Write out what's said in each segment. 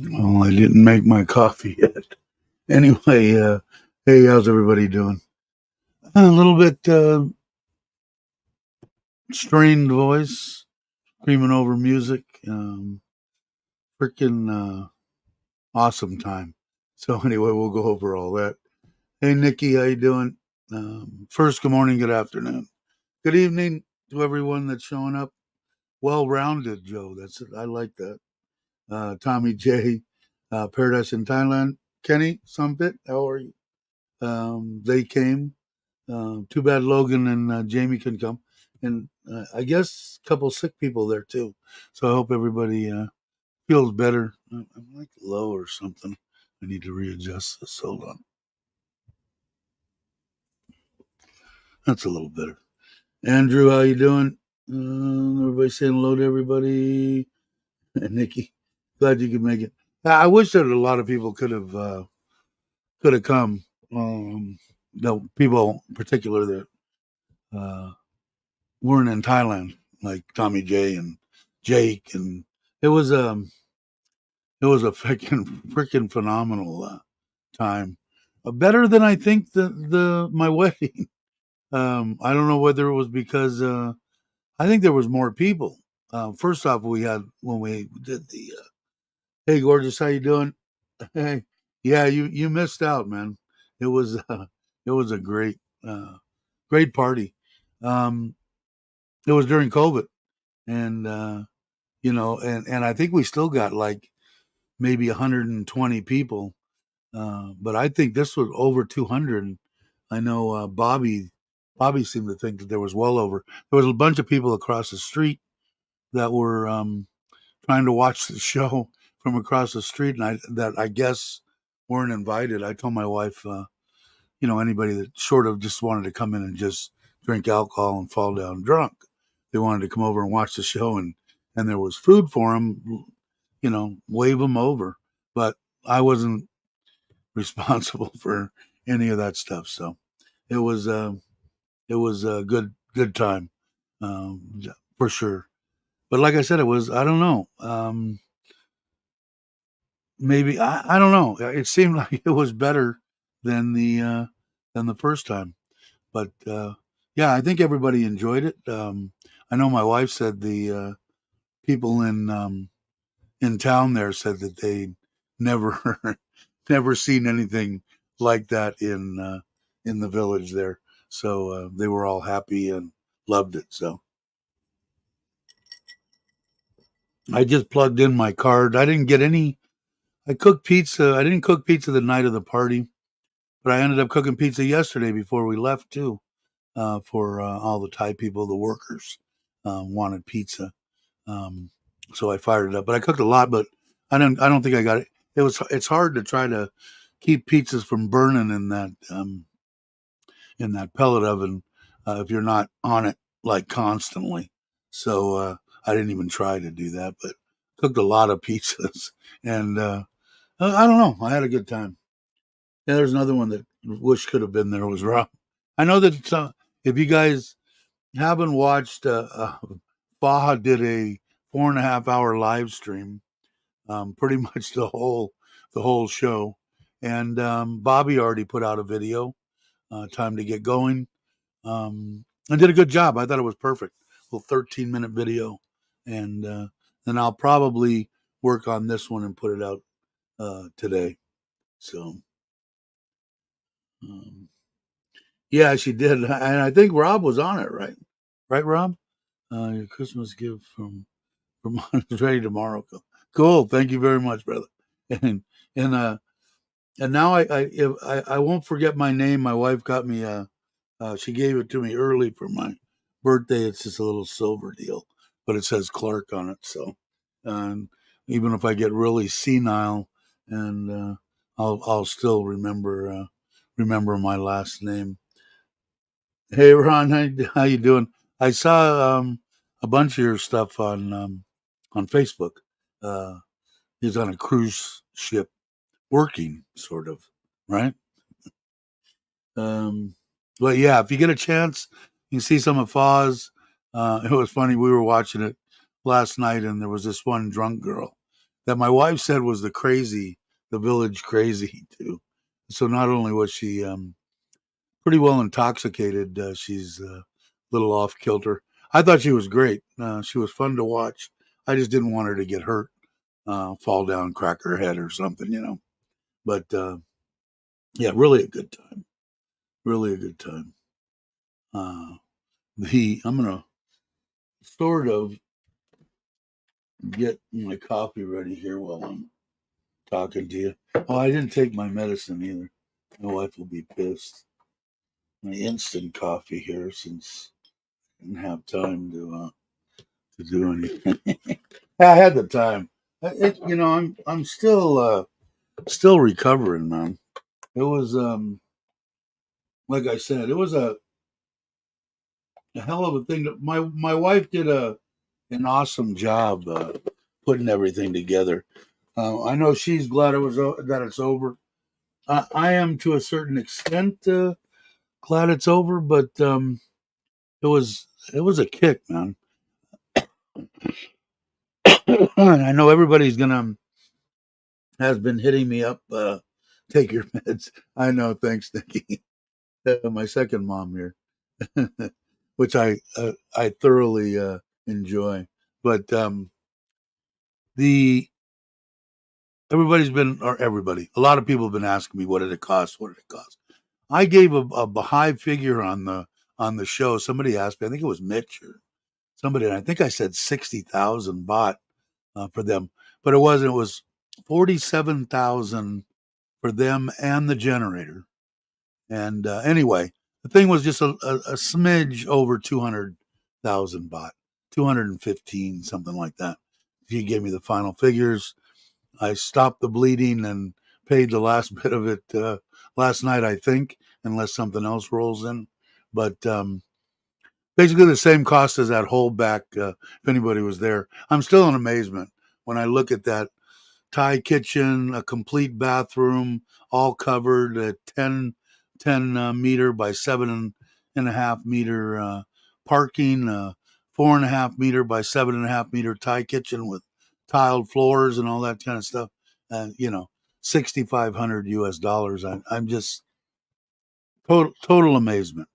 Well, I didn't make my coffee yet. Anyway, hey, how's everybody doing? A little bit strained voice, screaming over music. Freaking awesome time. So anyway, we'll go over all that. Hey, Nikki, how you doing? First, good morning, good afternoon, good evening to everyone that's showing up. Well-rounded, Joe. That's it. I like that. Tommy J, Paradise in Thailand. Kenny Sumpit, how are you? They came. Too bad Logan and Jamie couldn't come. And I guess a couple sick people there too. So I hope everybody feels better. I'm like low or something. I need to readjust this. Hold on. That's a little better. Andrew, how you doing? Everybody saying hello to everybody. And Nikki, glad you could make it. I wish that a lot of people could have come. No people in particular that weren't in Thailand, like Tommy J and Jake, and it was a freaking phenomenal time. Better than I think the my wedding. I don't know whether it was because I think there was more people. First off, we had when we did the hey gorgeous, how you doing? Hey, yeah, you missed out, man. It was a great party. Um, it was during COVID, and and I think we still got like maybe 120 people, but I think this was over 200. I know Bobby seemed to think that there was well over. There was a bunch of people across the street that were trying to watch the show from across the street, and I guess weren't invited. I told my wife, anybody that sort of just wanted to come in and just drink alcohol and fall down drunk, they wanted to come over and watch the show, and there was food for them, wave them over. But I wasn't responsible for any of that stuff, so it was a good time, for sure. But like I said, it was, I don't know, maybe I don't know. It seemed like it was better than the first time. But yeah, I think everybody enjoyed it. I know my wife said the people in town there said that they never never seen anything like that in the village there. So they were all happy and loved it. So I just plugged in my card. I didn't get any. I cooked pizza. I didn't cook pizza the night of the party, but I ended up cooking pizza yesterday before we left too. For all the Thai people, the workers wanted pizza, um, so I fired it up. But I cooked a lot, but I don't think I got it. It's hard to try to keep pizzas from burning in that pellet oven if you're not on it like constantly. So I didn't even try to do that, but cooked a lot of pizzas, and I don't know. I had a good time. Yeah, there's another one that wish could have been there was Rob. I know that if you guys haven't watched, Baha did a 4.5 hour live stream, pretty much the whole show, And Bobby already put out a video, Time to Get Going, and did a good job. I thought it was perfect. A little 13-minute video. And then I'll probably work on this one and put it out today. So, um, yeah, she did. And I think Rob was on it, right? Right, Rob? Your Christmas gift from ready tomorrow. Cool. Thank you very much, brother. And and uh and now I won't forget my name. My wife got me she gave it to me early for my birthday. It's just a little silver deal, but it says Clark on it. So, um, even if I get really senile, and I'll still remember my last name. Hey Ron, how you doing? I saw a bunch of your stuff on Facebook. Uh, he's on a cruise ship, working sort of, right? Um, but yeah, if you get a chance, you can see some of Foz. It was funny. We were watching it last night, and there was this one drunk girl that my wife said was the village crazy too. So not only was she pretty well intoxicated, she's a little off kilter. I thought she was great. She was fun to watch. I just didn't want her to get hurt, fall down, crack her head or something. But yeah, really a good time. Really a good time. Uh, I'm gonna sort of get my coffee ready here while I'm talking to you. Oh, I didn't take my medicine either. My wife will be pissed. My instant coffee here, since I didn't have time to do anything. I had the time. I'm still recovering, man. It was like I said, it was a hell of a thing. My wife did an awesome job putting everything together. I know she's glad that it's over. I am to a certain extent glad it's over, but it was a kick, man. I know everybody's gonna has been hitting me up. Take your meds. I know. Thanks, Nikki. My second mom here, which I thoroughly enjoy. But the a lot of people have been asking me, what did it cost? What did it cost? I gave a high figure on the show. Somebody asked me, I think it was Mitch or somebody, and I think I said 60,000 baht for them, but it wasn't. It was 47,000 for them and the generator. And anyway, the thing was just a smidge over 200,000 baht, 215, something like that. He gave me the final figures. I stopped the bleeding and paid the last bit of it last night, I think, unless something else rolls in. But basically the same cost as that whole back, if anybody was there. I'm still in amazement when I look at that Thai kitchen, a complete bathroom, all covered, a 10 meter by 7.5 meter parking, 4.5 meter by 7.5 meter Thai kitchen with tiled floors and all that kind of stuff. 6,500 US dollars. I'm just total amazement,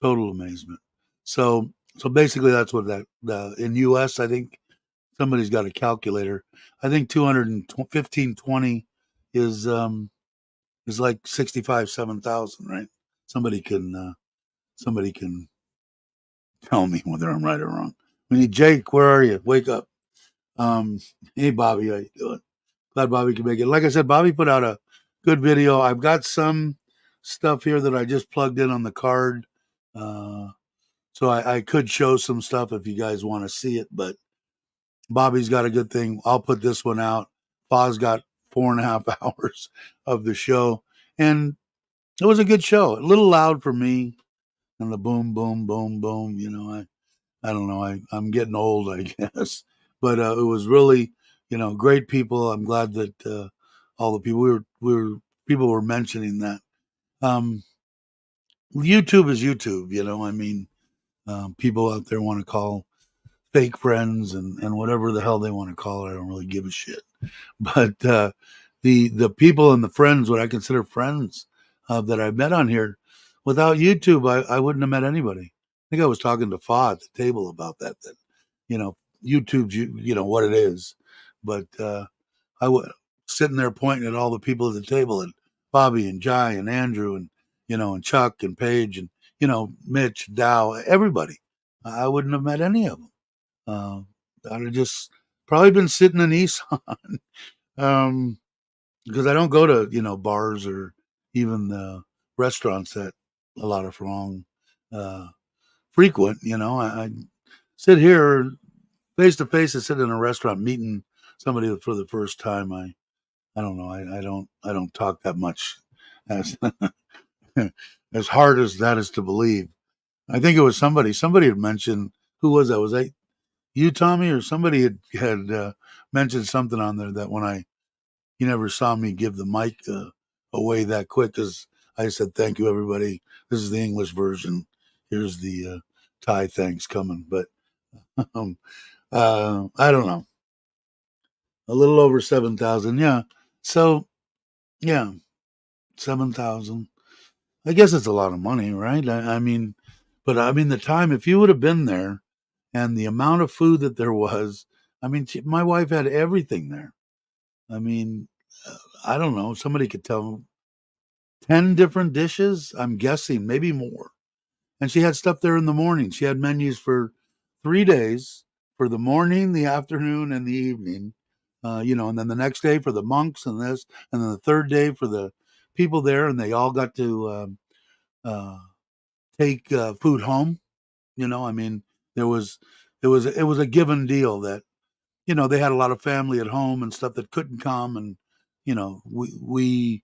total amazement. So, so basically, that's what in US, I think somebody's got a calculator. I think 215.20 is like 65-7,000, right? Somebody can tell me whether I'm right or wrong. We need Jake. Where are you? Wake up. Um, hey Bobby, how you doing? Glad Bobby can make it. Like I said, Bobby put out a good video. I've got some stuff here that I just plugged in on the card, so I could show some stuff if you guys want to see it. But Bobby's got a good thing. I'll put this one out. Foz got 4.5 hours of the show, and it was a good show. A little loud for me, and the boom, boom, boom, boom. I don't know. I'm getting old, I guess. But it was really, great people. I'm glad that all the people people were mentioning that. Um, YouTube is YouTube. I mean, people out there want to call fake friends and whatever the hell they want to call it. I don't really give a shit. But the people and the friends, what I consider friends, that I met on here. Without YouTube, I wouldn't have met anybody. I think I was talking to Fa at the table about that. That you know, YouTube's you know what it is, but I was sitting there pointing at all the people at the table, and Bobby and Jai and Andrew and and Chuck and Paige and Mitch, Dow, everybody. I wouldn't have met any of them. Uh, I'd have just probably been sitting in Nissan. um, because I don't go to bars or even restaurants that a lot of wrong uh, frequent. I sit here face to face. I sit in a restaurant meeting somebody for the first time. I don't know. I don't talk that much. As as hard as that is to believe. I think it was somebody had mentioned, who was that? Was that you, Tommy, or somebody had mentioned something on there that when you never saw me give the mic away that quick, because I said, thank you, everybody. This is the English version. Here's the Thai thanks coming. But um, I don't know. A little over 7,000. Yeah. So, yeah, 7,000. I guess it's a lot of money, right? I mean, but I mean, the time, if you would have been there and the amount of food that there was, I mean, my wife had everything there. I mean, I don't know. Somebody could tell 10 different dishes, I'm guessing, maybe more. And she had stuff there in the morning. She had menus for 3 days, for the morning, the afternoon, and the evening. And then the next day for the monks and this, and then the third day for the people there, and they all got to uh, take food home. I mean, there was it was a given deal that they had a lot of family at home and stuff that couldn't come, and we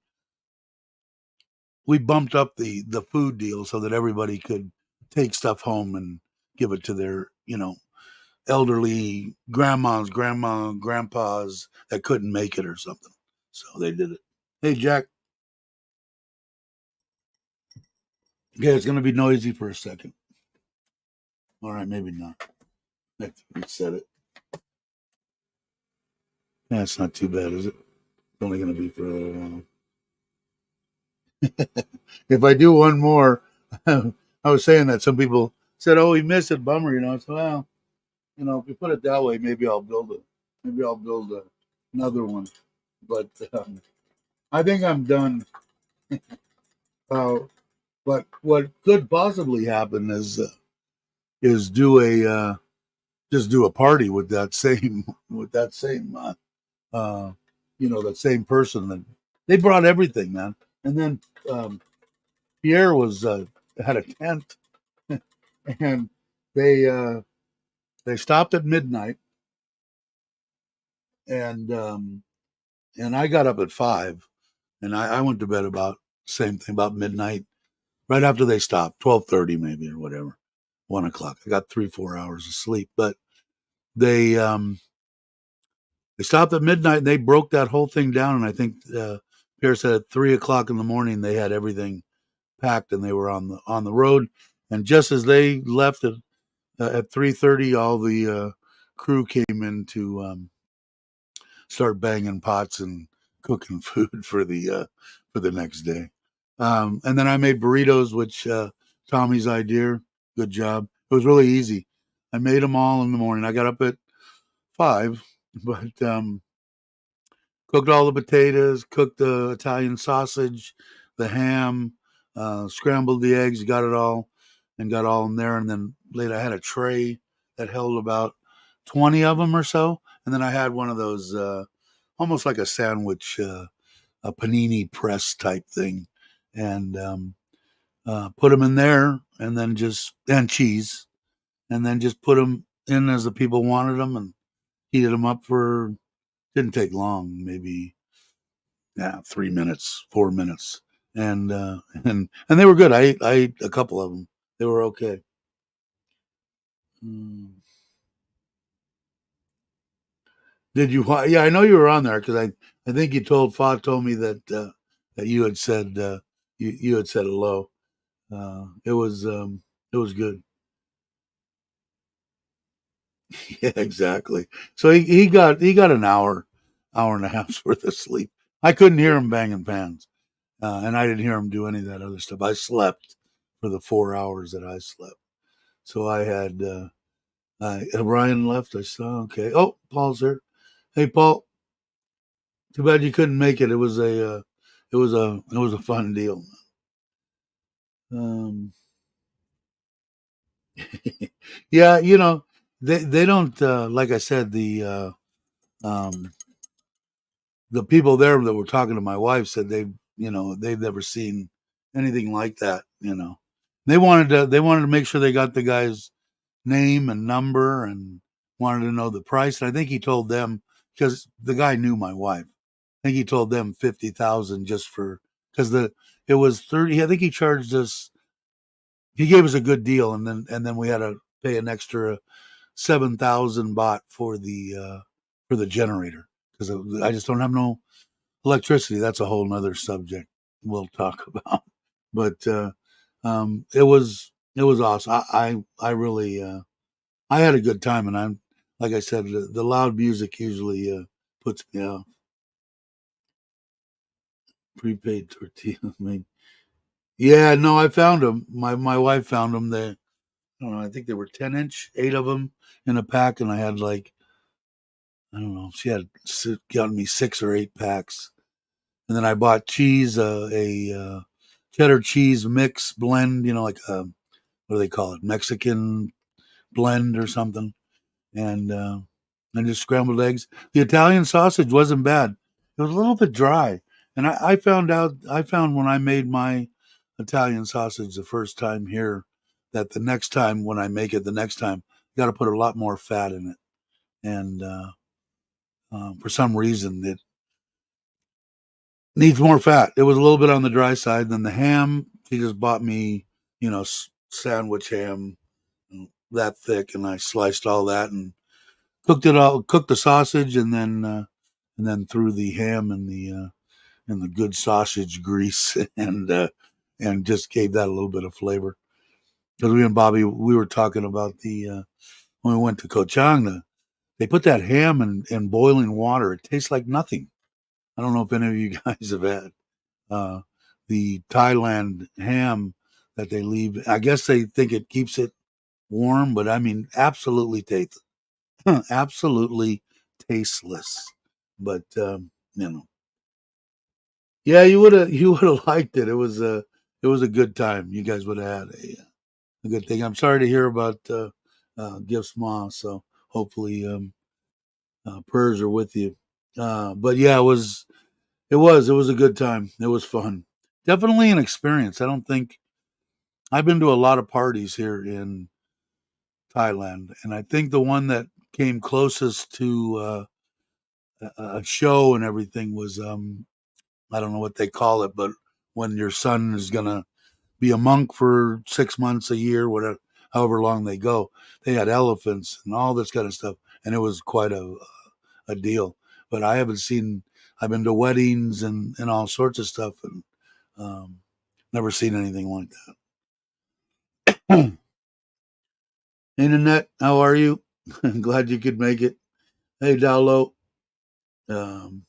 bumped up the food deal so that everybody could take stuff home and give it to their elderly grandpas that couldn't make it or something. So they did it. Hey, Jack. Okay, it's going to be noisy for a second. All right, maybe not. Let's reset it. That's not too bad, is it? It's only going to be for a little while. If I do one more, I was saying that some people said, "Oh, we missed it, bummer." So well, if you put it that way, maybe I'll build it. Maybe I'll build another one. But I think I'm done. But what could possibly happen is do a just do a party with that same uh, that same person. And they brought everything, man. And then Pierre was had a tent, and they uh, they stopped at midnight, and I got up at 5, and I went to bed about same thing, about midnight, right after they stopped, 12:30 maybe or whatever, 1 o'clock. I got 3-4 hours of sleep, but they they stopped at midnight and they broke that whole thing down. And I think Pierre said at 3 o'clock in the morning they had everything packed and they were on the road. And just as they left it at 3:30, all the crew came in to start banging pots and cooking food for the next day. And then I made burritos, which Tommy's idea. Good job. It was really easy. I made them all in the morning. I got up at 5, but cooked all the potatoes, cooked the Italian sausage, the ham, scrambled the eggs, got it all, and got all in there. And then later I had a tray that held about 20 of them or so. And then I had one of those, almost like a sandwich, a panini press type thing, and put them in there, and then and cheese, and then just put them in as the people wanted them, and heated them up for, didn't take long, maybe 3 minutes, 4 minutes, and and they were good. I ate a couple of them. They were okay. Mm. Did you? Yeah, I know you were on there because I think you told me that you had said you had said hello. It was good. Yeah, exactly. So he got an hour and a half's worth of sleep. I couldn't hear him banging pans, and I didn't hear him do any of that other stuff. I slept for the 4 hours that I slept. So I had Ryan left. I saw okay. Oh, Paul's there. Hey, Paul. Too bad you couldn't make it. It was a fun deal. Um, yeah, they don't like I said um, the people there that were talking to my wife said they've never seen anything like that. They wanted to make sure they got the guy's name and number and wanted to know the price. And I think he told them because the guy knew my wife. I think he told them 50,000 just for because the it was 30. I think he charged us. He gave us a good deal, and then we had to pay an extra 7,000 baht for the generator because I just don't have no electricity. That's a whole nother subject we'll talk about. But it was awesome. I really I had a good time, and I'm like I said, the loud music usually puts me out. Prepaid tortilla. I mean, yeah, no, I found them. My wife found them. They, I don't know. I think they were 10-inch, 8 of them in a pack, and I had like I don't know. She had gotten me 6 or 8 packs, and then I bought cheese, a cheddar cheese mix blend. Like what do they call it? Mexican blend or something, and just scrambled eggs. The Italian sausage wasn't bad. It was a little bit dry, and I found when I made my Italian sausage the first time here that the next time when I make it the next time, you got to put a lot more fat in it, and for some reason it needs more fat. It was a little bit on the dry side. Then the ham, he just bought me, sandwich ham that thick, and I sliced all that and cooked the sausage, and then threw the ham in the good sausage grease, and just gave that a little bit of flavor. Because we and Bobby, we were talking about when we went to Koh they put that ham in boiling water. It tastes like nothing. I don't know if any of you guys have had uh, the Thailand ham that they leave. I guess they think it keeps it warm, but I mean, absolutely tasteless. But you know, yeah, you would have liked it. It was a good time. You guys would have had a good thing. I'm sorry to hear about Gift's mom. So hopefully, prayers are with you. But yeah, it was a good time. It was fun. Definitely an experience. I don't think I've been to a lot of parties here in Thailand, and I think the one that came closest to a show and everything was I don't know what they call it, but when your son is gonna be a monk for 6 months, a year, whatever, however long they go, they had elephants and all this kind of stuff, and it was quite a deal. But I haven't seen. I've been to weddings and all sorts of stuff, and um, never seen anything like that. Hey, Nanette, how are you? Glad you could make it. Hey, Dowlo. Um,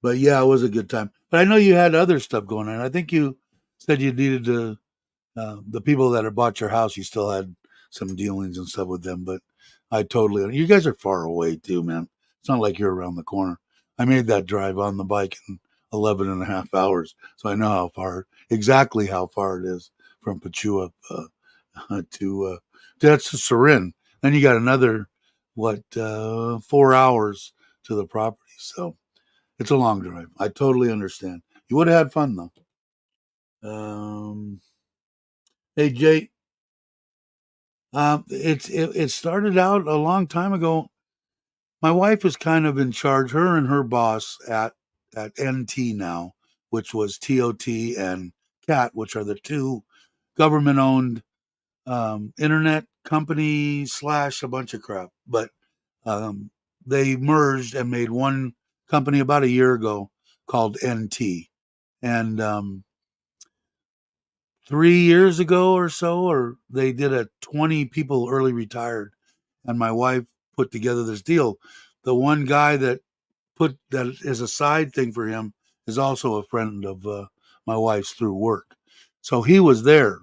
but yeah, it was a good time. But I know you had other stuff going on. I think you said you needed to the people that had bought your house. You still had some dealings and stuff with them. But I totally. You guys are far away too, man. It's not like you're around the corner. I made that drive on the bike in 11 and a half hours, so I know exactly how far it is from Pachua to that's Surin. Then you got another 4 hours to the property. So it's a long drive. I totally understand. You would have had fun though. Hey Jay, it started out a long time ago. My wife is kind of in charge. Her and her boss at NT now, which was TOT and CAT, which are the two government owned internet company slash a bunch of crap. But um, they merged and made one company about a year ago called NT. And 3 years ago or so, or they did a 20 people early retired. And my wife put together this deal. The one guy that put that as a side thing for him is also a friend of my wife's through work. So he was there.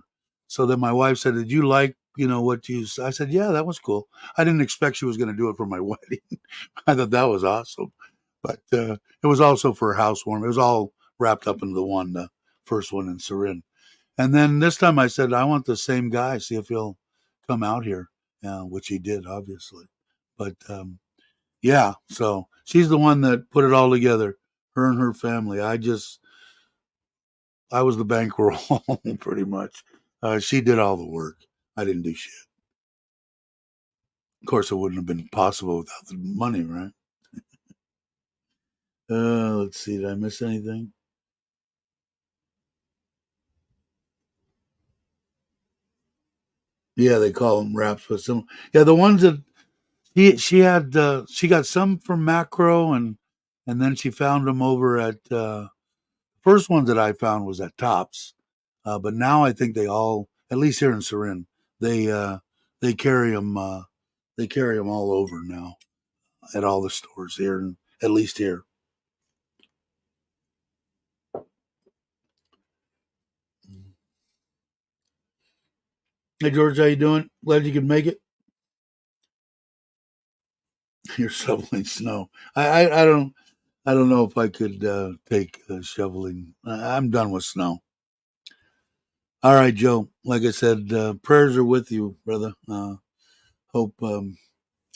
So then my wife said, "Did you like, what you?" I said, "Yeah, that was cool." I didn't expect she was going to do it for my wedding. I thought that was awesome, but it was also for a housewarming. It was all wrapped up into the one, the first one in Sarin. And then this time I said, "I want the same guy. See if he'll come out here," which he did, obviously. But yeah, so she's the one that put it all together, her and her family. I was the bankroll pretty much. She did all the work. I didn't do shit. Of course, it wouldn't have been possible without the money, right? Let's see. Did I miss anything? Yeah, they call them wraps, but some. Yeah, the ones that she had. She got some from Macro, and then she found them over at first ones that I found was at Tops, but now I think they all, at least here in Sarin, they uh, they carry them. They carry them all over now at all the stores here, and at least here. Hey George, how you doing? Glad you could make it. You're shoveling snow. I don't know if I could take shoveling. I'm done with snow. All right, Joe. Like I said, prayers are with you, brother. Hope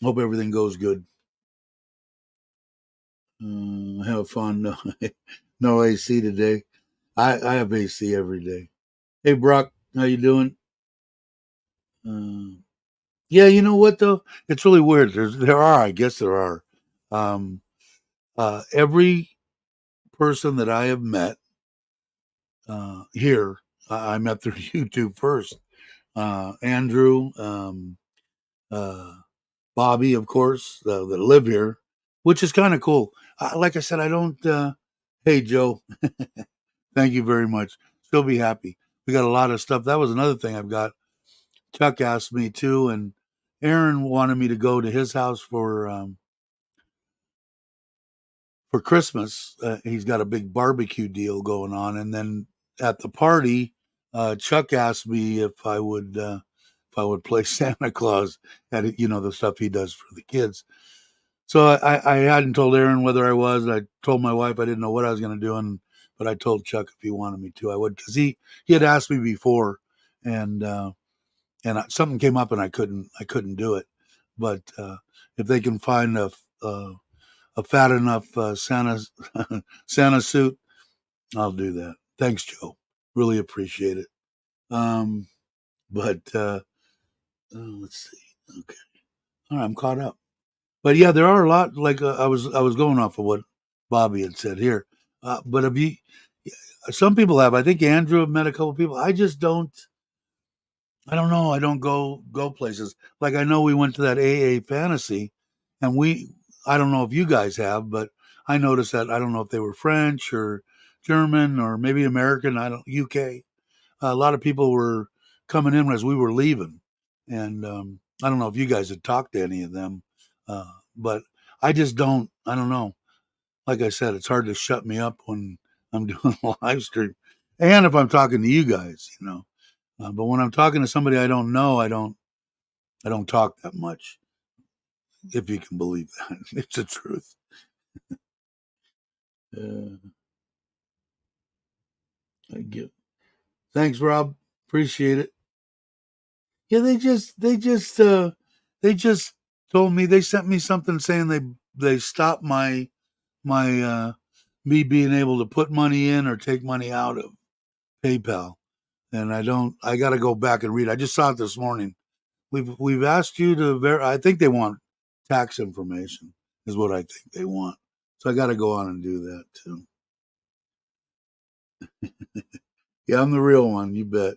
everything goes good. Have fun. No, no AC today. I have AC every day. Hey Brock, how you doing? Uh, yeah, you know what though? It's really weird. I guess there are. Um, every person that I have met here, I met through YouTube first. Andrew, uh, Bobby, of course, that live here, which is kind of cool. Like I said, I don't. Hey Joe, thank you very much. Still be happy. We got a lot of stuff. That was another thing I've got. Chuck asked me too, and Aaron wanted me to go to his house for Christmas. He's got a big barbecue deal going on, and then at the party, Chuck asked me if I would play Santa Claus at the stuff he does for the kids. So I hadn't told Aaron whether I was. I told my wife I didn't know what I was going to do, but I told Chuck if he wanted me to, I would, because he had asked me before, and something came up and I couldn't do it. But if they can find a fat enough Santa Santa suit, I'll do that. Thanks, Joe. Really appreciate it. Um, but let's see. Okay, all right, I'm caught up. But yeah, there are a lot. Like I was going off of what Bobby had said here. But have you? Some people have. I think Andrew have met a couple people. I just don't. I don't know. I don't go places. Like I know we went to that AA fantasy, and I don't know if you guys have, but I noticed that I don't know if they were French or German or maybe American. I don't UK. A lot of people were coming in as we were leaving, and I don't know if you guys had talked to any of them, but I just don't. I don't know. Like I said, it's hard to shut me up when I'm doing a live stream, and if I'm talking to you guys. But when I'm talking to somebody I don't know, I don't talk that much. If you can believe that, it's the truth. Uh, I give. Thanks, Rob. Appreciate it. Yeah, they just told me they sent me something saying they stopped my me being able to put money in or take money out of PayPal, and I got to go back and read. I just saw it this morning. We've asked you to I think they want tax information is what I think they want. So I got to go on and do that too. Yeah, I'm the real one. You bet.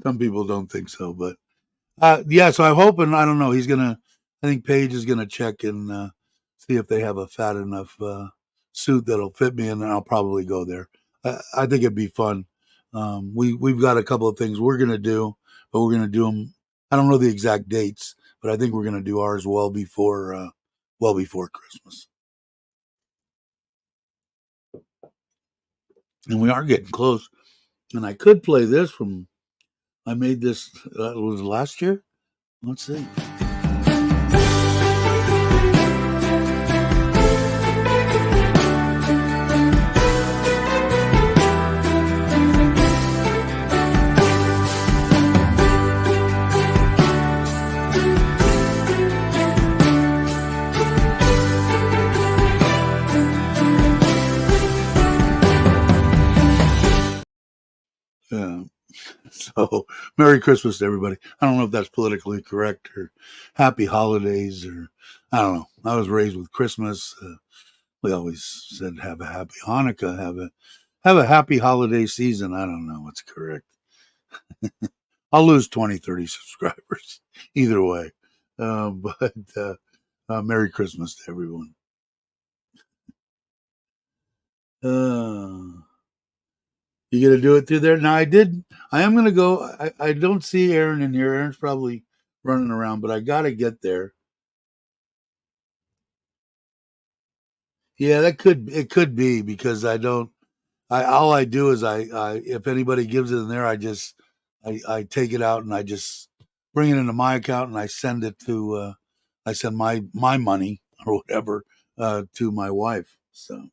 Some people don't think so, but yeah. So I'm hoping. I don't know. He's gonna. I think Paige is gonna check and see if they have a fat enough suit that'll fit me, and then I'll probably go there. I think it'd be fun. We've got a couple of things we're gonna do, but we're gonna do them. I don't know the exact dates, but I think we're gonna do ours well before Christmas. And we are getting close. And I could play this from, I made this, was last year? Let's see. Yeah. So, Merry Christmas to everybody. I don't know if that's politically correct or Happy Holidays or I don't know. I was raised with Christmas. We always said have a happy Hanukkah, have a happy holiday season. I don't know what's correct. I'll lose 20, 30 subscribers either way. But Merry Christmas to everyone. You gonna do it through there? Now I am gonna go. I don't see Aaron in here. Aaron's probably running around, but I gotta get there. Yeah, it could be because I don't. I all I do is I if anybody gives it in there, I take it out and I just bring it into my account and I send it to I send my money or whatever to my wife. So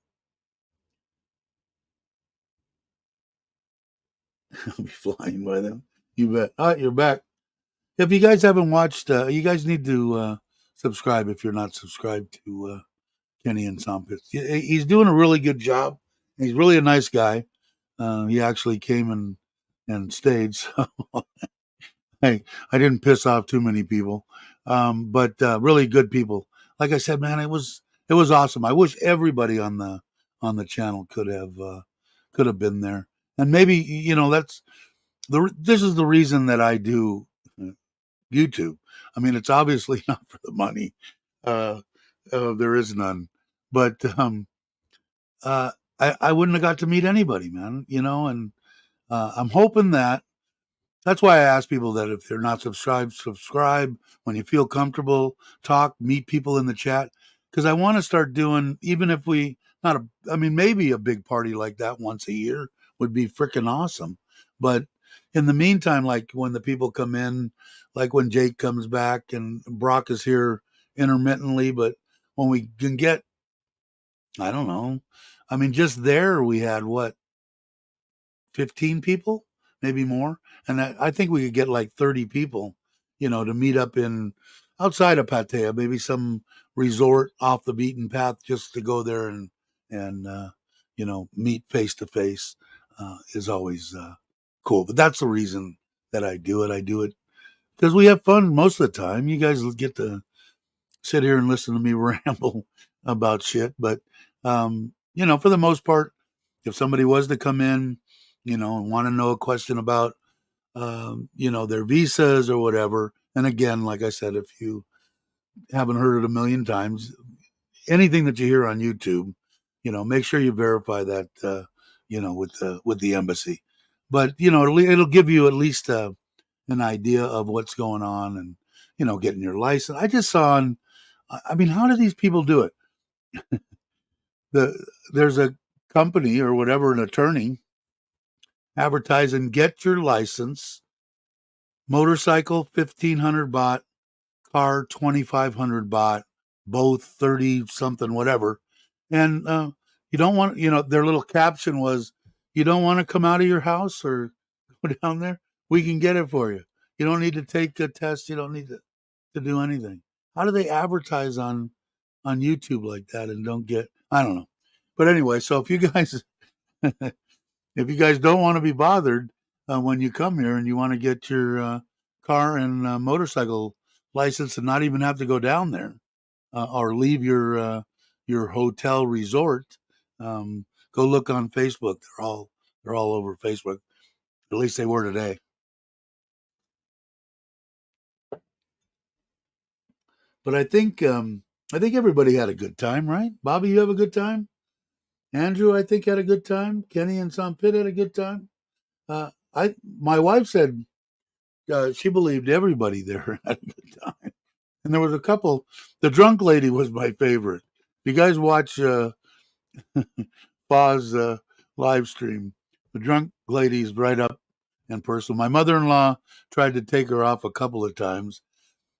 I'll be flying by them. You bet. All right, you're back. If you guys haven't watched, you guys need to subscribe if you're not subscribed to Kenny and Sompits. He's doing a really good job. He's really a nice guy. He actually came and stayed, so I didn't piss off too many people, but really good people. Like I said, man, it was awesome. I wish everybody on the channel could have been there, and maybe that's this is the reason that I do YouTube. I mean, it's obviously not for the money. Uh, there is none, but uh, I wouldn't have got to meet anybody, man. And I'm hoping that that's why I ask people that if they're not subscribed, subscribe. When you feel comfortable, talk, meet people in the chat. Because I want to start doing, even if we, not a, I mean, maybe a big party like that once a year would be freaking awesome. But in the meantime, like when the people come in, like when Jake comes back and Brock is here intermittently, but when we can get, I don't know, I mean, just there we had what, 15 people, maybe more. And I think we could get like 30 people, to meet up in outside of Pattaya, maybe some resort off the beaten path just to go there and meet face to face is always cool. But that's the reason that I do it. I do it because we have fun most of the time. You guys get to sit here and listen to me ramble about shit. But, for the most part, if somebody was to come in, and want to know a question about, their visas or whatever. And again, like I said, if you haven't heard it a million times, anything that you hear on YouTube, make sure you verify that, with the embassy. But, it'll give you at least an idea of what's going on and, getting your license. I just saw I mean, how do these people do it? There's a company or whatever, an attorney advertising get your license, motorcycle 1,500 baht, car 2,500 baht, both 30 something whatever. And you don't want, their little caption was, you don't want to come out of your house or go down there, we can get it for you. You don't need to take a test, you don't need to do anything. How do they advertise on YouTube like that and don't get, I don't know. But anyway, so if you guys if you guys don't want to be bothered when you come here and you want to get your car and motorcycle license and not even have to go down there or leave your hotel resort, go look on Facebook. They're all over Facebook. At least they were today. But I think everybody had a good time, right? Bobby, you have a good time. Andrew, I think had a good time. Kenny and Sam Pitt had a good time. My wife said she believed everybody there had a good time. And there was a couple. The drunk lady was my favorite. You guys watch Pa's live stream? The drunk lady's right up and personal. My mother-in-law tried to take her off a couple of times.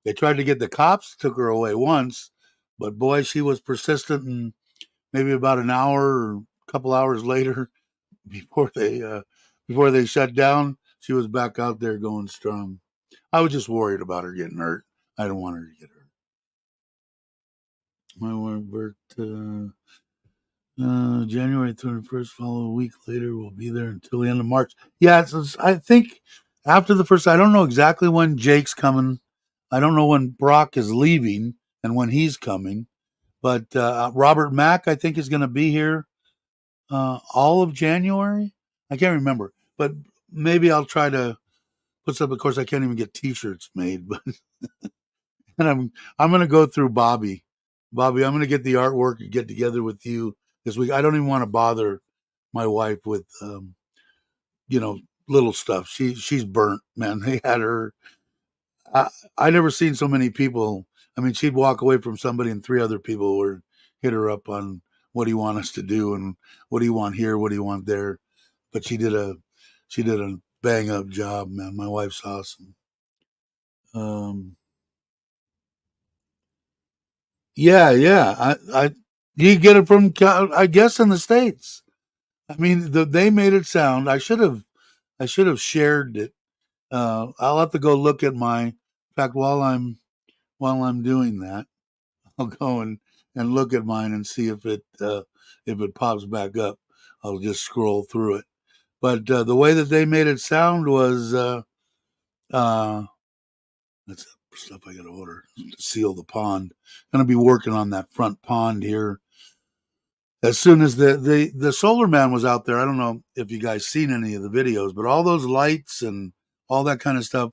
They tried to get the cops, took her away once, but boy, she was persistent. And maybe about an hour or a couple hours later, before they shut down, she was back out there going strong. I was just worried about her getting hurt. I didn't want her to get hurt. My wife, January 31st, follow a week later. We'll be there until the end of March. Yeah, I think after the first, I don't know exactly when Jake's coming. I don't know when Brock is leaving and when he's coming. But Robert Mack, I think, is going to be here all of January. I can't remember, but maybe I'll try to put some. Of course, I can't even get T-shirts made, but and I'm going to go through Bobby. Bobby, I'm going to get the artwork and get together with you this week. I don't even want to bother my wife with you know, little stuff. She's burnt, man. They had her. I never seen so many people. I mean, she'd walk away from somebody, and three other people would hit her up on what do you want us to do and what do you want here, what do you want there. But she did a bang up job, man. My wife's awesome. Yeah, yeah. You get it from, I guess, in the States. I mean, they made it sound. I should have shared it. I'll have to go look at my. In fact, while I'm doing that, I'll go and look at mine and see if it pops back up. I'll just scroll through it. But the way that they made it sound was uh, that's stuff I got to order to seal the pond. Going to be working on that front pond here as soon as the solar man was out there. I don't know if you guys seen any of the videos, but all those lights and all that kind of stuff,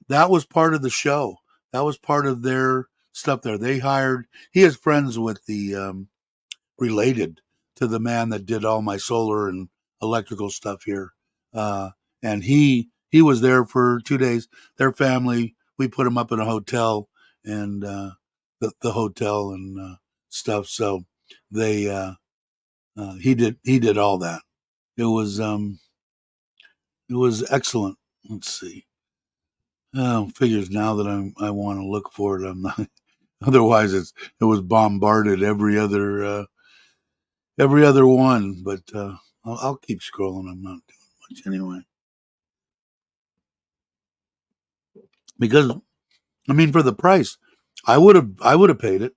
that was part of the show. That was part of their stuff there. They hired. He is friends with the related to the man that did all my solar and electrical stuff here. Uh, and he was there for 2 days. Their family, we put him up in a hotel and the hotel and stuff. So they he did all that. It was excellent. Let's see. Figures now that I want to look for it. I'm not. Otherwise, it was bombarded every other one. But I'll keep scrolling. I'm not doing much anyway. Because I mean, for the price, I would have paid it.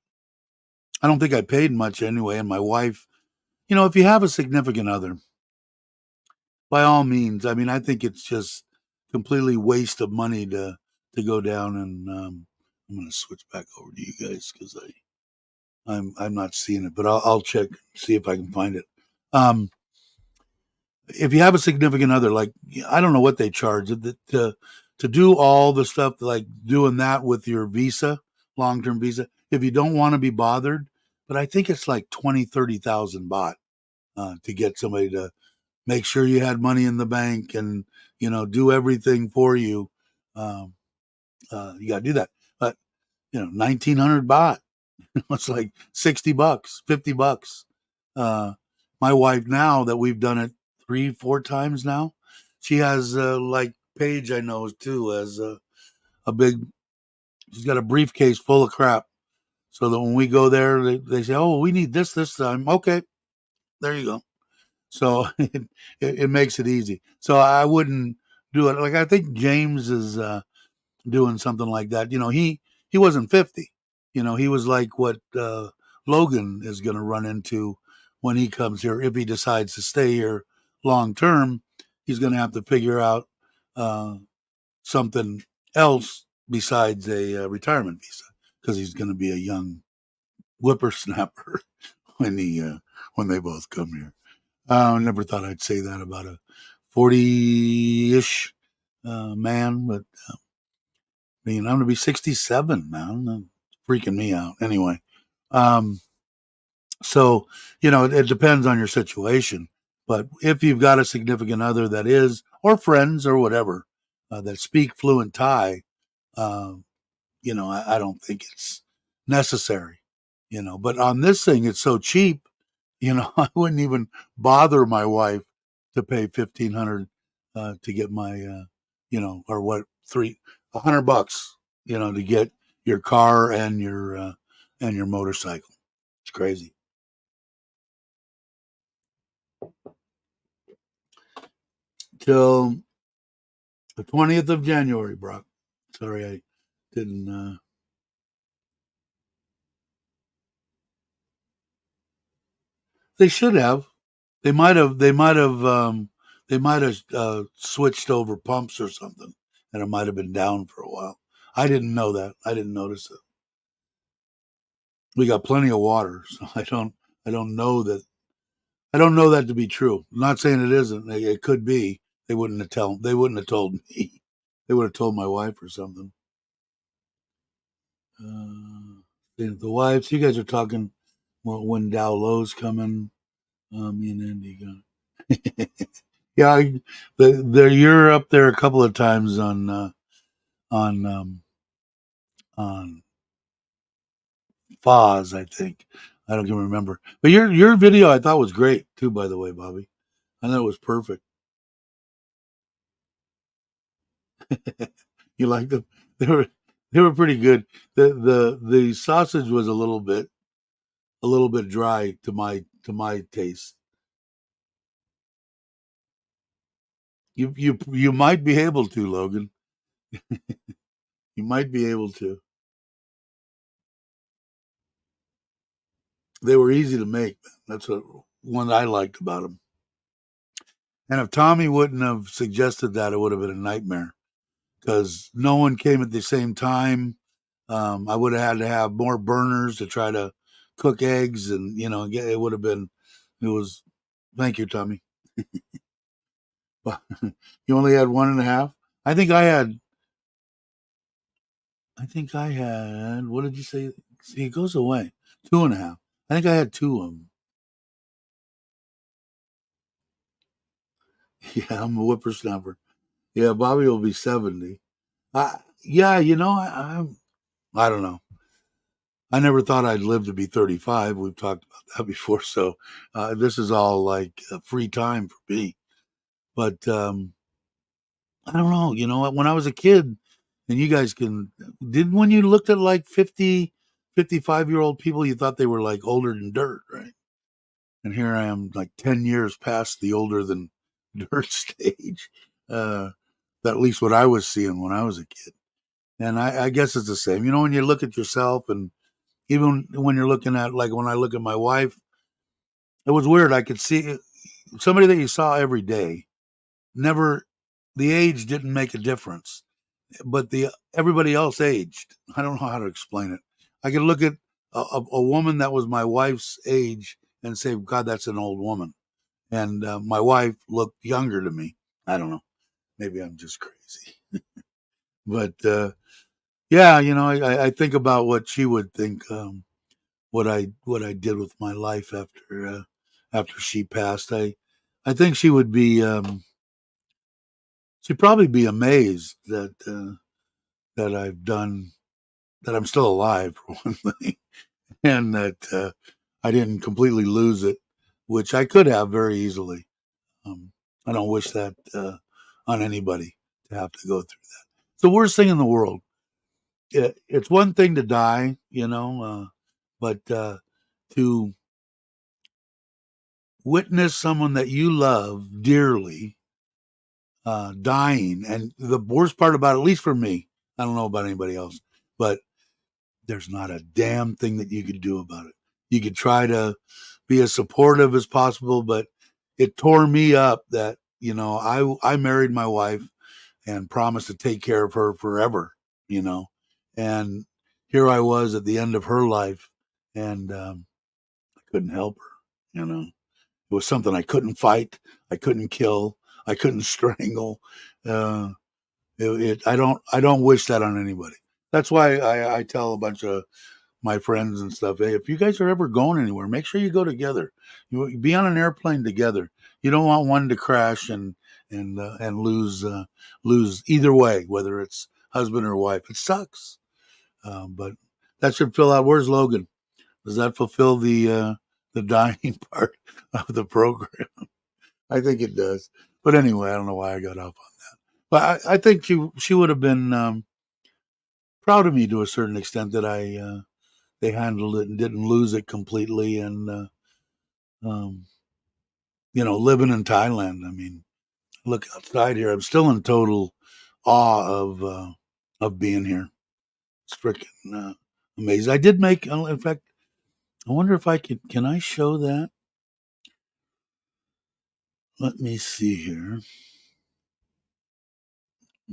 I don't think I paid much anyway. And my wife, if you have a significant other, by all means. I mean, I think it's just completely waste of money to go down and I'm going to switch back over to you guys because I'm not seeing it, but I'll check see if I can find it. Um, if you have a significant other, like I don't know what they charge to do all the stuff like doing that with your visa, long term visa. If you don't want to be bothered, but I think it's like 20-30,000 baht to get somebody to make sure you had money in the bank and do everything for you. Um, you got to do that, but 1,900 baht. It's like $60, $50. Uh, my wife, now that we've done it 3-4 times now, she has like Paige, I know too, has a big. She's got a briefcase full of crap, so that when we go there, they say, "Oh, we need this time." Okay, there you go. So it makes it easy. So I wouldn't do it. Like I think James is doing something like that. He wasn't 50. He was like what Logan is going to run into when he comes here. If he decides to stay here long term, he's going to have to figure out uh, something else besides a retirement visa because he's going to be a young whippersnapper when they both come here. I never thought I'd say that about a 40-ish man, but I'm going to be 67, man. That's freaking me out. Anyway, um, so it depends on your situation. But if you've got a significant other that is, or friends or whatever, that speak fluent Thai, uh, I don't think it's necessary. But on this thing, it's so cheap. I wouldn't even bother my wife to pay 1,500 to get my, or what, $100, to get your car and your motorcycle. It's crazy. Till the 20th of January, Brock. Sorry, I didn't. They should have. They might have. They might have. They might have switched over pumps or something, and it might have been down for a while. I didn't know that. I didn't notice it. We got plenty of water, so I don't. I don't know that. I don't know that to be true. I'm not saying it isn't. It could be. They wouldn't have tell. They wouldn't have told me. They would have told my wife or something. The wives. You guys are talking when Dow Low's coming. Me and Andy got. Yeah, you're up there a couple of times on on Foz, I think. I don't even remember. But your video I thought was great too, by the way, Bobby. I thought it was perfect. You liked them? They were pretty good. The sausage was a little bit dry to my taste. You might be able to, Logan. You might be able to. They were easy to make. That's what one I liked about them. And if Tommy wouldn't have suggested that, it would have been a nightmare because no one came at the same time. I would have had to have more burners to try to cook eggs, and it would have been. It was. Thank you, Tommy. You only had one and a half. I think I had. I think I had. What did you say? See, it goes away. Two and a half. I think I had two of them. Yeah, I'm a whippersnapper. Yeah, Bobby will be 70. Yeah, I don't know. I never thought I'd live to be 35. We've talked about that before. So this is all like free time for me. But I don't know. You know what? When I was a kid, and you guys didn't when you looked at like 50, 55-year-old people, you thought they were like older than dirt, right? And here I am like 10 years past the older than dirt stage. At least what I was seeing when I was a kid. And I guess it's the same. When you look at yourself, and even when you're looking at, like, when I look at my wife, it was weird. I could see somebody that you saw every day. Never, the age didn't make a difference, but the everybody else aged. I don't know how to explain it. I could look at a woman that was my wife's age and say, God, that's an old woman. And my wife looked younger to me. I don't know. Maybe I'm just crazy. But yeah, I think about what she would think, what I did with my life after she passed. I think she'd probably be amazed that I've done that I'm still alive, for one thing, and that I didn't completely lose it, which I could have very easily. I don't wish that on anybody, to have to go through that. It's the worst thing in the world. It's one thing to die, but to witness someone that you love dearly dying. And the worst part about it, at least for me, I don't know about anybody else, but there's not a damn thing that you could do about it. You could try to be as supportive as possible, but it tore me up that, I married my wife and promised to take care of her forever, and here I was at the end of her life, and I couldn't help her. It was something I couldn't fight, I couldn't kill, I couldn't strangle. Uh, I don't wish that on anybody. That's why I tell a bunch of my friends and stuff, hey, if you guys are ever going anywhere, make sure you go together. You be on an airplane together. You don't want one to crash and lose either way, whether it's husband or wife. It sucks. But that should fill out. Where's Logan? Does that fulfill the dying part of the program? I think it does. But anyway, I don't know why I got off on that. But I think she would have been proud of me to a certain extent that they handled it and didn't lose it completely. And um, living in Thailand, I mean, look outside here. I'm still in total awe of being here. It's freaking amazing. I did make, in fact, I wonder if I can I show that? Let me see here.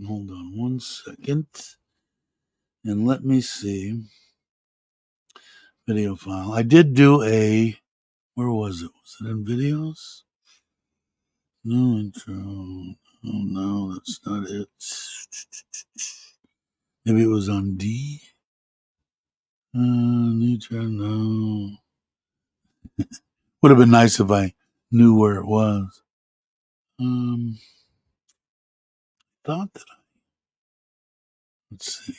Hold on one second. And let me see. Video file. I did do where was it? Was it in videos? No intro. Oh no, that's not it. Maybe it was on D. No. Would have been nice if I knew where it was. Thought that let's see.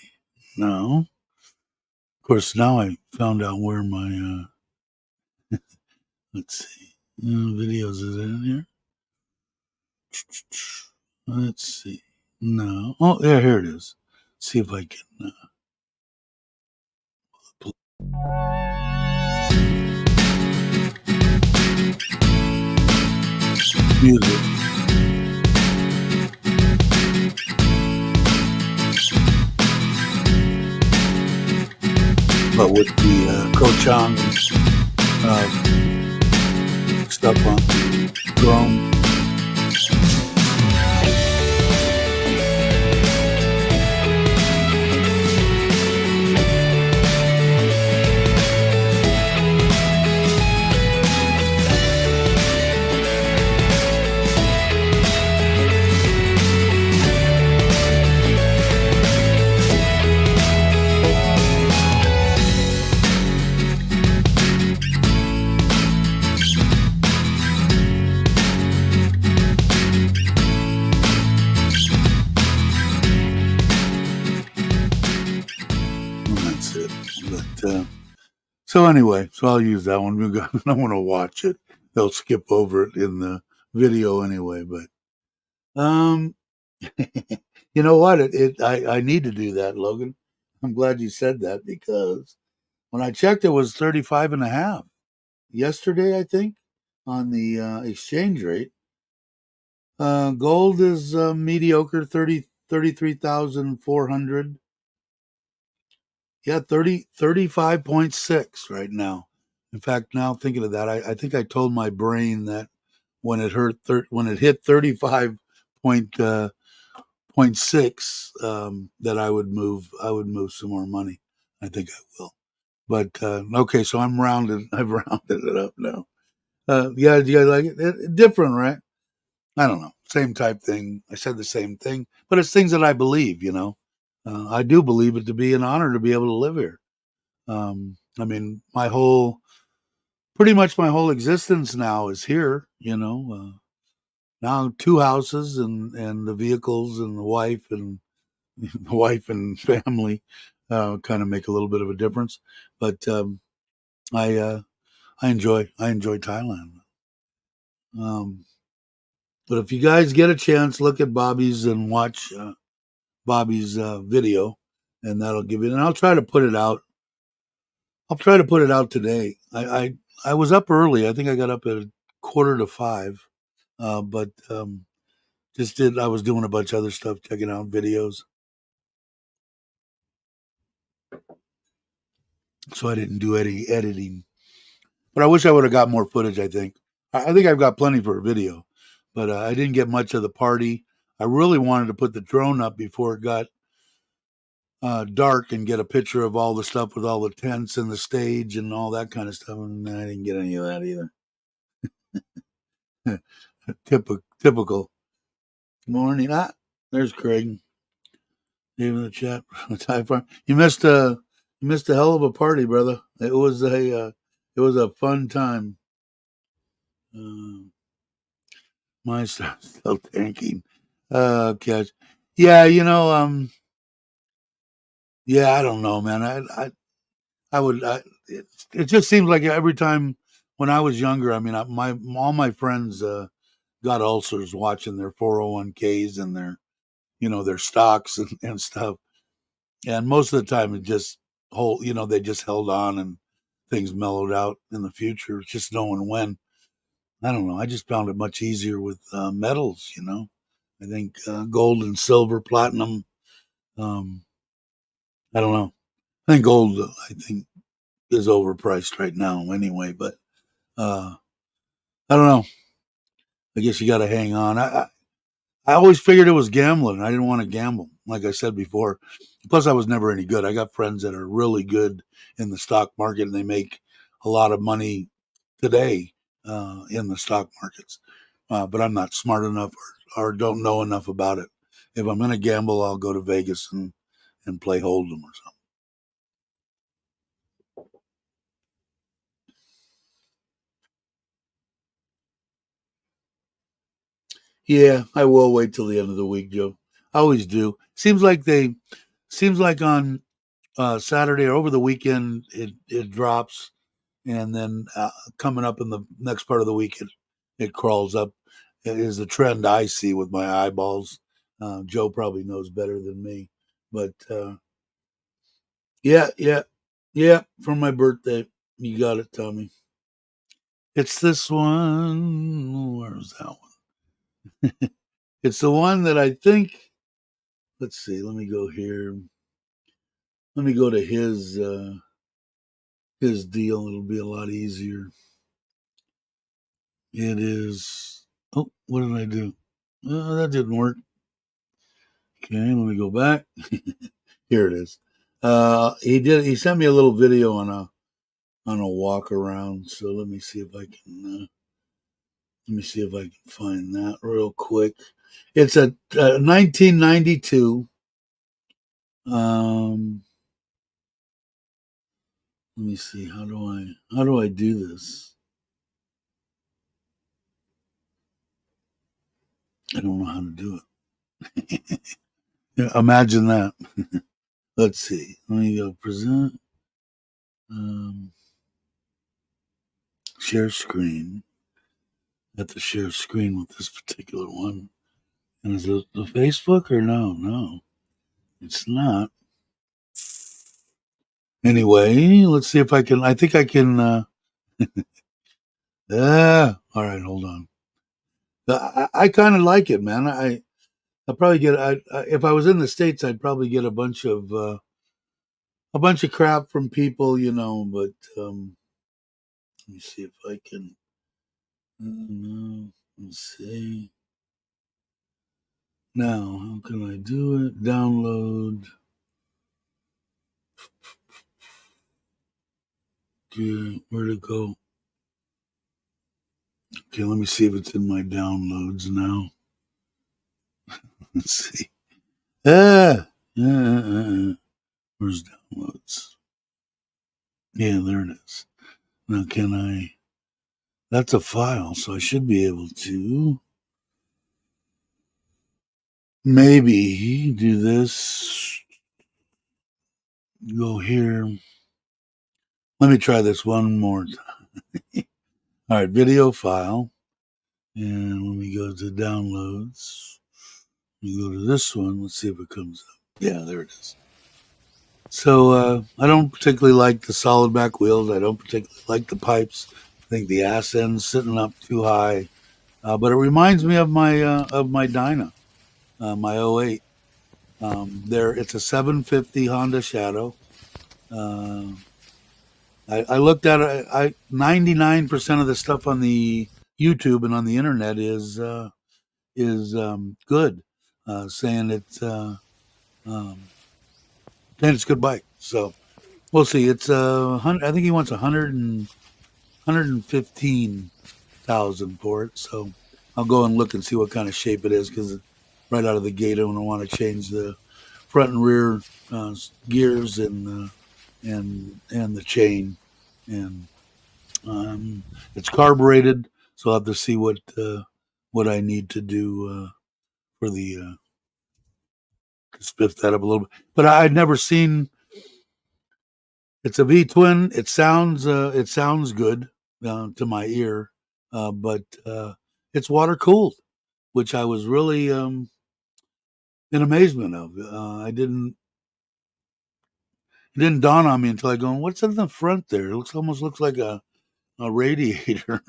No. Of course, now I found out where my let's see. Videos is it in here? Let's see. No. Oh, yeah, here it is. See if I can music. But with the Kochang stuff on the drum. So anyway, so I'll use that one. I don't want to watch it. They'll skip over it in the video anyway. But you know what? I need to do that, Logan. I'm glad you said that because when I checked, it was 35.5 yesterday. I think on the exchange rate. Gold is mediocre, 33,400. Yeah, 35.6 right now. In fact, now thinking of that, I think I told my brain that when it hit 35.6, that I would move some more money. I think I will. But okay, so I've rounded it up now. Yeah, do you guys like it? Different, right? I don't know. Same type thing. I said the same thing, but it's things that I believe, I do believe it to be an honor to be able to live here. I mean, pretty much my whole existence now is here, now 2 houses and the vehicles and the wife and the wife and family, kind of make a little bit of a difference. But, I, I enjoy Thailand. Um, but if you guys get a chance, look at Bobby's and watch, Bobby's video, and that'll give you. And I'll try to put it out. I'll try to put it out today. I was up early. I think I got up at 4:45, but I was doing a bunch of other stuff, checking out videos, so I didn't do any editing. But I wish I would have got more footage. I think I've got plenty for a video, but I didn't get much of the party. I really wanted to put the drone up before it got dark and get a picture of all the stuff with all the tents and the stage and all that kind of stuff. And I didn't get any of that either. Typical. Morning. There's Craig. Even the chat. You missed a hell of a party, brother. It was a fun time. My star's still tanking. Catch. Yeah, Yeah, I don't know, man. I would. It just seems like every time when I was younger. I mean, my all my friends got ulcers watching their 401ks and their stocks and stuff. And most of the time, it just they just held on and things mellowed out in the future. It's just knowing when. I don't know. I just found it much easier with metals. I think gold and silver, platinum. Um, I don't know. I think gold, I think, is overpriced right now anyway. But uh, I don't know. I guess you got to hang on. I always figured it was gambling. I didn't want to gamble, like I said before. Plus, I was never any good. I got friends that are really good in the stock market, and they make a lot of money today in the stock markets. But I'm not smart enough or don't know enough about it. If I'm going to gamble, I'll go to Vegas and play Hold'em or something. Yeah, I will wait till the end of the week, Joe. I always do. Seems like on Saturday or over the weekend it drops, and then coming up in the next part of the week it crawls up. It is the trend I see with my eyeballs. Joe probably knows better than me, but yeah, yeah, yeah. For my birthday, you got it, Tommy. It's this one. Where's that one? It's the one that I think. Let's see. Let me go here. Let me go to his deal. It'll be a lot easier. It is. Oh, what did I do? That didn't work. Okay, let me go back. Here it is. He sent me a little video on a walk around. So let me see if I can find that real quick. It's a 1992. Um, Let me see. How do I do this? I don't know how to do it. Yeah, imagine that. Let's see. Let me go present. Um, Share screen. I have to share screen with this particular one. And is it the Facebook or no? No, it's not. Anyway, let's see if I can. I think I can. All right, hold on. I kind of like it, man. I probably get. If I was in the States, I'd probably get a bunch of crap from people. But let me see if I can. No, let's see. Now, how can I do it? Download. Okay, where'd it go? Okay, let me see if it's in my downloads now. Let's see. Yeah. Where's downloads? Yeah, there it is. Now, can I? That's a file, so I should be able to maybe do this. Go here. Let me try this one more time. All right, video file. And let me go to downloads. You go to this one. Let's see if it comes up. Yeah, there it is. So I don't particularly like the solid back wheels. I don't particularly like the pipes. I think the ass end's sitting up too high. But it reminds me of my Dyna, my '08. It's a 750 Honda Shadow. Uh, I looked at it. 99% of the stuff on the YouTube and on the internet is good, saying um, it's a good bike. So we'll see. It's I think he wants 115,000 for it. So I'll go and look and see what kind of shape it is because right out of the gate, I don't want to change the front and rear gears and the chain, and it's carbureted. So I'll have to see what I need to do for the to spiff that up a little bit. But I'd never seen. It's a V twin. It sounds good to my ear, but it's water cooled, which I was really in amazement of. I didn't It didn't dawn on me until I go, what's in the front there? It almost looks like a radiator,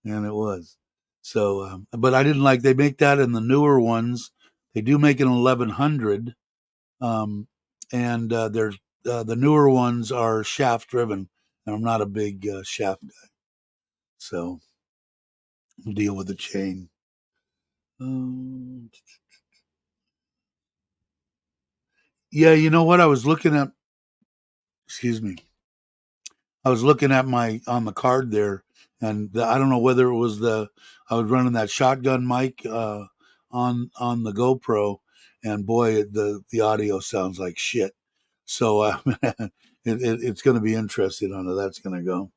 and it was. So, but I didn't like. They make that in the newer ones. They do make an 1100, um, and the newer ones are shaft driven, and I'm not a big shaft guy, so I'll deal with the chain. Um, yeah, you know what? I was looking at. Excuse me. I was looking at my on the card there, and I don't know whether it was I was running that shotgun mic on the GoPro, and boy, the audio sounds like shit. So it's going to be interesting on how that's going to go.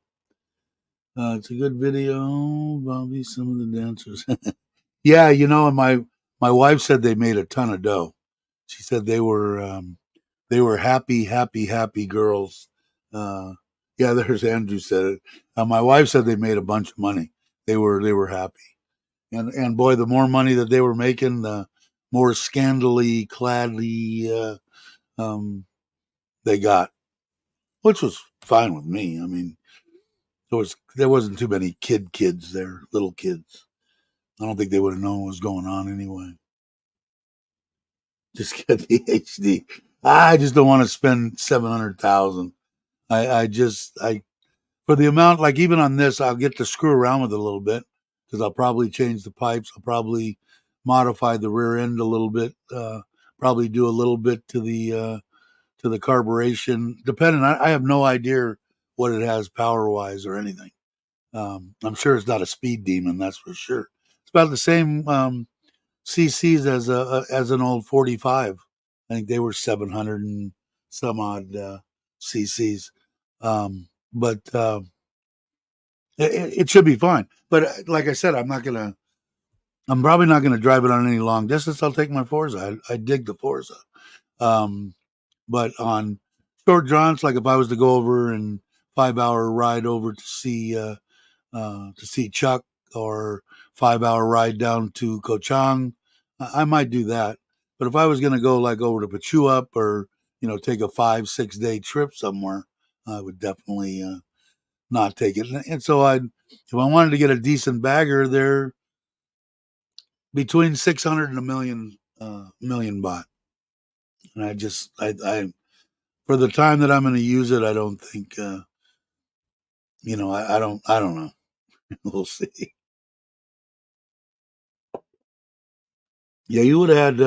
It's a good video, Bobby. Some of the dancers, yeah, and my wife said they made a ton of dough. She said they were happy, happy, happy girls. Uh, yeah, there's Andrew said it. My wife said they made a bunch of money. They were happy, and boy, the more money that they were making, the more scandally, cladly um, they got, which was fine with me. I mean, there wasn't too many kids there, little kids. I don't think they would have known what was going on anyway. Just get the HD. I just don't want to spend 700,000. I for the amount, like even on this, I'll get to screw around with it a little bit because I'll probably change the pipes. I'll probably modify the rear end a little bit. Probably do a little bit to the carburation. Depending, I have no idea what it has power wise or anything. I'm sure it's not a speed demon, that's for sure. It's about the same CCs as an old 45. I think they were 700 and some odd CCs. But it should be fine. But like I said, I'm probably not gonna drive it on any long distance. I'll take my Forza. I dig the Forza. Um, but on short jaunts, like if I was to go over and 5 hour ride over to see Chuck, or 5 hour ride down to Kochang, I might do that. But if I was gonna go like over to Pachuap, or take a 5-6 day trip somewhere, I would definitely not take it. And so if I wanted to get a decent bagger, they're between 600 and a million baht. And I for the time that I'm going to use it, I don't think, I don't know. We'll see. Yeah, you would have had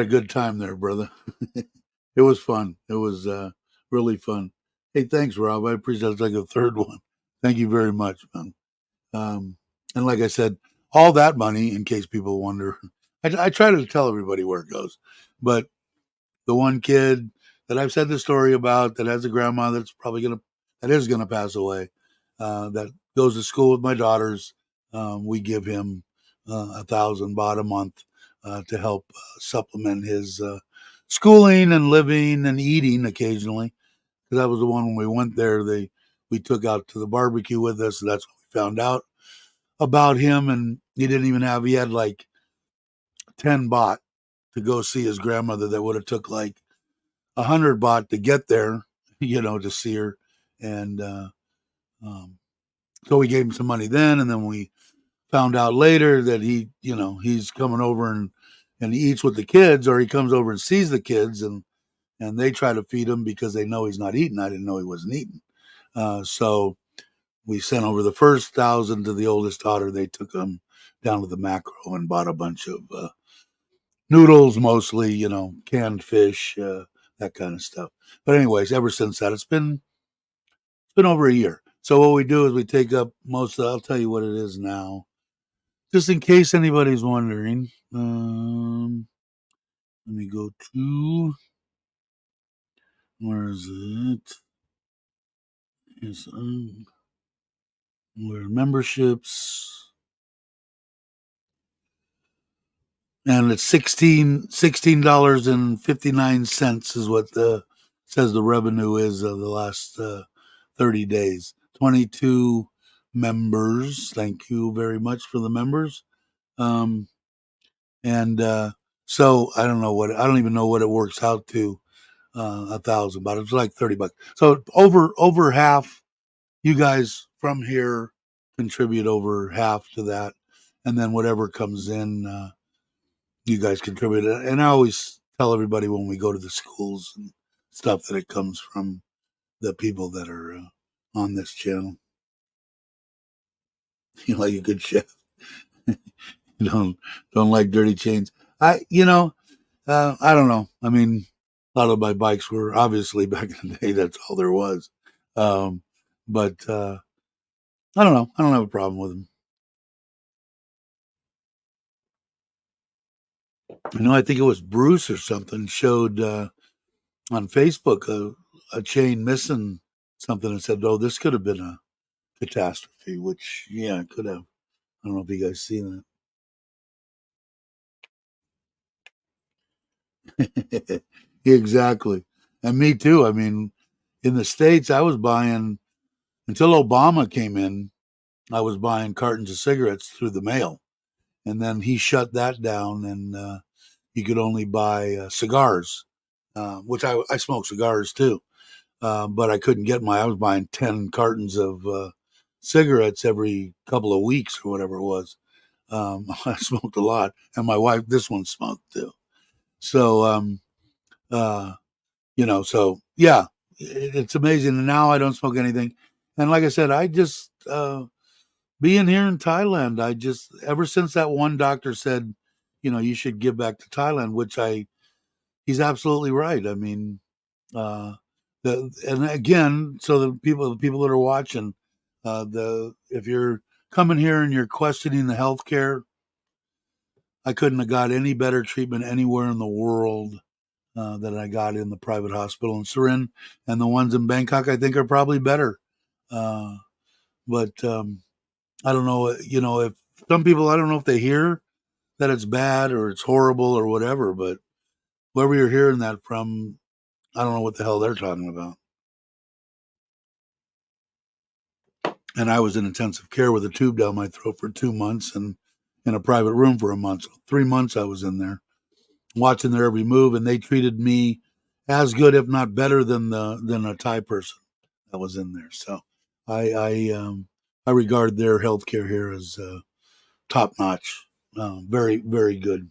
a good time there, brother. It was fun. It was really fun. Hey, thanks, Rob. I appreciate it's like a third one. Thank you very much, man. Um, and like I said, all that money, in case people wonder, I try to tell everybody where it goes. But the one kid that I've said the story about that has a grandma that is gonna pass away, that goes to school with my daughters, we give him 1,000 baht a month to help supplement his schooling and living and eating occasionally. Because that was the one when we went there, we took out to the barbecue with us, and that's when we found out about him, and he had like 10 baht to go see his grandmother that would have took like 100 baht to get there, to see her. And um, so we gave him some money then, and then we found out later that he's coming over and he eats with the kids, or he comes over and sees the kids, and they try to feed him because they know he's not eating. I didn't know he wasn't eating. So we sent over the first 1,000 to the oldest daughter. They took him down to the macro and bought a bunch of noodles, mostly, canned fish, that kind of stuff. But anyways, ever since that, it's been over a year. So what we do is we take up I'll tell you what it is now, just in case anybody's wondering. Let me go to, where is it? Yes, where memberships, and it's $16.59 is what the says the revenue is the last 30 days. 22 members. Thank you very much for the members. Um, and so I don't even know what it works out to 1,000, but it's like $30. So over half you guys from here contribute over half to that, and then whatever comes in, you guys contribute. And I always tell everybody when we go to the schools and stuff that it comes from the people that are on this channel. You like a good chef. You don't like dirty chains. I don't know. I mean, a lot of my bikes were obviously back in the day. That's all there was. Um, but I don't know. I don't have a problem with them. I think it was Bruce or something showed on Facebook a chain missing something and said, "Oh, this could have been a catastrophe." Which, yeah, it could have. I don't know if you guys seen that. Exactly, and me too. I mean, in the States, I was buying until Obama came in. I was buying cartons of cigarettes through the mail, and then he shut that down, and you could only buy cigars, which I smoke cigars too. But I couldn't get I was buying 10 cartons of cigarettes every couple of weeks or whatever it was. I smoked a lot, and my wife, this one smoked too. So, uh, so yeah, it's amazing. And now I don't smoke anything. And like I said, I just, being here in Thailand, ever since that one doctor said, you should give back to Thailand, he's absolutely right. I mean, uh, and again, so the people that are watching, if you're coming here and you're questioning the healthcare, I couldn't have got any better treatment anywhere in the world than I got in the private hospital in Surin, and the ones in Bangkok I think are probably better. Uh, but I don't know, if some people, I don't know if they hear that it's bad or it's horrible or whatever, but whoever you're hearing that from, I don't know what the hell they're talking about. And I was in intensive care with a tube down my throat for 2 months and in a private room for a month. So 3 months I was in there watching their every move, and they treated me as good, if not better, than a Thai person that was in there. So I regard their healthcare here as top notch, very very good.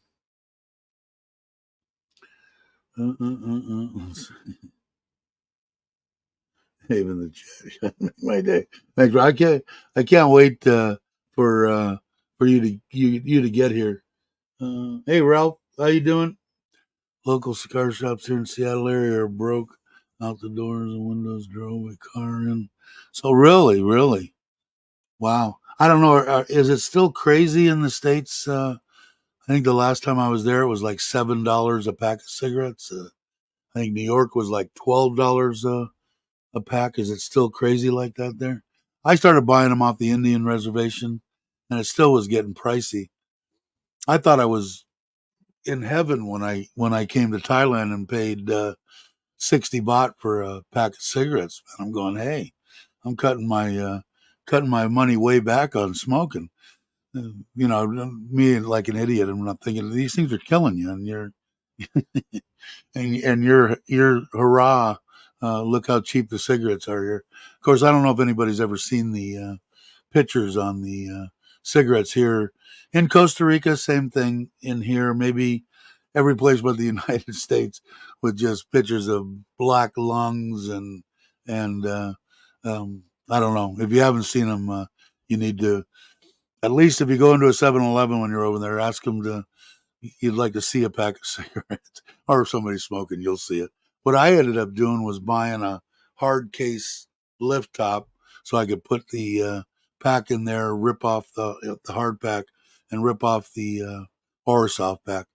Even the chat my day. Thanks. I can't wait for you to get here. Hey Ralph, how you doing? Local cigar shops here in Seattle area are broke out the doors and windows. Drove a car in. So really, wow. I don't know. Is it still crazy in the states? I think the last time I was there, it was like $7 a pack of cigarettes. I think New York was like $12 a pack. Is it still crazy like that there? I started buying them off the Indian reservation, and it still was getting pricey. I thought I was in heaven when I came to Thailand and paid 60 baht for a pack of cigarettes. And I'm going, hey, I'm cutting my money way back on smoking. Me like an idiot, and I'm thinking these things are killing you, and you're hurrah. Look how cheap the cigarettes are here. Of course, I don't know if anybody's ever seen the pictures on the cigarettes here in Costa Rica. Same thing in here. Maybe every place but the United States, with just pictures of black lungs and I don't know. If you haven't seen them, you need to, at least if you go into a 7-Eleven when you're over there, ask them to, you'd like to see a pack of cigarettes, or if somebody's smoking, you'll see it. What I ended up doing was buying a hard case lift top so I could put the pack in there, rip off the hard pack, and rip off the or soft pack,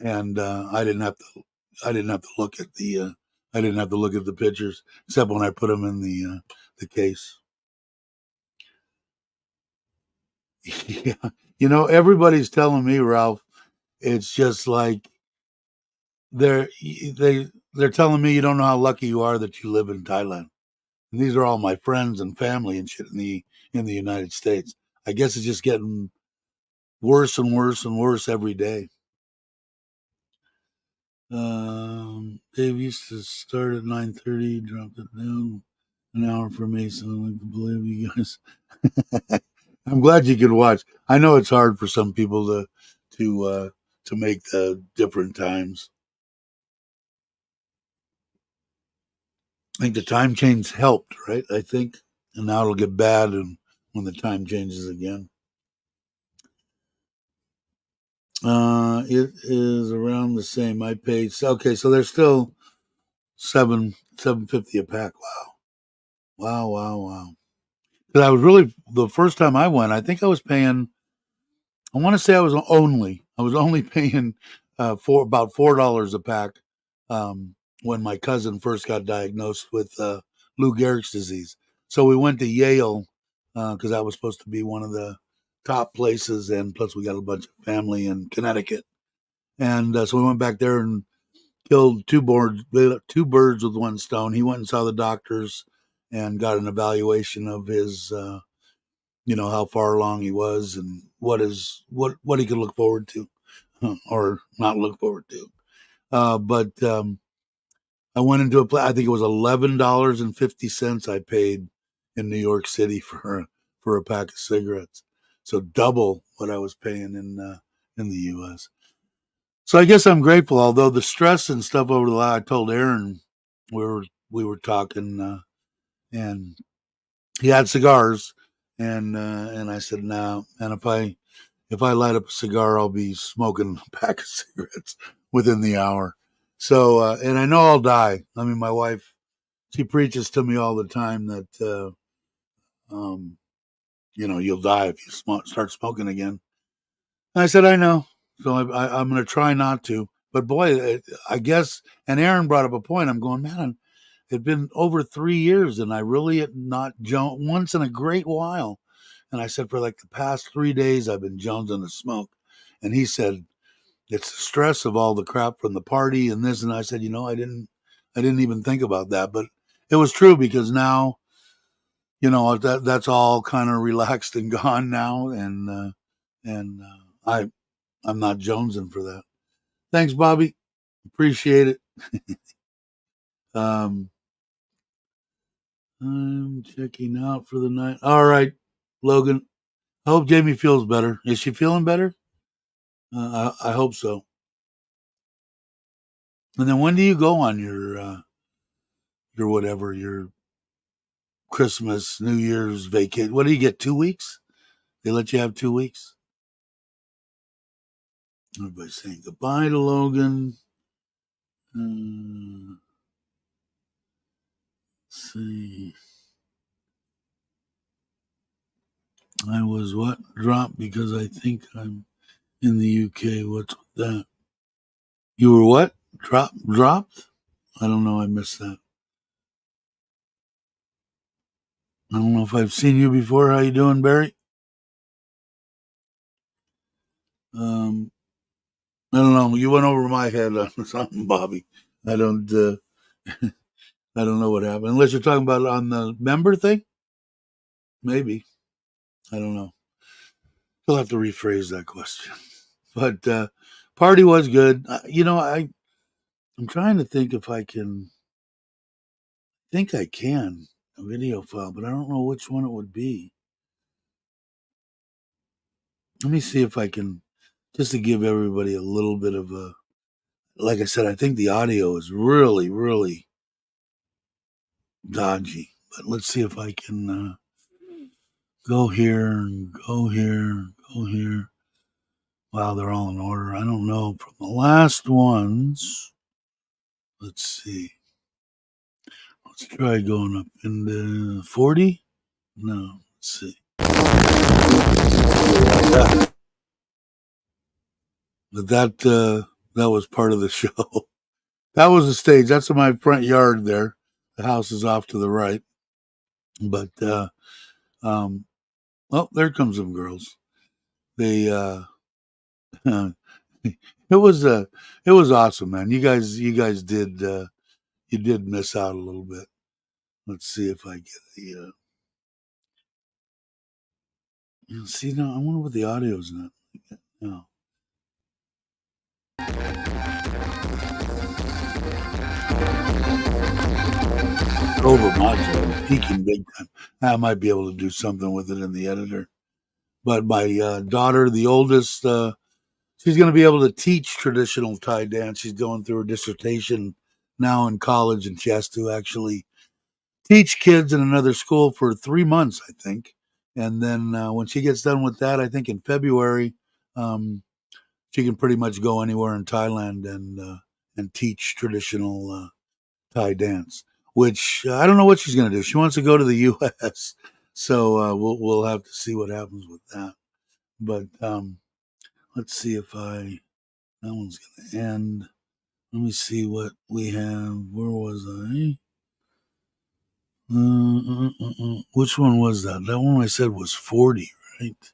and I didn't have to look at the pictures except when I put them in the case. Yeah, everybody's telling me, Ralph, it's just like they're telling me you don't know how lucky you are that you live in Thailand. And these are all my friends and family and shit in the United States. I guess it's just getting worse and worse and worse every day. Dave used to start at 9:30, dropped it down an hour for me, so I can believe you guys. I'm glad you could watch. I know it's hard for some people to make the different times. I think the time change helped, right? I think, and now it'll get bad, and when the time changes again. It is around the same. I paid okay, so they're still 750 a pack. Wow. Because I was really the first time I went, I think I was paying. I want to say I was only paying for about $4 a pack when my cousin first got diagnosed with Lou Gehrig's disease. So we went to Yale because that was supposed to be one of the top places, and plus we got a bunch of family in Connecticut, and so we went back there and killed two birds with one stone. He went and saw the doctors and got an evaluation of his how far along he was and what he could look forward to or not look forward to. But I went into a place. I think it was $11.50 I paid in New York City for a pack of cigarettes, so double what I was paying in the U.S. So I guess I'm grateful. Although the stress and stuff over the line, I told Aaron we were talking and he had cigars and I said no. And if I light up a cigar, I'll be smoking a pack of cigarettes within the hour. So and I know I'll die. I mean, my wife, she preaches to me all the time that um, you'll die if you start smoking again. And I said I know, so I'm going to try not to. But boy, I guess. And Aaron brought up a point. I'm going, man. It'd been over 3 years, and I really had not once in a great while. And I said, for like the past 3 days, I've been jonesing to smoke. And he said, it's the stress of all the crap from the party and this. And I said, I didn't even think about that, but it was true because now, that's all kind of relaxed and gone now. I'm not jonesing for that. Thanks, Bobby. Appreciate it. um, I'm checking out for the night. All right, Logan. I hope Jamie feels better. Is she feeling better? I hope so. And then when do you go on your whatever your Christmas, New Year's vacation? What do you get? 2 weeks? They let you have 2 weeks. Everybody's saying goodbye to Logan. Let's see. I was what? Dropped because I think I'm in the UK. What's with that? You were what? Dropped? I don't know. I missed that. I don't know if I've seen you before. How you doing, Barry? Um, I don't know. You went over my head on something, Bobby. I don't. I don't know what happened. Unless you're talking about on the member thing, maybe. I don't know. You'll have to rephrase that question. But party was good. I'm trying to think if I can. Think I can a video file, but I don't know which one it would be. Let me see if I can, just to give everybody a little bit of a. Like I said, I think the audio is really, really dodgy. But let's see if I can go here and go here, go here. Wow, they're all in order. I don't know. From the last ones, let's see. Let's try going up in the 40. No, let's see. But that was part of the show. That was the stage. That's in my front yard there. The house is off to the right. But um, there comes some girls. They It was it was awesome, man. You guys did you did miss out a little bit. Let's see if I get the see now. I wonder what the audio's not. No, over modulated, peaking big time. I might be able to do something with it in the editor. But my daughter, the oldest, she's going to be able to teach traditional Thai dance. She's going through her dissertation now in college, and she has to actually teach kids in another school for 3 months, I think. And then when she gets done with that, I think in February, um, she can pretty much go anywhere in Thailand and teach traditional Thai dance. Which I don't know what she's going to do. She wants to go to the U.S., so we'll have to see what happens with that. But let's see if I that one's going to end. Let me see what we have. Where was I? Which one was that? That one I said was 40, right?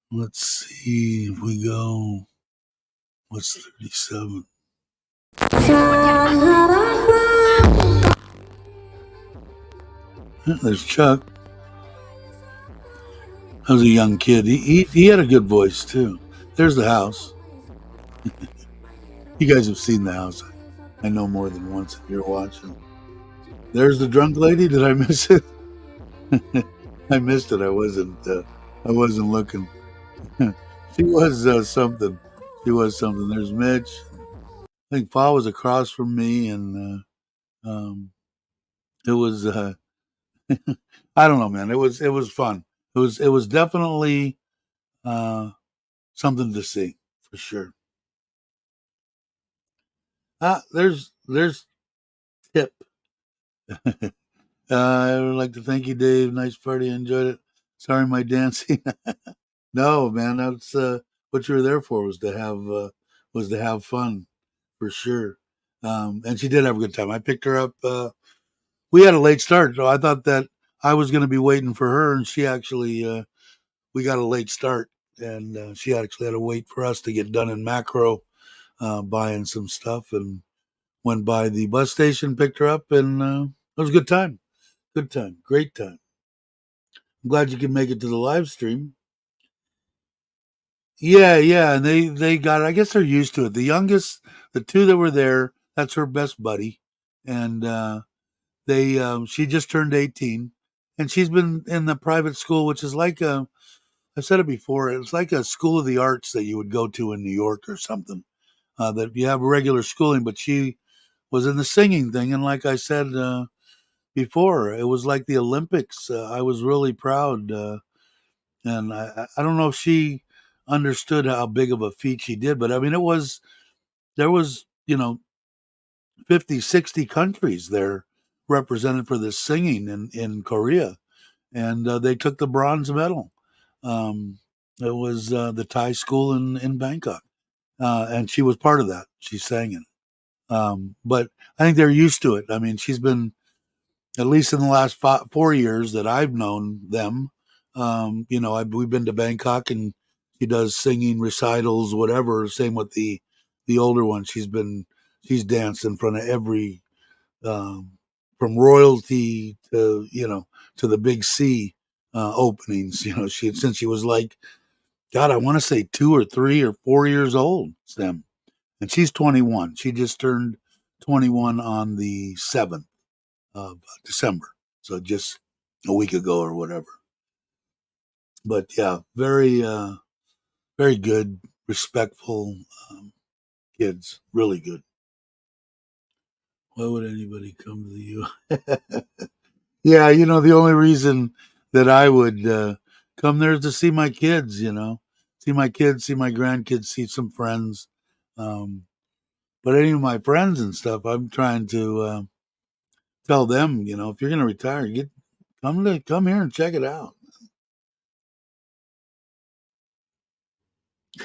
Let's see if we go. What's 37? There's Chuck. I was a young kid. He had a good voice too. There's the house. You guys have seen the house. I know more than once if you're watching. There's the drunk lady. Did I miss it? I missed it. I wasn't looking. She was something. She was something. There's Mitch. I think Pa was across from me, and it was. I don't know, man. It was fun. It was definitely something to see for sure. There's Tip. I would like to thank you, Dave. Nice party. Enjoyed it. Sorry, my dancing. No, man. That's what you were there for was to have fun for sure. And she did have a good time. I picked her up. We had a late start, so I thought that I was going to be waiting for her, and she actually we got a late start, and she actually had to wait for us to get done in macro buying some stuff, and went by the bus station, picked her up, and it was a good time. Good time, great time. I'm glad you could make it to the live stream. Yeah, yeah, and they got. I guess they're used to it. The youngest, the two that were there, that's her best buddy, and they she just turned 18, and she's been in the private school, which is like a. I've said it before. It's like a school of the arts that you would go to in New York or something. That you have regular schooling, but she was in the singing thing, and like I said before, it was like the Olympics. I was really proud, and I don't know if she understood how big of a feat she did, but I mean, it was there was 50, 60 countries there represented for this singing in Korea, and they took the bronze medal. Um, it was the Thai school in Bangkok, and she was part of that. She sang it. But I think they're used to it. I mean, she's been at least in the last 4 years that I've known them. We've been to Bangkok, and she does singing recitals, whatever. Same with the older one. She's danced in front of every um, from royalty to to the big C openings. She since she was like God, I want to say 2 or 3 or 4 years old. Sim, and she's 21. She just turned 21 on the 7th of December. So just a week ago or whatever. But yeah, very good, respectful kids. Really good. Why would anybody come to the U.S.? Yeah, the only reason that I would come there is to see my kids. See my kids, see my grandkids, see some friends. Um, but any of my friends and stuff, I'm trying to tell them, if you're going to retire, come here and check it out.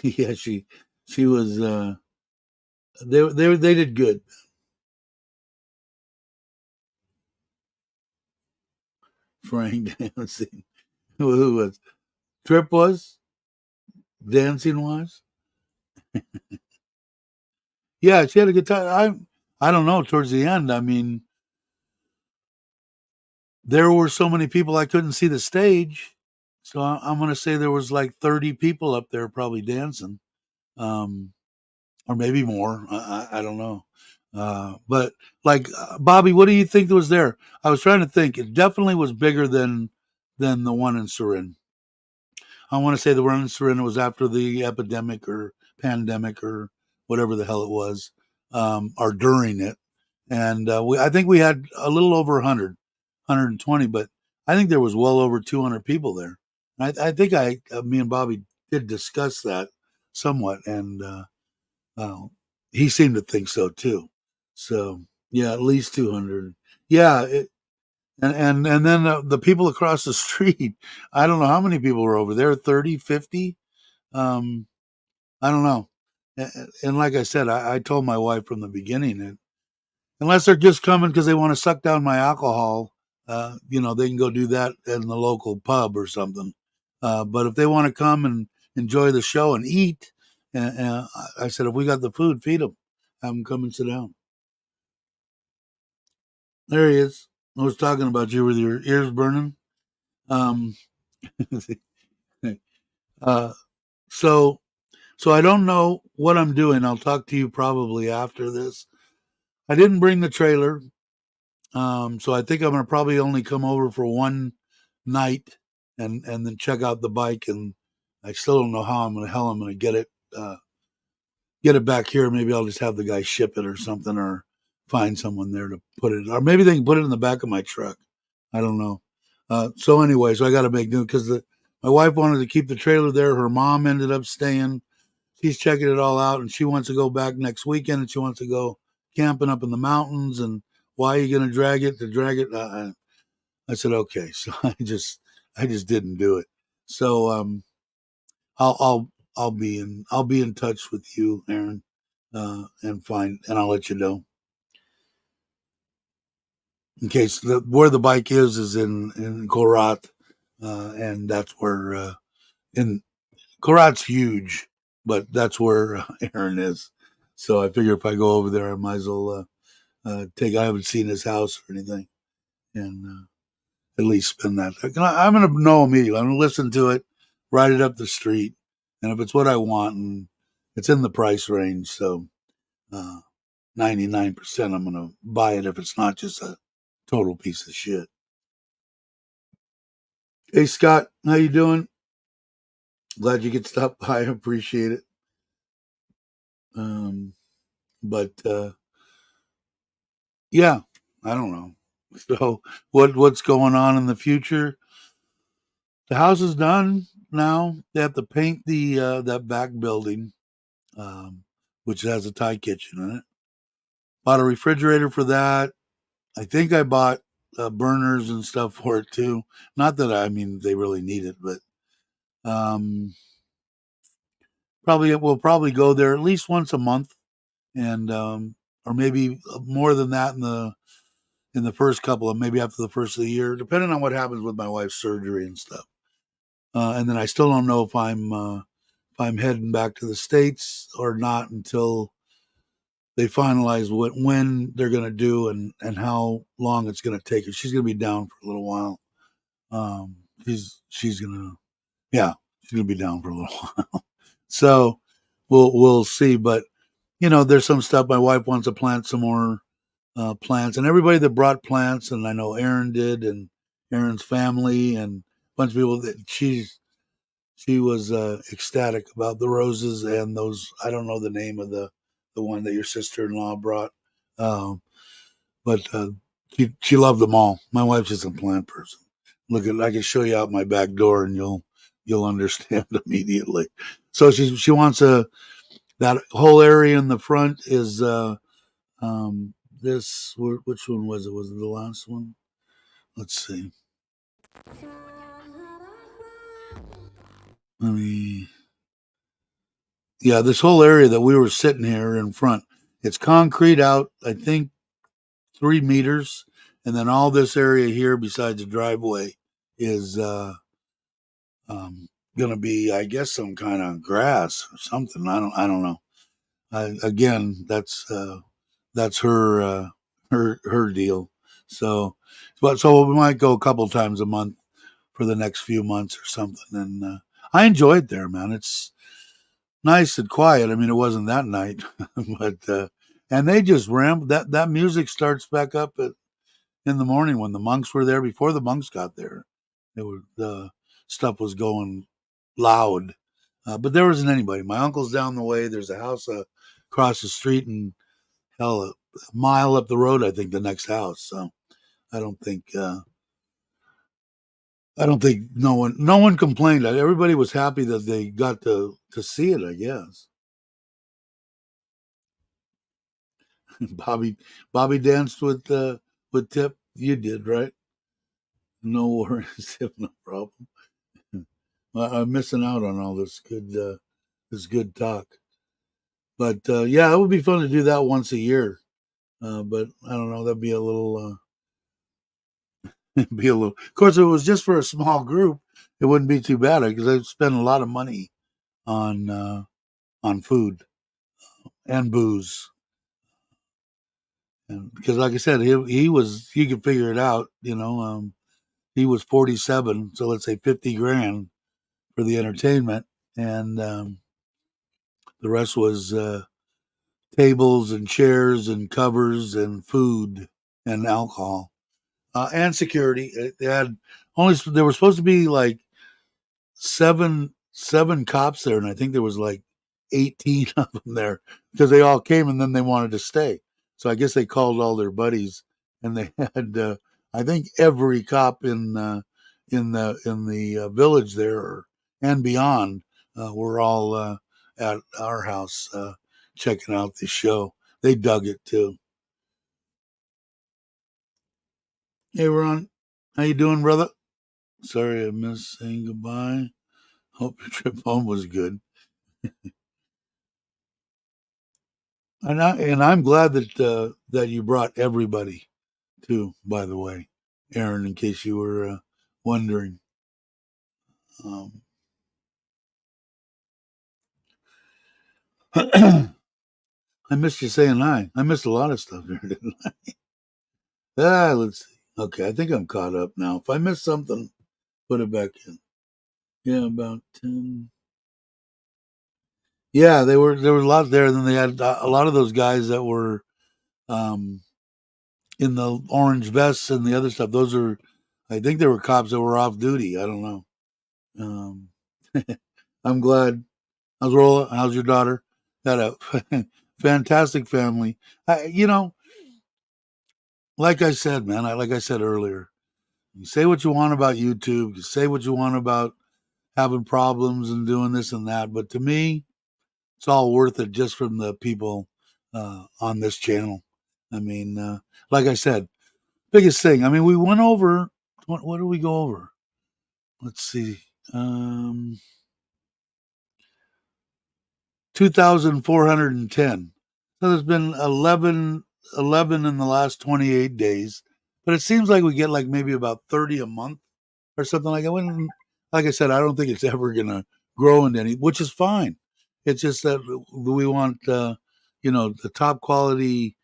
Yeah, she was. They did good. Frank dancing. Who was Trip was dancing was? Yeah, she had a good time. I don't know. Towards the end, I mean, there were so many people I couldn't see the stage. So I'm going to say there was like 30 people up there probably dancing, um, or maybe more. I don't know. But like Bobby, what do you think was there? I was trying to think. It definitely was bigger than the one in Surin. I want to say the one in Surin was after the epidemic or pandemic or whatever the hell it was, or during it. And I think we had a little over 100, 120, but I think there was well over 200 people there. I think me and Bobby did discuss that somewhat, and uh, he seemed to think so too. So yeah, at least 200. Yeah, and then the people across the street. I don't know how many people were over there. 30, 50. Um, I don't know. And like I said, I told my wife from the beginning that unless they're just coming because they want to suck down my alcohol, they can go do that in the local pub or something. But if they want to come and enjoy the show and eat, I said, if we got the food, feed them. Have them come and sit down. There he is. I was talking about you with your ears burning. Um, uh, so, so I don't know what I'm doing. I'll talk to you probably after this. I didn't bring the trailer. So I think I'm gonna probably only come over for one night and then check out the bike. And I still don't know how I'm gonna get it back here. Maybe I'll just have the guy ship it or something, or find someone there to put it, or maybe they can put it in the back of my truck. I don't know. So anyway, so I got to make new because my wife wanted to keep the trailer there. Her mom ended up staying. She's checking it all out, and she wants to go back next weekend, and she wants to go camping up in the mountains. And why are you going to drag it? To drag it? I said okay. So I just didn't do it. So I'll I'll I'll be in touch with you, Aaron, and I'll let you know in case where the bike is in Korat, and that's where in Korat's huge, but that's where Aaron is. So I figure if I go over there, I might as well take. I haven't seen his house or anything, and at least spend that. I'm going to know immediately. I'm going to listen to it, ride it up the street, and if it's what I want and it's in the price range, so 99%, I'm going to buy it if it's not just a total piece of shit. Hey Scott, how you doing? Glad you could stop by. I appreciate it. Um, but yeah, I don't know. So what's going on in the future? The house is done now. They have to paint the that back building, um, which has a Thai kitchen in it. Bought a refrigerator for that. I think I bought burners and stuff for it too. Not that I mean they really need it, but um, probably we'll probably go there at least once a month, and or maybe more than that in the first couple of maybe after the first of the year, depending on what happens with my wife's surgery and stuff. And then I still don't know if I'm heading back to the States or not until they finalize when they're going to do and how long it's going to take her. She's going to be down for a little while. Um, she's going to yeah, she's going to be down for a little while. So we'll see. But there's some stuff my wife wants to plant some more plants, and everybody that brought plants, and I know Aaron did, and Aaron's family, and a bunch of people that she was ecstatic about the roses and those. I don't know the name of the one that your sister-in-law brought, um, but she loved them all. My wife's just a plant person. Look at I can show you out my back door, and you'll understand immediately. So she wants that whole area in the front is um, which one was it? Was it the last one? Let's see. Let me. Yeah, this whole area that we were sitting here in front, it's concrete out. I think 3 meters, and then all this area here, besides the driveway, is um, going to be, I guess, some kind of grass or something. I don't know. again, that's her deal. So, so we might go a couple times a month for the next few months or something. And I enjoy it there, man. It's nice and quiet. I mean, it wasn't that night, but and they just ramp that music starts back up in the morning when the monks were there. Before the monks got there, the stuff was going loud, but there wasn't anybody. My uncle's down the way. There's a house across the street, and hell, a mile up the road, I think the next house. So I don't think no one complained. Everybody was happy that they got to see it. I guess Bobby Bobby danced with Tip. You did, right? No worries, Tip, no problem. I'm missing out on all this good talk. But yeah, it would be fun to do that once a year. But I don't know. That'd be a little be a little. Of course, if it was just for a small group, it wouldn't be too bad because I'd spend a lot of money on on food and booze. And because, like I said, he was he could figure it out. He was 47, so let's say 50 grand for the entertainment, and the rest was tables and chairs and covers and food and alcohol and security. They had only there were supposed to be like seven cops there, and I think there was like 18 of them there because they all came and then they wanted to stay. So I guess they called all their buddies, and they had I think every cop in the village there and beyond were all at our house checking out the show. They dug it too. Hey, Ron, how you doing, brother? Sorry I missed saying goodbye. Hope your trip home was good. And I'm glad that you brought everybody too. By the way, Aaron, in case you were wondering, um, I missed you saying hi. I missed a lot of stuff here, didn't I? Let's see. Okay, I think I'm caught up now. If I missed something, put it back in. Yeah, about 10. Yeah, there was a lot there. And then they had a lot of those guys that were um, in the orange vests and the other stuff. Those are, I think, they were cops that were off duty. I don't know. Um, I'm glad. How's Rolla? How's your daughter? Got a fantastic family. Like I said, man, like I said earlier, you say what you want about YouTube, you say what you want about having problems and doing this and that, but to me, it's all worth it just from the people on this channel. I mean, like I said, biggest thing. I mean, we went over. What did we go over? Let's see. 2,410. So there's been 11 in the last 28 days. But it seems like we get like maybe about 30 a month or something like that. Like I said, I don't think it's ever going to grow into any, which is fine. It's just that we want, the top quality,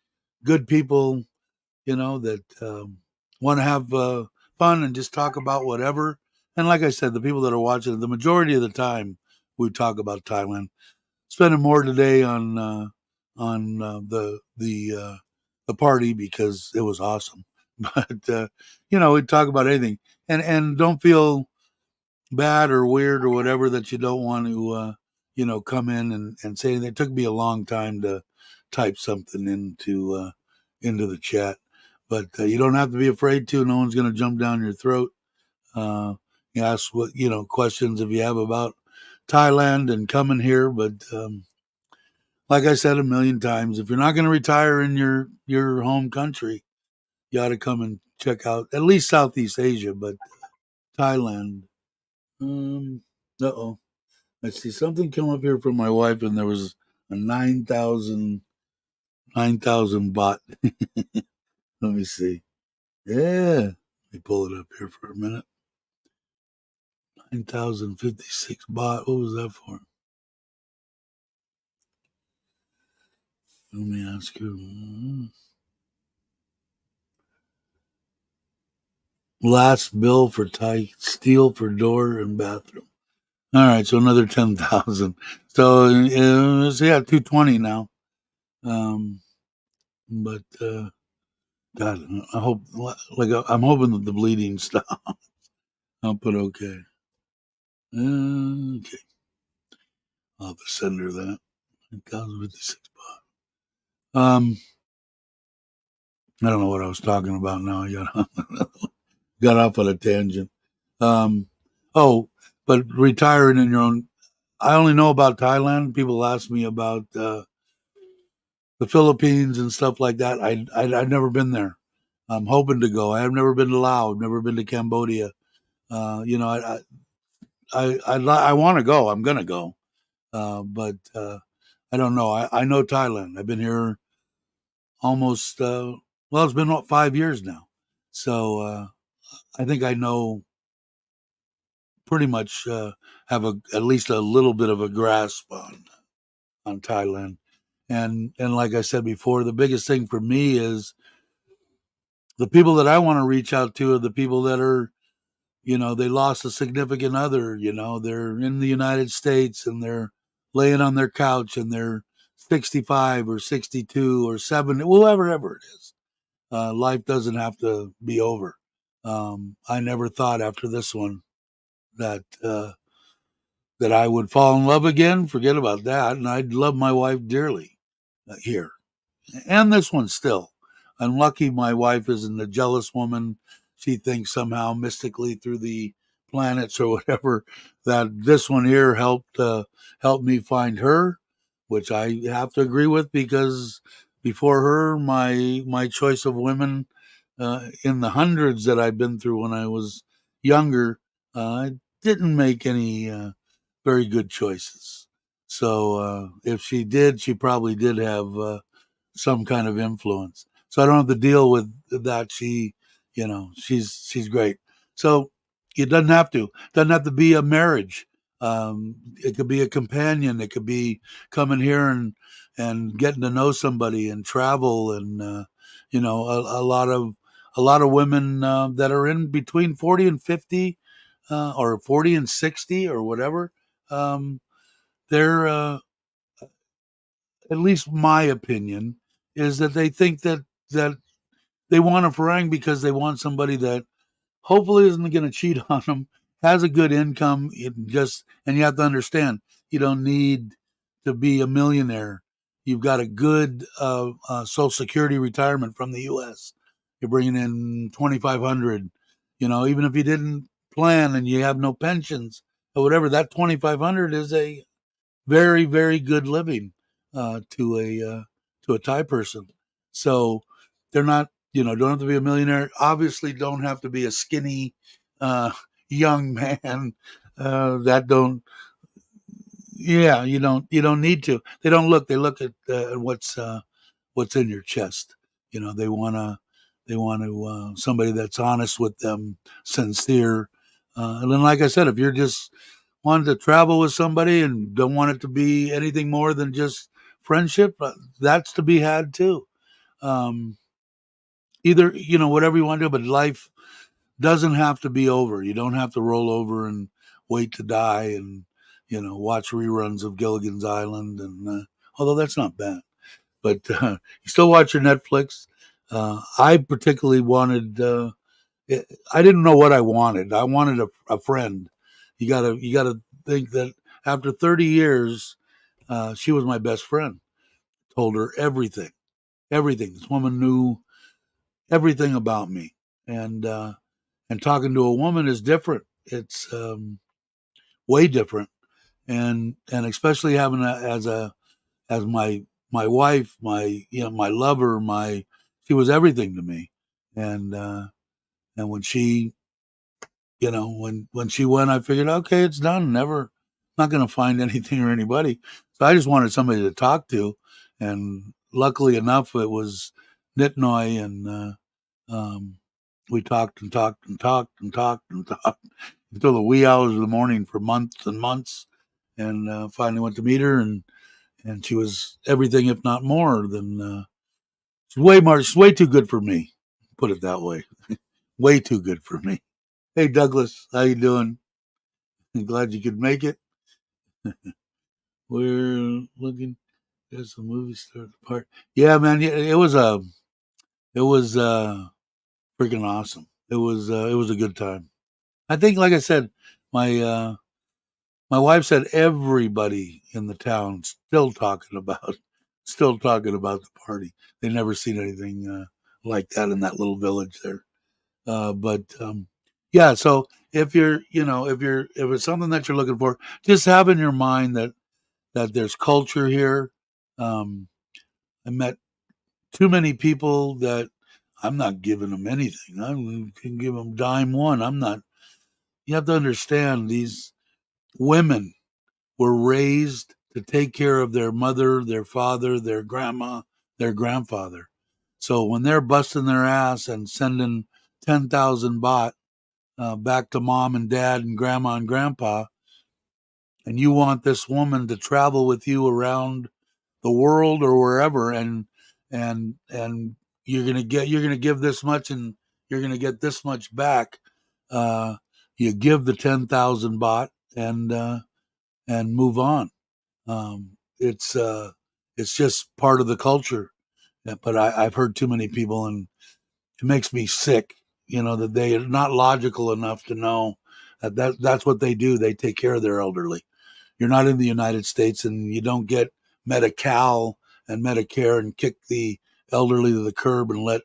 good people, that want to have fun and just talk about whatever. And like I said, the people that are watching, the majority of the time, we talk about Thailand. Spending more today on the party because it was awesome. But we talk about anything, and don't feel bad or weird or whatever that you don't want to come in and say anything. It took me a long time to type something into the chat, but you don't have to be afraid to. No one's going to jump down your throat. You ask what questions if you have about Thailand and coming here, but like I said a million times, if you're not going to retire in your home country, you ought to come and check out at least Southeast Asia, but Thailand. Um, oh, I see something come up here from my wife, and there was a 9,000 baht. Let me see. Yeah, let me pull it up here for a minute. 9,056 baht. What was that for? Let me ask you. Last bill for steel for door and bathroom. All right, so another 10,000. So yeah, 220 now. Um, but God, I hope I'm hoping that the bleeding stops. I'll put okay. Okay, I'll have to send her that. 1,056 bucks. I don't know what I was talking about now. I got off on a tangent. Um, oh, but retiring in your own. I only know about Thailand. People ask me about the Philippines and stuff like that. I've never been there. I'm hoping to go. I have never been to Laos. Never been to Cambodia. You know, I want to go. I'm gonna go, but I don't know. I know Thailand. I've been here almost. Well, it's been what, 5 years now, so I think I know pretty much. Have at least a little bit of a grasp on Thailand, and like I said before, the biggest thing for me is the people that I want to reach out to are the people that are, they lost a significant other, they're in the United States and they're laying on their couch and they're 65 or 62 or 70, whatever it is. Life doesn't have to be over. I never thought after this one that, that I would fall in love again. Forget about that. And I'd love my wife dearly here. And this one still. I'm lucky my wife isn't a jealous woman. She thinks somehow mystically through the planets or whatever that this one here helped me find her, which I have to agree with because before her, my choice of women in the hundreds that I've been through when I was younger, I didn't make any very good choices. So if she did, she probably did have some kind of influence. So I don't have to deal with that. She's great. So it doesn't have to. It doesn't have to be a marriage. It could be a companion. It could be coming here and getting to know somebody and travel and a lot of women that are in between 40 and 50 or 40 and 60 or whatever. They're at least my opinion is that they think that they want a farang because they want somebody that hopefully isn't going to cheat on them, has a good income. And you have to understand, you don't need to be a millionaire. You've got a good Social Security retirement from the U.S. You're bringing in 2,500. Even if you didn't plan and you have no pensions or whatever, that 2,500 is a very, very good living to a Thai person. So they're not, don't have to be a millionaire. Obviously, don't have to be a skinny uh, young man. That don't, yeah, you don't need to. They don't look. They look at what's in your chest. They want to somebody that's honest with them, sincere. And then, like I said, if you're just wanted to travel with somebody and don't want it to be anything more than just friendship, that's to be had too. Um, Either, whatever you want to do, but life doesn't have to be over. You don't have to roll over and wait to die and, watch reruns of Gilligan's Island. And although that's not bad, but you still watch your Netflix. I particularly wanted, I didn't know what I wanted. I wanted a friend. You gotta think that after 30 years, she was my best friend. Told her everything, everything. This woman knew everything about me, and talking to a woman is different. It's way different, and especially having as my wife, my lover, she was everything to me, and when she when she went, I figured, okay, it's done. Never, not going to find anything or anybody. So I just wanted somebody to talk to, and luckily enough, it was Nitnoy, and we talked and talked and talked and talked and talked until the wee hours of the morning for months and months, and finally went to meet her, and she was everything if not more than she's way more. She's way too good for me. Put it that way. Way too good for me. Hey Douglas, how you doing? I'm glad you could make it. We're looking. There's a movie star part. Yeah, man. Yeah, it was freaking awesome. It was a good time. I think, like I said, my my wife said everybody in the town still talking about the party. They never seen anything like that in that little village there. But yeah, so if you're, if it's something that you're looking for, just have in your mind that there's culture here. Um, I met too many people that I'm not giving them anything. I can give them dime one. I'm not. You have to understand these women were raised to take care of their mother, their father, their grandma, their grandfather. So when they're busting their ass and sending 10,000 baht back to mom and dad and grandma and grandpa, and you want this woman to travel with you around the world or wherever, and you're gonna give this much and you're gonna get this much back. Uh, you give the 10,000 baht and move on. It's just part of the culture. But I've heard too many people, and it makes me sick. That they are not logical enough to know that's what they do. They take care of their elderly. You're not in the United States, and you don't get Medi-Cal and Medicare and kick the elderly to the curb and let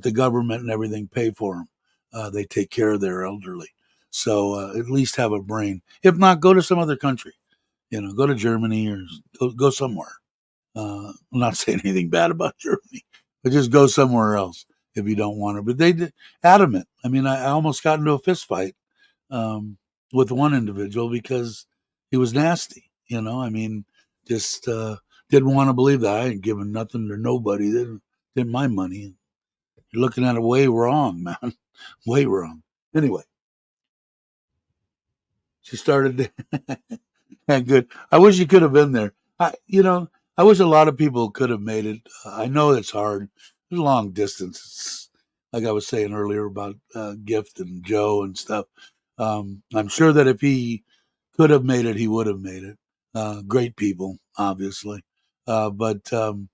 the government and everything pay for them. They take care of their elderly. So at least have a brain. If not, go to some other country. Go to Germany or go somewhere. I'm not saying anything bad about Germany, but just go somewhere else if you don't want to. But they did adamant. I mean, I almost got into a fist fight with one individual because he was nasty. I mean, just didn't want to believe that I ain't giving nothing to nobody. Didn't my money. You're looking at it way wrong, man. Way wrong. Anyway, she started. Yeah, good. I wish you could have been there. I wish a lot of people could have made it. I know it's hard. It's a long distance. Like I was saying earlier about Gift and Joe and stuff. I'm sure that if he could have made it, he would have made it. Great people, obviously. But and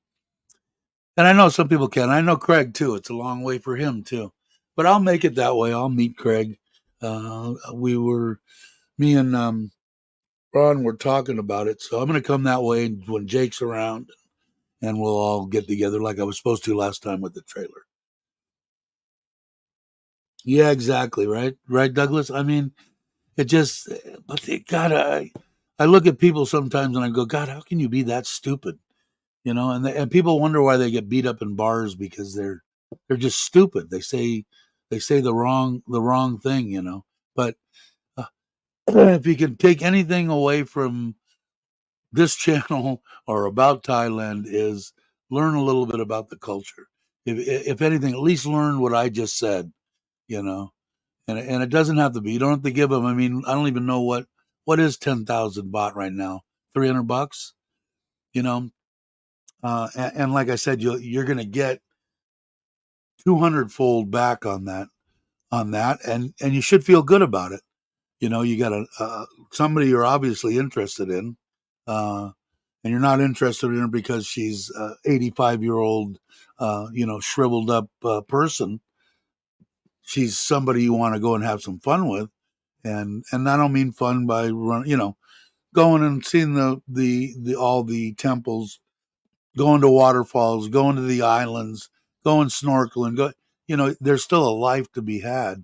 I know some people can. I know Craig too. It's a long way for him too. But I'll make it that way. I'll meet Craig. Me and Ron were talking about it, so I'm going to come that way when Jake's around, and we'll all get together like I was supposed to last time with the trailer. Yeah, exactly. Right, right, Douglas. I mean, it just, but God, I look at people sometimes and I go, God, how can you be that stupid? And people wonder why they get beat up in bars because they're just stupid. They say the wrong thing. But uh, if you can take anything away from this channel or about Thailand is learn a little bit about the culture. If anything, at least learn what I just said, you know. And it doesn't have to be. You don't have to give them. I mean, I don't even know what is 10,000 baht right now. $300, you know. And like I said, you're going to get 200-fold back on that, and you should feel good about it. You got somebody you're obviously interested in. Uh, and you're not interested in her because she's 85-year-old, shriveled up person. She's somebody you want to go and have some fun with, and I don't mean fun by going and seeing the all the temples, going to waterfalls, going to the islands, going snorkeling. There's still a life to be had,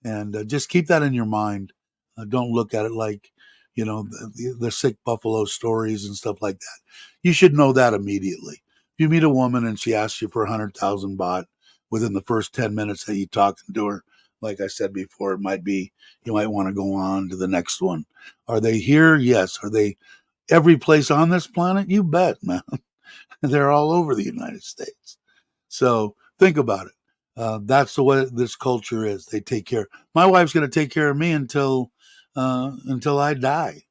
and just keep that in your mind. Don't look at it like the sick buffalo stories and stuff like that. You should know that immediately. If you meet a woman and she asks you for 100,000 baht within the first 10 minutes that you talking to her, like I said before, it might be you might want to go on to the next one. Are they here? Yes. Are they every place on this planet? You bet, man. They're all over the United States. So think about it. That's the way this culture is. They take care. My wife's going to take care of me until I die.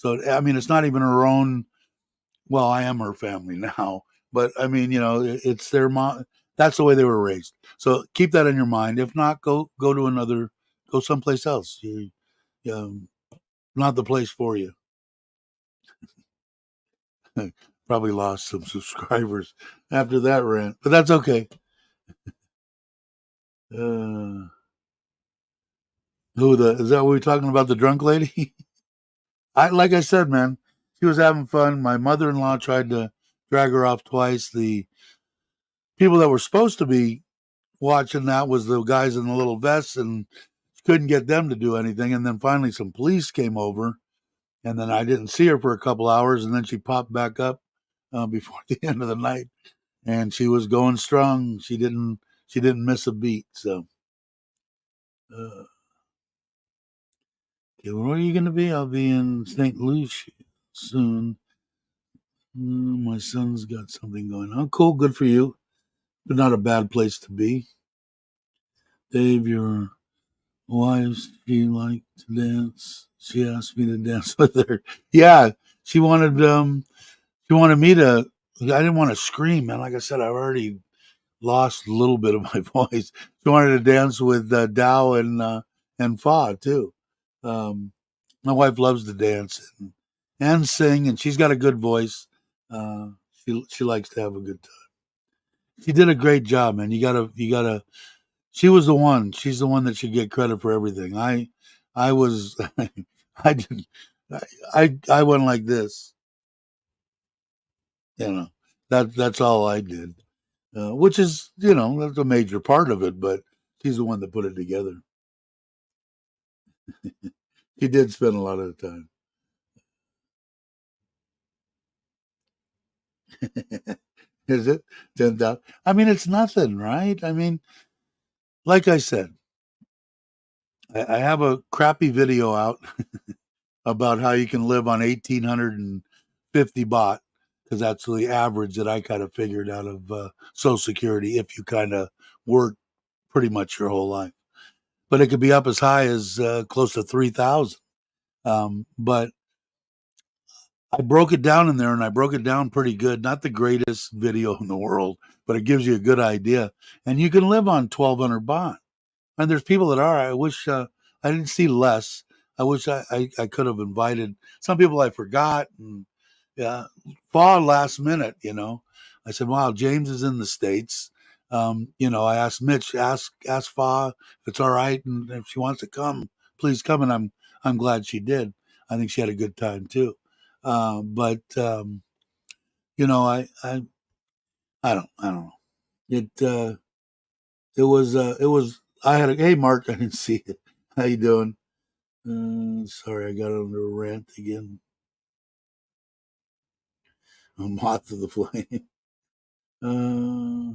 So I mean, it's not even her own. Well, I am her family now, but I mean, it's their mom. That's the way they were raised. So keep that in your mind. If not, go to another, go someplace else. Um, Not the place for you. Probably lost some subscribers after that rant, but that's okay. Uh, who the is that? What we talking about? The drunk lady? I like I said, man, she was having fun. My mother-in-law tried to drag her off twice. The people that were supposed to be watching that was the guys in the little vests, and couldn't get them to do anything. And then finally, some police came over, and then I didn't see her for a couple hours, and then she popped back up before the end of the night, and she was going strong. She didn't miss a beat. So, uh, okay, where are you going to be? I'll be in St. Lucia soon. My son's got something going on. Cool, good for you, but not a bad place to be. Dave, your wife, she liked to dance. She asked me to dance with her. Yeah, she wanted me to. I didn't want to scream, man. Like I said, I've already lost a little bit of my voice. She wanted to dance with Dow and Fa too. Um, my wife loves to dance and sing, and she's got a good voice. Uh, she likes to have a good time. She did a great job, man. You gotta. She was the one. She's the one that should get credit for everything. I was, I didn't. I went like this. You know, that's all I did. Which is, that's a major part of it. But she's the one that put it together. She did spend a lot of the time. Is it 10,000? I mean, it's nothing, right? I mean, like I said, I have a crappy video out about how you can live on 1,850 baht, because that's the average that I kind of figured out of Social Security if you kind of work pretty much your whole life. But it could be up as high as close to 3,000. But I broke it down in there, and I broke it down pretty good. Not the greatest video in the world, but it gives you a good idea. And you can live on 1,200 baht. And there's people that are. I wish I didn't see less. I wish I could have invited some people I forgot. And yeah, fall last minute, I said, wow, James is in the States. I asked Mitch, ask Fa if it's all right, and if she wants to come, please come. And I'm glad she did. I think she had a good time too. But I don't know. It was I had a hey Mark, I didn't see it. How you doing? Sorry, I got under a rant again. A moth to the flame. Uh,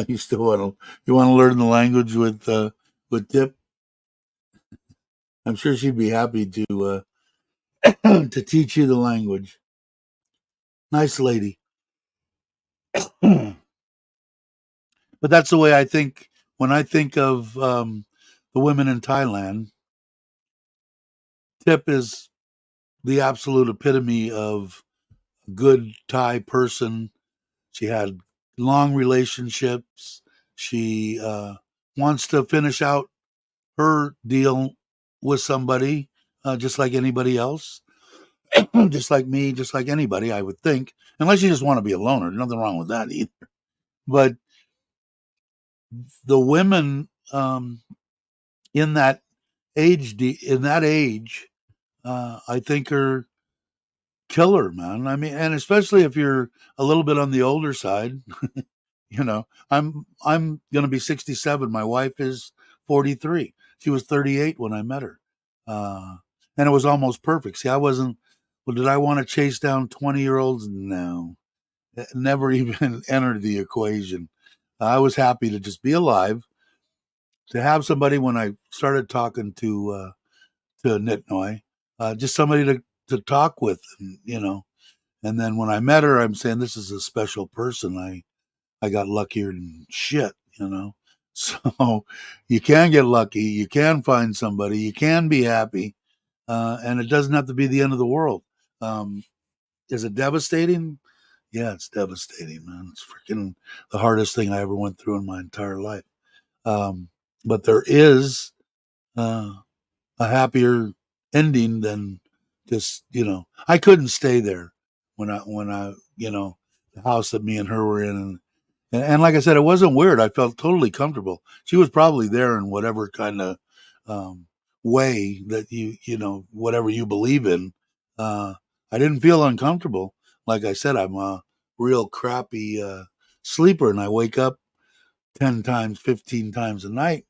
you still want to learn the language with Tip? I'm sure she'd be happy to teach you the language. Nice lady. But that's the way I think when I think of the women in Thailand. Tip is the absolute epitome of a good Thai person. She had long relationships. She wants to finish out her deal with somebody, just like anybody else, just like me, just like anybody, I would think, unless you just want to be a loner. Nothing wrong with that either. But the women in that age, I think are killer, man. I mean, and especially if you're a little bit on the older side. I'm gonna be 67. My wife is 43. She was 38 when I met her, uh, and it was almost perfect. See, I wasn't. Well, did I want to chase down 20-year-olds? No, it never even entered the equation. I was happy to just be alive, to have somebody when I started talking to Nitnoy, just somebody to talk with, and. And then when I met her, I'm saying this is a special person. I got luckier than shit. So you can get lucky, you can find somebody, you can be happy, and it doesn't have to be the end of the world. Um, is it devastating? Yeah, it's devastating, man. It's freaking the hardest thing I ever went through in my entire life. Um, but there is uh, a happier ending than just, I couldn't stay there when I the house that me and her were in, and like I said, it wasn't weird. I felt totally comfortable. She was probably there in whatever kind of um, way that whatever you believe in. uh, I didn't feel uncomfortable. Like I said, I'm a real crappy sleeper, and I wake up 10 times, 15 times a night.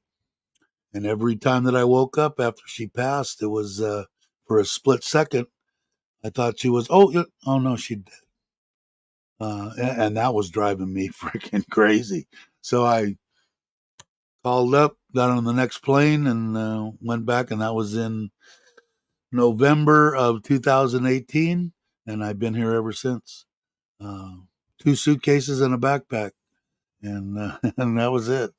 And every time that I woke up after she passed, it was for a split second. I thought she was, oh no, she did. And that was driving me freaking crazy. So I called up, got on the next plane, and went back. And that was in November of 2018. And I've been here ever since. Uh, Two suitcases and a backpack. And, and that was it.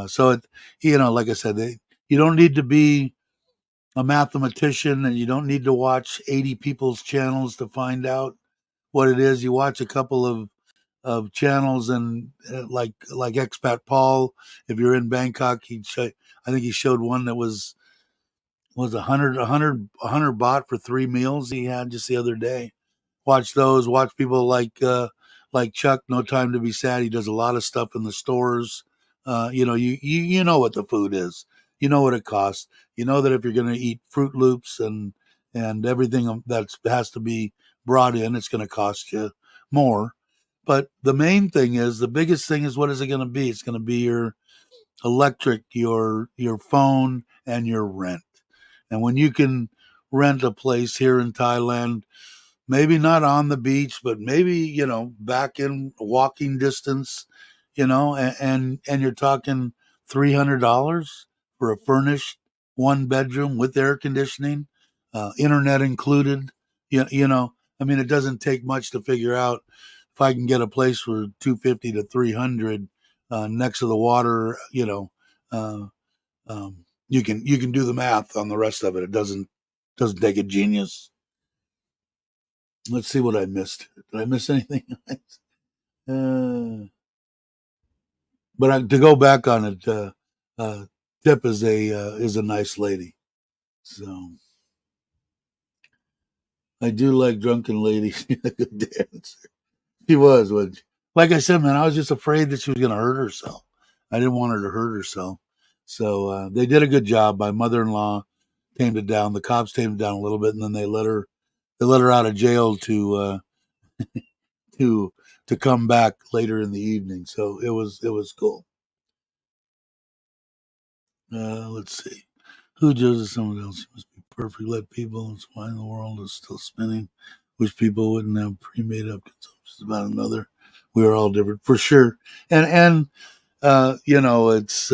So, like I said, you don't need to be a mathematician, and you don't need to watch 80 people's channels to find out what it is. You watch a couple of channels, and like expat Paul, if you're in Bangkok, I think he showed one that was a hundred baht for 3 meals he had just the other day. Watch those. Watch people like Chuck, No Time to Be Sad. He does a lot of stuff in the stores. You know what the food is. You know what it costs. You know that if you're going to eat Fruit Loops and everything that has to be brought in, it's going to cost you more. But the main thing is, the biggest thing is, what is it going to be? It's going to be your electric, your phone, and your rent. And when you can rent a place here in Thailand, maybe not on the beach, but maybe, back in walking distance, and you're talking $300 for a furnished 1 bedroom with air conditioning, internet included. You know, I mean, it doesn't take much to figure out if I can get a place for 250 to 300 next to the water. Uh, you can do the math on the rest of it. It doesn't take a genius. Let's see what I missed. Did I miss anything? uh, to go back on it, Tip is a nice lady. So I do like drunken ladies. Good dancer. She was. Like I said, man, I was just afraid that she was going to hurt herself. I didn't want her to hurt herself. So they did a good job. My mother-in-law tamed it down. The cops tamed it down a little bit, and then they let her out of jail to to come back later in the evening. So it was cool. Let's see. Who judges someone else? You must be perfect. Let people. It's why the world is still spinning. Wish people wouldn't have pre-made up consumptions about another. We are all different for sure. And it's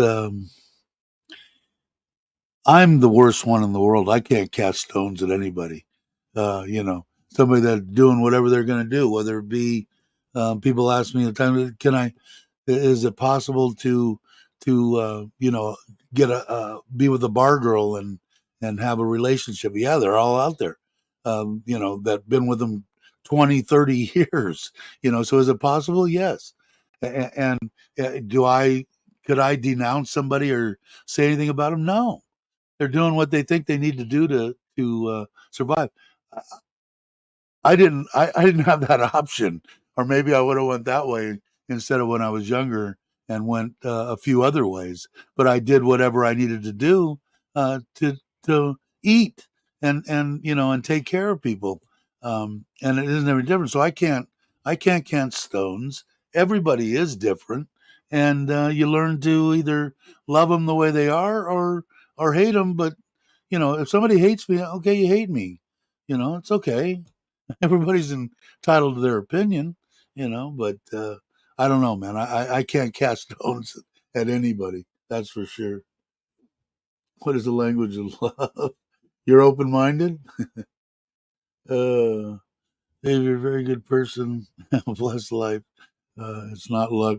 I'm the worst one in the world. I can't cast stones at anybody. Somebody that's doing whatever they're going to do, whether it be people ask me at the time, can I? Is it possible to get be with a bar girl and have a relationship? Yeah, they're all out there. That been with them 20, 30 years. So is it possible? Yes. And do I could I denounce somebody or say anything about them? No, they're doing what they think they need to do to survive. I didn't have that option, or maybe I would have went that way instead of when I was younger and went a few other ways. But I did whatever I needed to do to eat and take care of people. And it isn't every different. So I can't cast stones. Everybody is different, and you learn to either love them the way they are or hate them. But if somebody hates me, okay, you hate me. It's okay. Everybody's entitled to their opinion, but I don't know, man. I can't cast stones at anybody. That's for sure. What is the language of love? You're open minded? Uh, Dave, you're a very good person. Blessed life. It's not luck.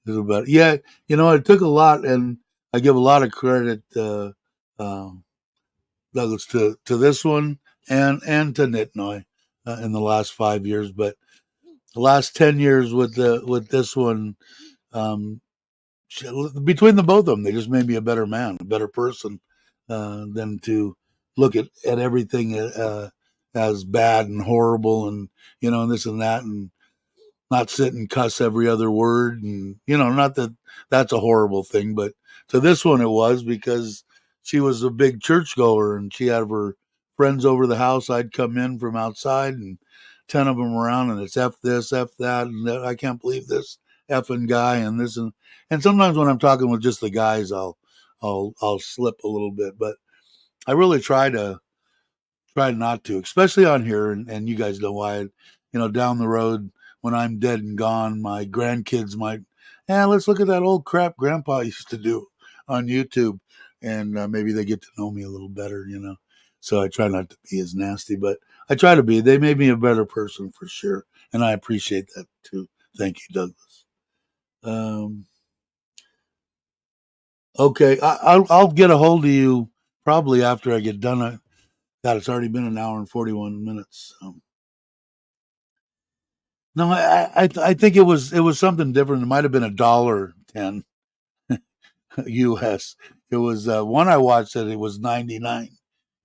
Yeah, it took a lot, and I give a lot of credit, um, Douglas, to this one and to Nitnoy in the last 5 years, but the last 10 years with this one, um, between the both of them, they just made me a better man, a better person, than to look at everything as bad and horrible, and and this and that, and not sit and cuss every other word, and not that that's a horrible thing, but to this one it was, because she was a big churchgoer, and she had her friends over the house. I'd come in from outside, and 10 of them around, and it's F this, F that, and that, I can't believe this effing guy, and this, and sometimes when I'm talking with just the guys, I'll slip a little bit, but I really try not to, especially on here. And you guys know why. Down the road, when I'm dead and gone, my grandkids might, let's look at that old crap Grandpa used to do on YouTube, and maybe they get to know me a little better. So I try not to be as nasty, but I try to be. They made me a better person for sure, and I appreciate that too. Thank you, Douglas. Um, okay, I'll get a hold of you probably after I get done. God, it's already been an hour and 41 minutes. No, I think it was something different. It might have been $1.10 US. It was one I watched that it was 99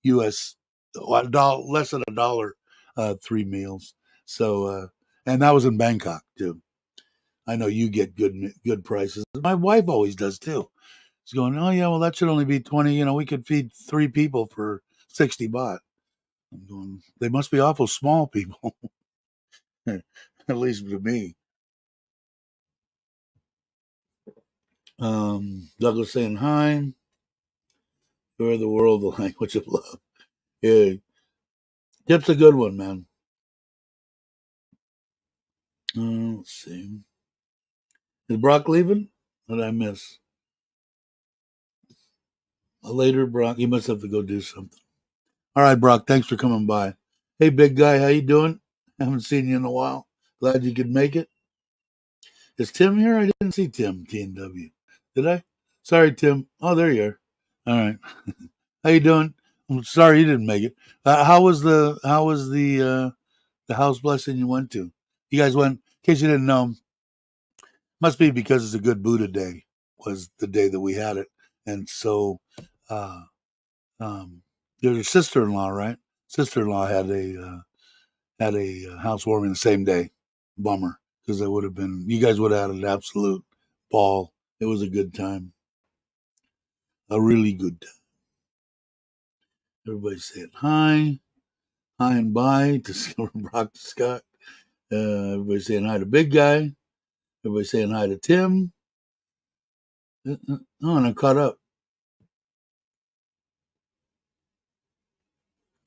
US, a dollar, less than $1, 3 meals. So and that was in Bangkok too. I know you get good prices. My wife always does too. She's going, oh yeah, well that should only be 20. We could feed 3 people for 60 baht. I'm going, they must be awful small people, at least to me. Douglas saying hi. You're the world, the language of love. Yeah, Tip's a good one, man. Let's see. Is Brock leaving? What did I miss? Later, Brock. You must have to go do something. All right, Brock. Thanks for coming by. Hey, big guy. How you doing? Haven't seen you in a while. Glad you could make it. Is Tim here? I didn't see Tim. TNW. Did I? Sorry, Tim. Oh, there you are. All right. How you doing? I'm sorry you didn't make it. How was the house blessing you went to? You guys went. In case you didn't know, must be because it's a good Buddha day. Was the day that we had it, and so uh, your sister-in-law, right? Sister-in-law had a housewarming the same day. Bummer, because it would have been, you guys would have had an absolute ball. It was a good time, a really good time. Everybody saying hi and bye to Silver Brock to Scott. Everybody saying hi to Big Guy. Everybody saying hi to Tim. Oh, and I caught up.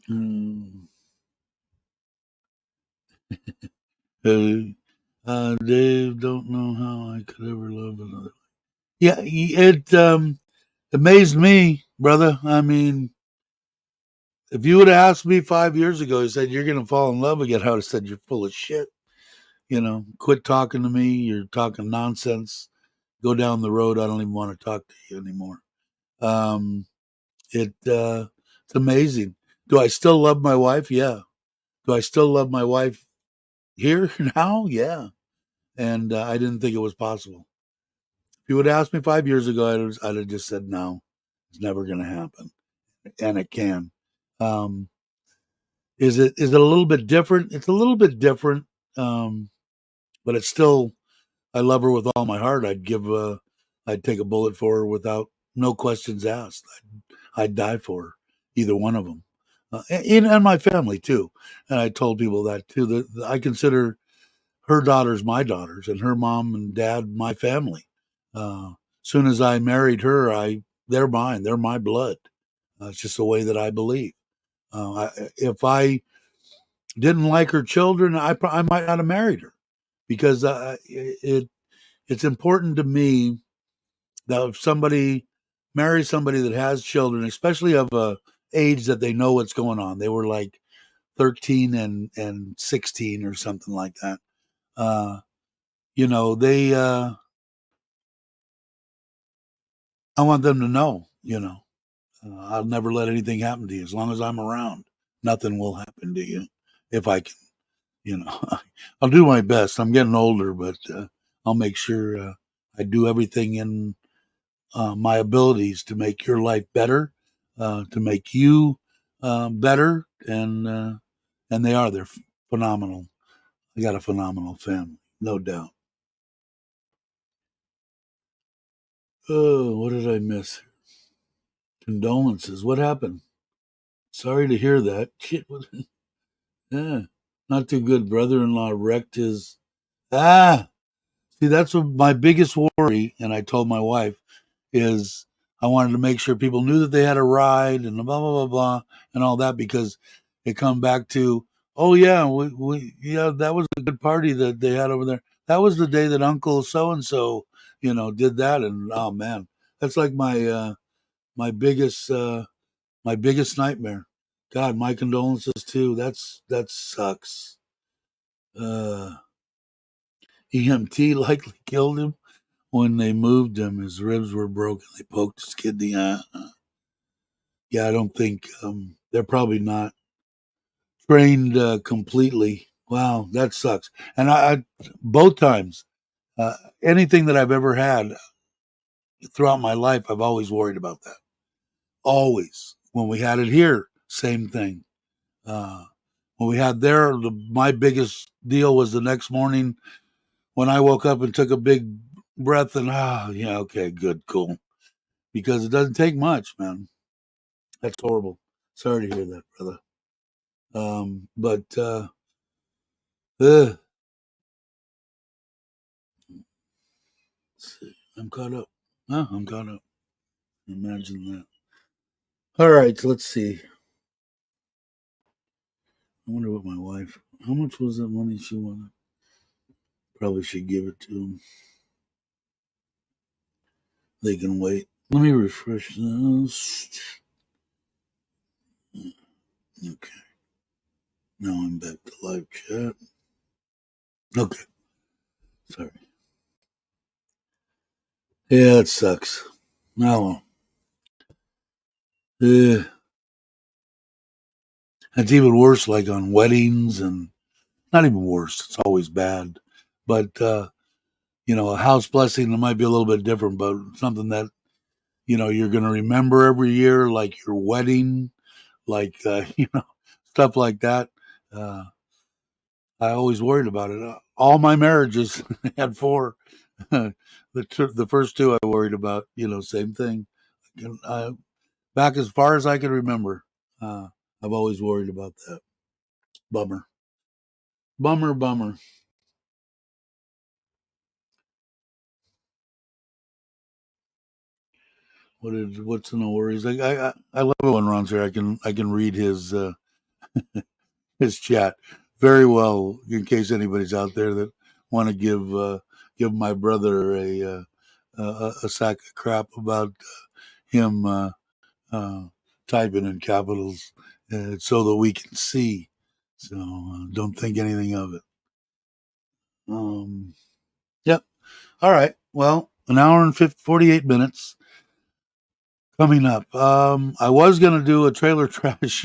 Mm. Dave, don't know how I could ever love another. Yeah, it amazed me, brother. I mean, if you would have asked me 5 years ago, you said you're going to fall in love again, I would have said you're full of shit. Quit talking to me. You're talking nonsense. Go down the road. I don't even want to talk to you anymore. Um, it's amazing. Do I still love my wife? Yeah. Do I still love my wife here now? Yeah. And I didn't think it was possible. If you would have asked me 5 years ago, I'd have just said no. It's never going to happen, and it can. Um, is it a little bit different? It's a little bit different, um, but it's still. I love her with all my heart. I'd take a bullet for her without no questions asked. I'd die for her, either one of them, and my family too. And I told people that too. That I consider her daughters my daughters, and her mom and dad my family. Soon as I married her, they're mine. They're my blood. It's just the way that I believe. If I didn't like her children, I might not have married her, because it's important to me that if somebody marries somebody that has children, especially of a age that they know what's going on. They were like 13 and 16 or something like that. They I want them to know, I'll never let anything happen to you. As long as I'm around, nothing will happen to you. If I can, I'll do my best. I'm getting older, but I'll make sure I do everything in my abilities to make your life better, to make you better, and they are. They're phenomenal. I got a phenomenal family, no doubt. Oh, what did I miss? Condolences. What happened? Sorry to hear that. Shit. Yeah, not too good. Brother-in-law wrecked his. Ah, see, that's what my biggest worry. And I told my wife is I wanted to make sure people knew that they had a ride and blah blah blah blah and all that because it come back to oh yeah yeah that was a good party that they had over there. That was the day that Uncle so and so did that and oh man that's like my biggest my biggest nightmare. God, my condolences too. That sucks. Uh, EMT likely killed him when they moved him. His ribs were broken. They poked his kidney. Yeah, I don't think they're probably not trained completely. Wow, that sucks. And I both times, uh, anything that I've ever had throughout my life, I've always worried about that. Always. When we had it here, same thing. Uh, when we had there, my biggest deal was the next morning when I woke up and took a big breath and yeah, okay, good, cool. Because it doesn't take much, man. That's horrible. Sorry to hear that, brother. But let's see. I'm caught up. I'm caught up. Imagine that. All right, so let's see. I wonder what my wife. How much was that money she wanted? Probably should give it to them. They can wait. Let me refresh this. Okay. Now I'm back to live chat. Okay. Sorry. Yeah, it sucks. Now, yeah, it's even worse. Like on weddings, and not even worse. It's always bad, but a house blessing that might be a little bit different, but something that you're going to remember every year, like your wedding, like stuff like that. Uh, I always worried about it. All my marriages had four. The first two I worried about, same thing. Back as far as I can remember, uh, I've always worried about that. Bummer, bummer, bummer. What's no worries? I love it when Ron's here. I can read his chat very well in case anybody's out there that want to give my brother a sack of crap about him uh, typing in capitals so that we can see. So don't think anything of it. Yep. All right. Well, an hour and 48 minutes coming up. I was going to do a trailer trash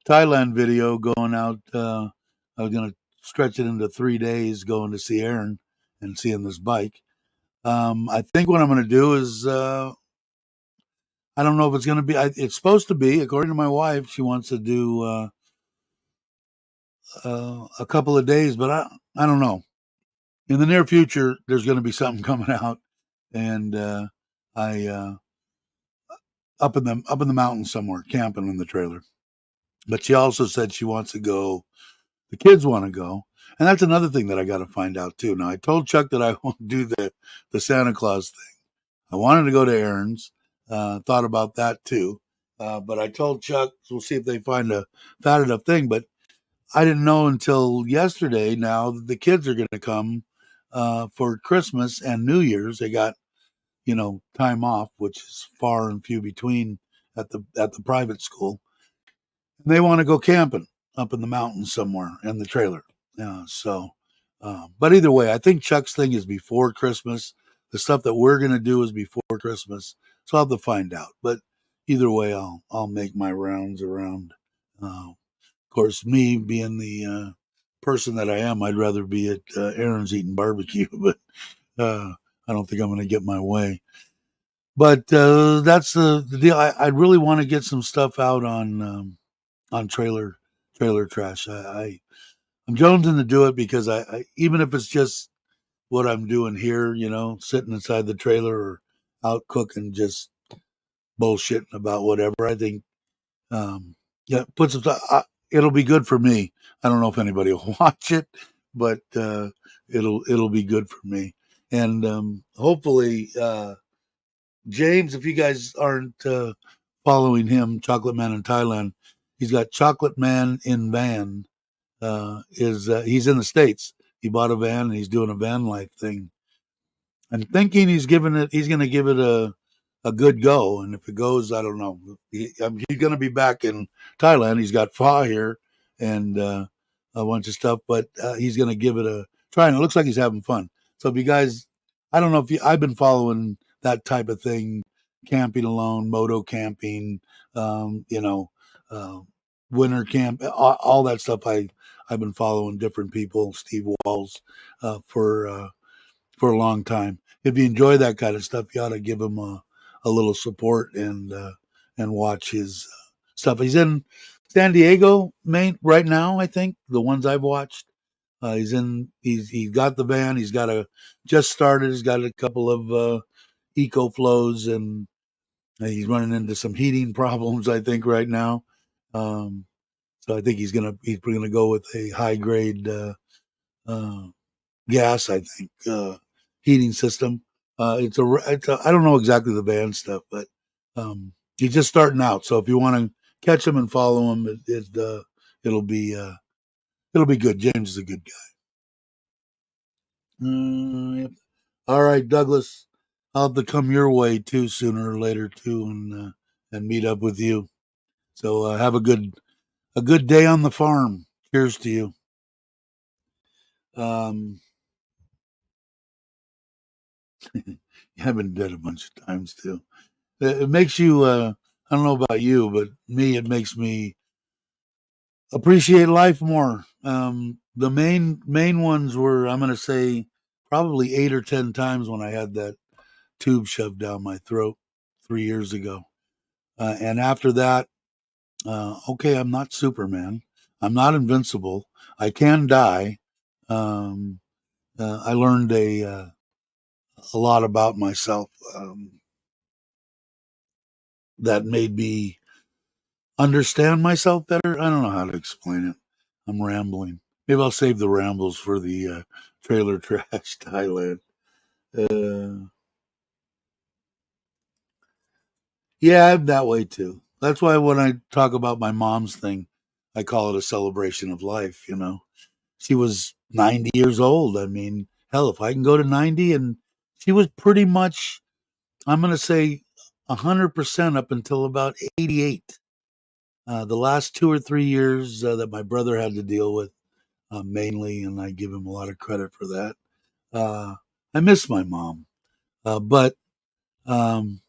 Thailand video going out. I was going to stretch it into 3 days going to see Aaron and seeing this bike. I think what I'm going to do is I don't know if it's going to be. It's supposed to be, according to my wife, she wants to do a couple of days, but I don't know. In the near future, there's going to be something coming out, and I up in the mountains somewhere, camping in the trailer. But she also said she wants to go. The kids want to go, and that's another thing that I got to find out too. Now I told Chuck that I won't do the Santa Claus thing. I wanted to go to Aaron's. Thought about that too, but I told Chuck we'll see if they find a fat enough thing. But I didn't know until yesterday. Now that the kids are going to come for Christmas and New Year's. They got time off, which is far and few between at the private school. And they want to go camping up in the mountains somewhere in the trailer. But either way, I think Chuck's thing is before Christmas. The stuff that we're going to do is before Christmas. So I'll have to find out. But either way, I'll make my rounds around. Of course, me being the person that I am, I'd rather be at Aaron's eating barbecue, but I don't think I'm going to get my way. But that's the deal. I really want to get some stuff out on trailer trash. I'm jonesing to do it because I even if it's just what I'm doing here, sitting inside the trailer or out cooking, just bullshitting about whatever. I think, yeah, put some. It'll be good for me. I don't know if anybody will watch it, but it'll be good for me. And hopefully, James, if you guys aren't following him, Chocolate Man in Thailand, he's got Chocolate Man in Van. He's in the States. He bought a van and he's doing a van life thing. I'm thinking he's going to give it a good go. And if it goes, I don't know. He's going to be back in Thailand. He's got pho here and a bunch of stuff, but he's going to give it a try. And it looks like he's having fun. So if you guys, I don't know if I've been following that type of thing, camping alone, moto camping, um, you know, uh, winter camp, all that stuff. I've been following different people, Steve Walls, for a long time. If you enjoy that kind of stuff, you ought to give him a little support and watch his stuff. He's in San Diego, Maine, right now. I think the ones I've watched. He's got the van. He's got just started. He's got a couple of eco flows, and he's running into some heating problems. I think right now. So I think he's gonna go with a high grade uh, gas. I think heating system. I don't know exactly the band stuff, but he's just starting out. So if you want to catch him and follow him, it'll be it'll be good. James is a good guy. Yep. All right, Douglas. I'll have to come your way too sooner or later too, and meet up with you. So have a good day on the farm. Cheers to you. Um, you have been dead a bunch of times too. It makes you. I don't know about you, but me, it makes me appreciate life more. The main ones were, I'm going to say, probably 8 or 10 times when I had that tube shoved down my throat 3 years ago. And after that, okay, I'm not Superman. I'm not invincible. I can die. Um, I learned a lot about myself that made me understand myself better. I don't know how to explain it. I'm rambling. Maybe I'll save the rambles for the trailer trash Thailand. Uh, yeah, I'm that way too. That's why when I talk about my mom's thing, I call it a celebration of life. She was 90 years old. I mean, hell, if I can go to 90, and she was pretty much, I'm going to say, 100% up until about 88. The last 2 or 3 years that my brother had to deal with, mainly, and I give him a lot of credit for that. Uh, I miss my mom, but um,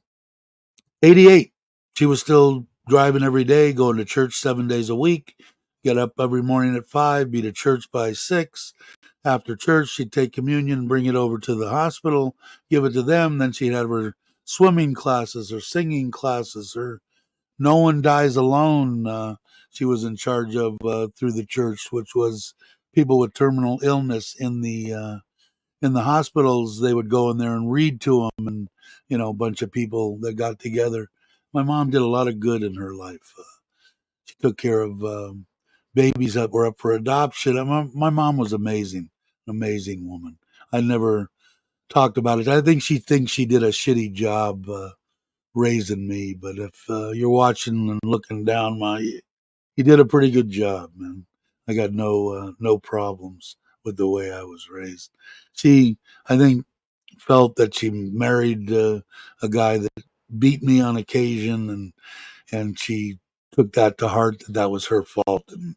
88, she was still driving every day, going to church 7 days a week, get up every morning at 5, be to church by 6. After church, she'd take communion, bring it over to the hospital, give it to them. Then she'd have her swimming classes or singing classes or No One Dies Alone. She was in charge of through the church, which was people with terminal illness in the hospitals. They would go in there and read to them, and a bunch of people that got together. My mom did a lot of good in her life. She took care of babies that were up for adoption. My mom was amazing, amazing woman. I never talked about it. I think she thinks she did a shitty job raising me, but if you're watching and looking down, you did a pretty good job, man. I got no problems with the way I was raised. She, I think, felt that she married a guy that beat me on occasion, and she took that to heart that was her fault, and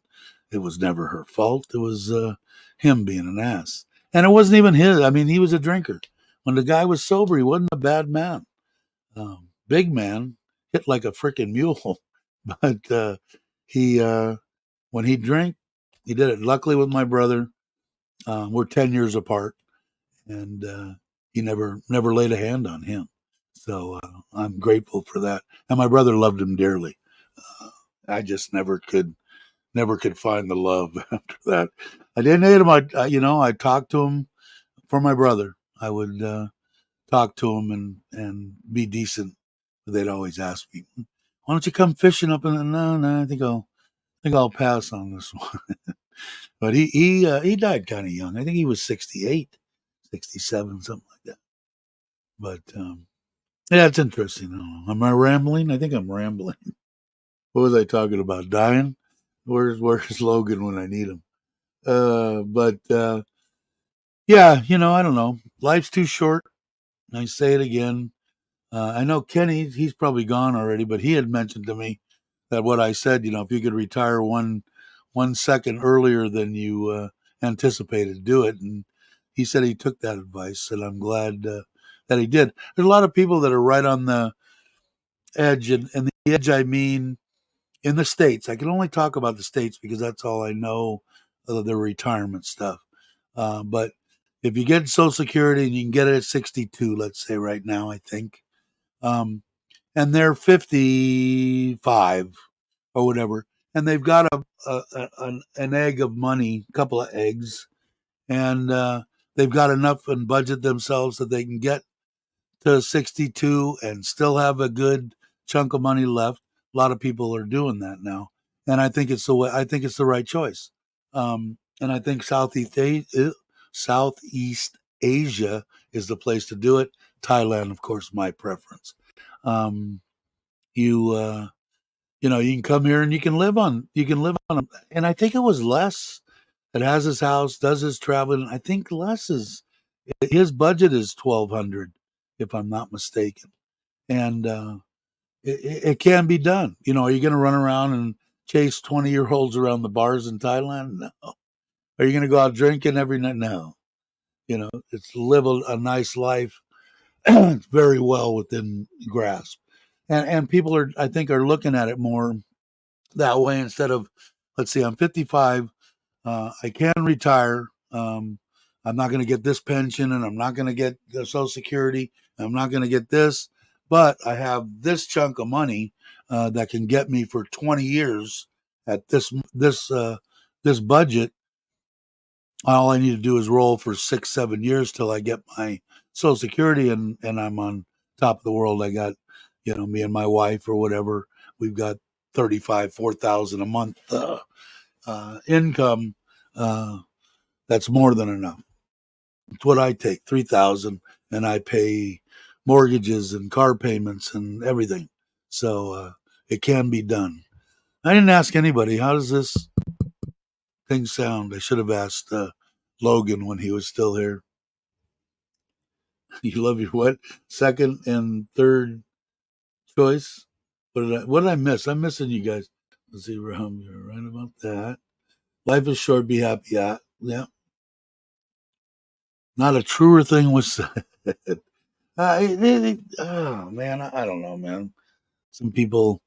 it was never her fault. It was him being an ass, and it wasn't even his. I mean, he was a drinker. When the guy was sober, he wasn't a bad man. big man, hit like a freaking mule. But he, when he drank, he did it. Luckily with my brother, we're 10 years apart, and he never laid a hand on him. So I'm grateful for that. And my brother loved him dearly. I just never could find the love after that. I didn't hate him. I talked to him for my brother. I would talk to him and be decent. They'd always ask me, "Why don't you come fishing up in the?" No, I think I'll pass on this one. But he died kind of young. I think he was 68, 67, something like that. But yeah, it's interesting. I don't know. Am I rambling? I think I'm rambling. What was I talking about? Dying? Where's Logan when I need him? But yeah, I don't know. Life's too short. I say it again. I know Kenny, he's probably gone already, but he had mentioned to me that what I said, if you could retire one second earlier than you anticipated, do it. And he said he took that advice, and I'm glad that he did. There's a lot of people that are right on the edge, and the edge I mean in the States. I can only talk about the States because that's all I know of the retirement stuff. But if you get Social Security and you can get it at 62, let's say right now, I think, um, and they're 55 or whatever, and they've got an egg of money, a couple of eggs, and they've got enough in budget themselves that they can get to 62 and still have a good chunk of money left. A lot of people are doing that now, and I think it's the way. I think it's the right choice. And I think Southeast Asia is the place to do it. Thailand, of course, my preference. Um, you you can come here and you can live on, and I think it was Les that has his house, does his traveling. I think Les is his budget is 1,200, if I'm not mistaken, and it can be done. Are you going to run around and chase 20-year-olds around the bars in Thailand? No. Are you going to go out drinking every night? No. It's live a nice life. It's very well within grasp, and people I think are looking at it more that way instead of, let's see, I'm 55. I can retire. I'm not going to get this pension, and I'm not going to get the Social Security. I'm not going to get this, but I have this chunk of money that can get me for 20 years at this budget. All I need to do is roll for 6, 7 years till I get my Social Security, and I'm on top of the world. I got, me and my wife or whatever. We've got 4,000 a month income. Uh, that's more than enough. It's what I take, 3,000, and I pay mortgages and car payments and everything. So it can be done. I didn't ask anybody, how does this thing sound? I should have asked Logan when he was still here. You love your what? Second and third choice? What did I miss? I'm missing you guys. Let's see, Ram, you're right about that. Life is short, be happy. Yeah. Not a truer thing was said. Oh man, I don't know, man. Some people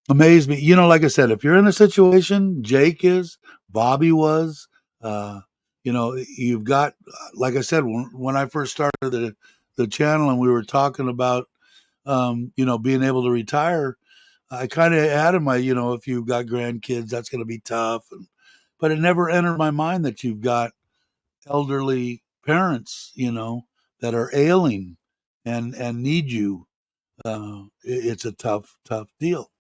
amaze me. Like I said, if you're in a situation, Jake is, Bobby was, uh, you've got, like I said, when I first started the channel and we were talking about, being able to retire, I kind of added if you've got grandkids, that's going to be tough. But it never entered my mind that you've got elderly parents, that are ailing and need you. It's a tough deal.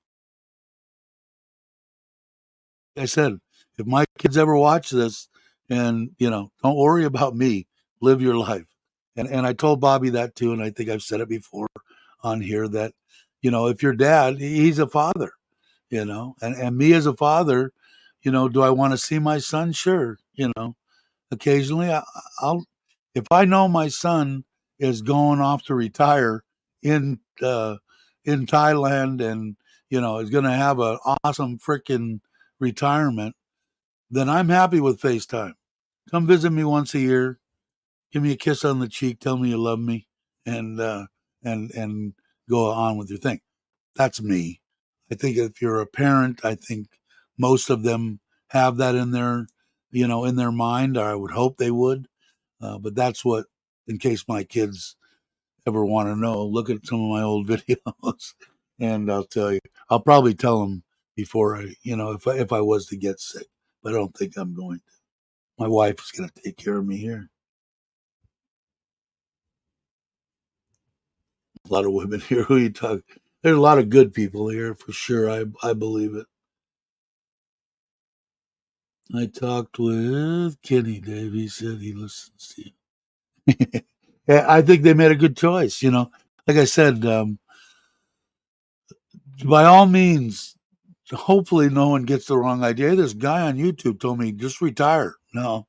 Like I said, if my kids ever watch this, and don't worry about me, live your life. And I told Bobby that too, and I think I've said it before on here that, if your dad, he's a father, and me as a father, do I want to see my son? Sure, occasionally I'll, if I know my son is going off to retire in in Thailand, and is going to have an awesome freaking retirement, then I'm happy with FaceTime. Come visit me once a year, give me a kiss on the cheek, tell me you love me, and go on with your thing. That's me. I think if you're a parent, I think most of them have that in their, in their mind, or I would hope they would. But that's what, in case my kids ever want to know, look at some of my old videos, and I'll tell you. I'll probably tell them before if I was to get sick, but I don't think I'm going to. My wife is going to take care of me here. A lot of women here. Who you talk? There's a lot of good people here for sure. I believe it. I talked with Kenny Dave. He said he listens to you. Yeah, I think they made a good choice. Like I said, by all means, hopefully no one gets the wrong idea. This guy on YouTube told me just retire. No,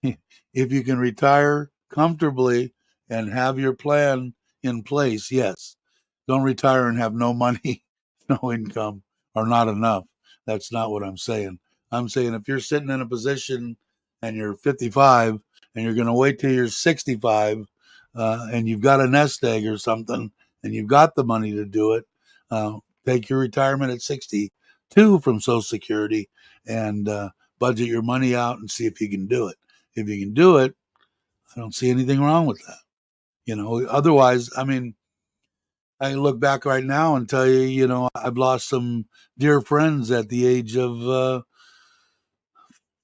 if you can retire comfortably and have your plan in place, yes. Don't retire and have no money, no income, or not enough. That's not what I'm saying. I'm saying if you're sitting in a position and you're 55 and you're going to wait till you're 65 and you've got a nest egg or something and you've got the money to do it, take your retirement at 62 from Social Security and budget your money out and see if you can do it. If you can do it, I don't see anything wrong with that. Otherwise, I mean, I look back right now and tell you, I've lost some dear friends at the age of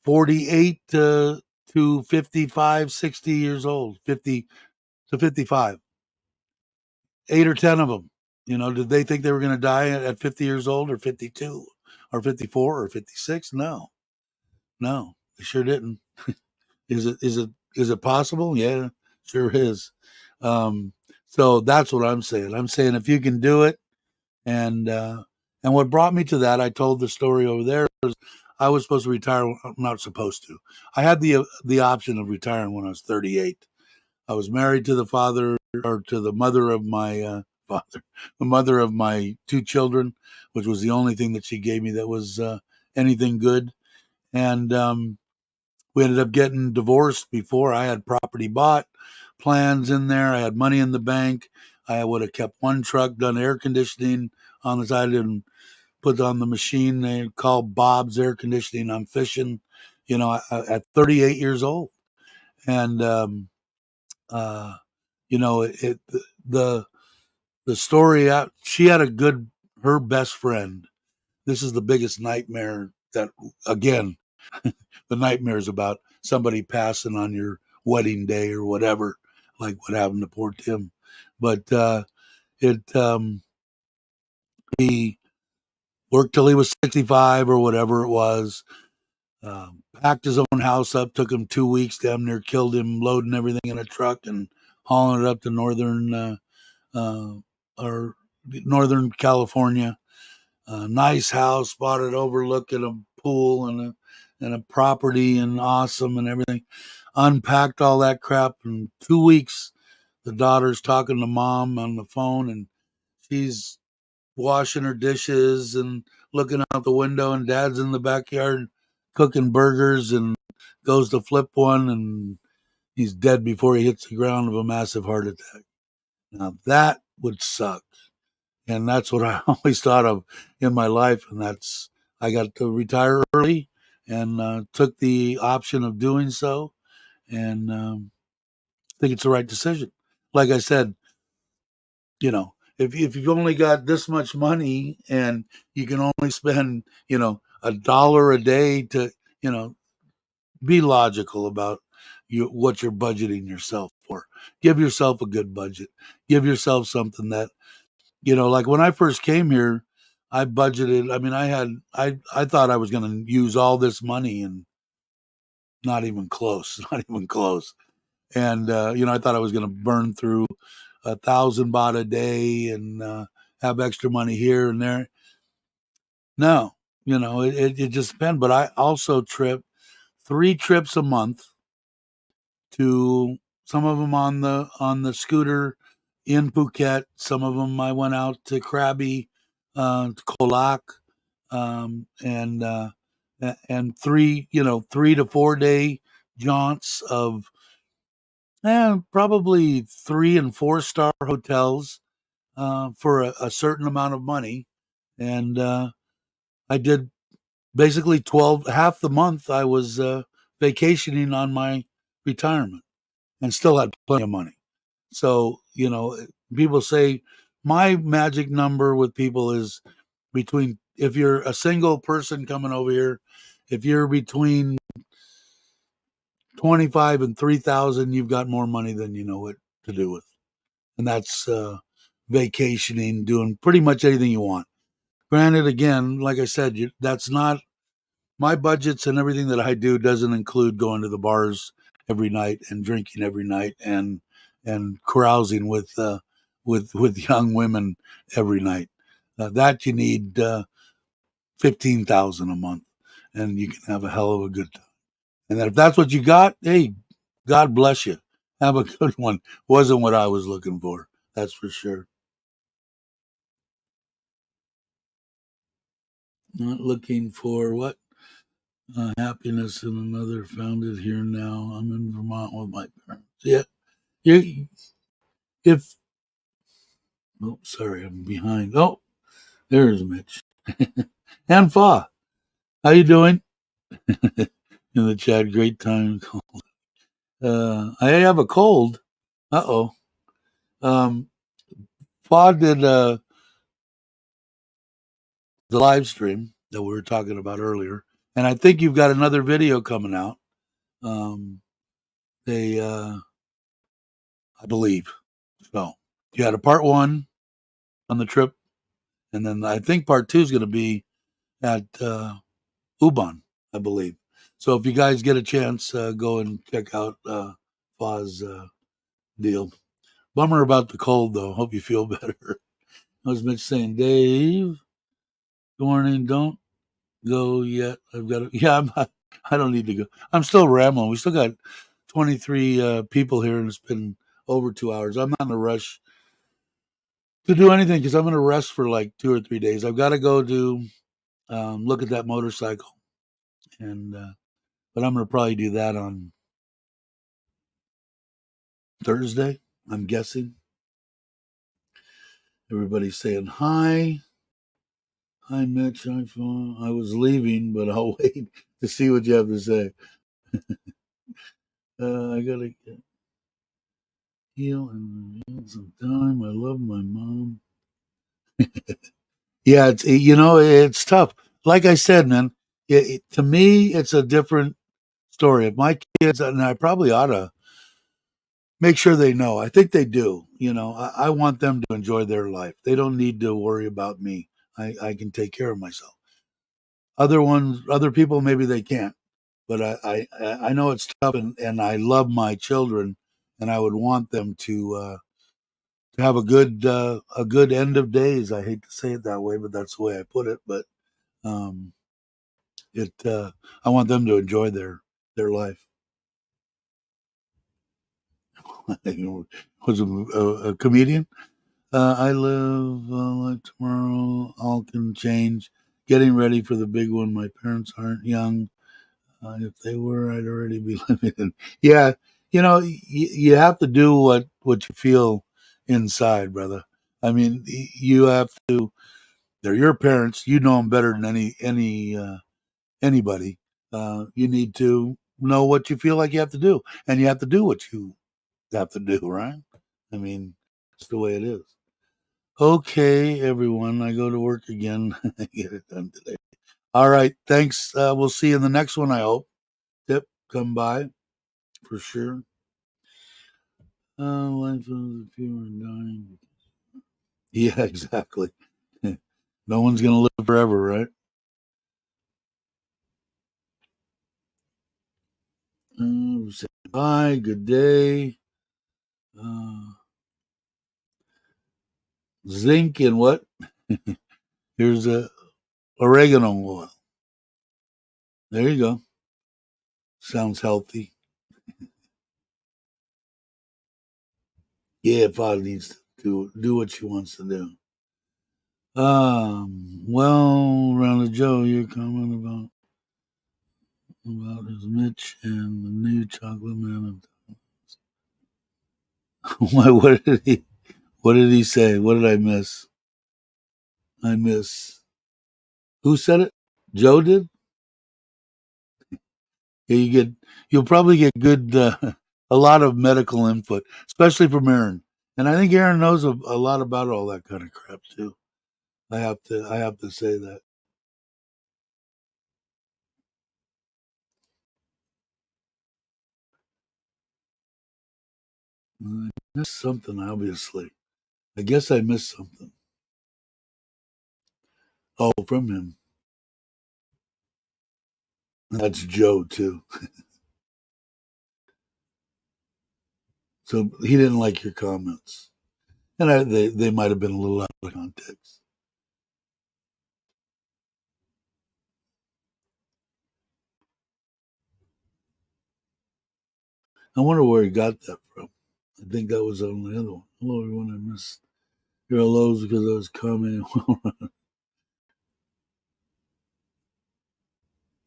48 to 55, 60 years old, 50 to 55. 8 or 10 of them. Did they think they were going to die at 50 years old or 52 or 54 or 56? No, no, they sure didn't. Is it possible? Yeah, sure is. Um, so that's what I'm saying. I'm saying if you can do it, and what brought me to that, I told the story over there. I was supposed to retire. I'm not supposed to. I had the option of retiring when I was 38. I was married to the father or to the mother of my father, the mother of my two children, which was the only thing that she gave me that was anything good. And we ended up getting divorced before I had property bought, plans in there. I had money in the bank. I would have kept one truck, done air conditioning on the side, and put on the machine they call Bob's Air Conditioning. I'm fishing, at 38 years old. And, uh, it the story out, she had her best friend. This is the biggest nightmare that, again, the nightmare is about somebody passing on your wedding day or whatever, like what happened to poor Tim. But it he worked till he was 65 or whatever it was. Packed his own house up. Took him 2 weeks. Damn near killed him. Loading everything in a truck and hauling it up to uh, or northern California. Nice house. Bought it overlooking a pool and a property and awesome and everything. Unpacked all that crap in 2 weeks. The daughter's talking to mom on the phone and she's washing her dishes and looking out the window, and dad's in the backyard cooking burgers and goes to flip one and he's dead before he hits the ground of a massive heart attack. Now that would suck. And that's what I always thought of in my life. And that's, I got to retire early and took the option of doing so. And I think it's the right decision. Like I said, if you've only got this much money and you can only spend, $1 a day to, be logical about what you're budgeting yourself for. Give yourself a good budget. Give yourself something that, like when I first came here, I budgeted. I mean, I thought I was going to use all this money and not even close, not even close. And, I thought I was going to burn through 1,000 baht a day and have extra money here and there. No, it just depends. But I also trip 3 trips a month to, some of them on the scooter in Phuket. Some of them I went out to Krabi, to Kolak, and 3 to 4 day jaunts of probably 3 and 4 star hotels, for a certain amount of money, and I did basically 12 half the month. I was vacationing on my retirement and still had plenty of money. So, people say my magic number with people is between, if you're a single person coming over here, if you're between 25 and 3,000, you've got more money than you know what to do with. And that's vacationing, doing pretty much anything you want. Granted, again, like I said, that's not my budgets, and everything that I do doesn't include going to the bars every night and drinking every night and carousing with young women every night. That you need 15,000 a month, and you can have a hell of a good time. And then if that's what you got, hey, God bless you. Have a good one. Wasn't what I was looking for. That's for sure. Not looking for what? Happiness in another, found it here now. I'm in Vermont with my parents. Yeah. You, if, oh, sorry, I'm behind. Oh, there's Mitch. And Fa. How you doing? In the chat, great time. I have a cold. Uh-oh. Um, Fa did the live stream that we were talking about earlier. And I think you've got another video coming out. Um, they, I believe. So you had a part one on the trip, and then I think part two is going to be at Ubon, I believe. So if you guys get a chance, go and check out Fa's deal. Bummer about the cold, though. Hope you feel better. I was Mitch saying, Dave, good morning. Don't go yet. I've got to. Yeah, I don't need to go. I'm still rambling. We still got 23 people here, and it's been over 2 hours. I'm not in a rush to do anything because I'm going to rest for like 2 or 3 days. I've got to go do look at that motorcycle, and but I'm going to probably do that on Thursday. I'm guessing. Everybody's saying hi. Hi, Mitch. Hi, Fawn. I was leaving, but I'll wait to see what you have to say. I gotta heal and some time. I love my mom. Yeah, it's tough. Like I said, man, to me, it's a different story. If my kids, and I probably ought to make sure they know. I think they do. I want them to enjoy their life. They don't need to worry about me. I can take care of myself. Other people, maybe they can't. But I know it's tough, and I love my children, and I would want them to have a good end of days. I hate to say it that way, but that's the way I put it. But um, it I want them to enjoy their life. Was a comedian. I live like tomorrow. All can change. Getting ready for the big one. My parents aren't young. If they were, I'd already be living in. Yeah, you have to do what you feel inside, brother. I mean, you have to. They're your parents. You know them better than anybody. You need to know what you feel like you have to do, and you have to do what you have to do, right? I mean, it's the way it is. Okay, everyone, I go to work again. I get it done today. All right, thanks. We'll see you in the next one, I hope. Yep, come by for sure. Life is a few are dying. Yeah, exactly. No one's going to live forever, right? Say bye, good day. Uh, zinc and what? Here's a oregano oil. There you go. Sounds healthy. Yeah, Father needs to do what she wants to do. Well, Ronald Joe, your comment about his Mitch and the new chocolate man. Why? What did he say? What did I miss? I miss. Who said it? Joe did. Yeah, you'll probably get good, a lot of medical input, especially from Aaron. And I think Aaron knows a lot about all that kind of crap too. I have to say that. I missed something, obviously. I guess I missed something. Oh, from him. That's Joe too. So he didn't like your comments, and they might have been a little out of context. I wonder where he got that from. I think that was on the other one. Hello, everyone. I missed your hellos because I was commenting.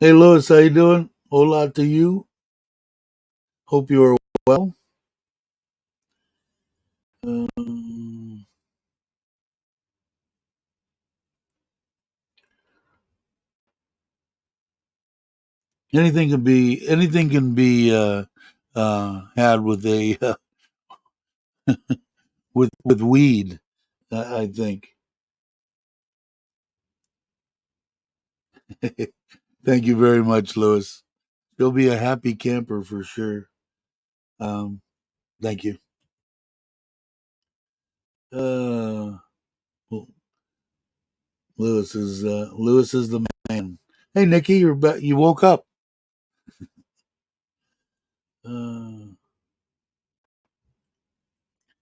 Hey, Louis, how you doing? Hola to you. Hope you are well. Um, anything can be had with a with weed. I think. Thank you very much, Louis. You'll be a happy camper for sure. Um, thank you. Uh, well, Lewis is the man. Hey, Nikki, you woke up. Uh,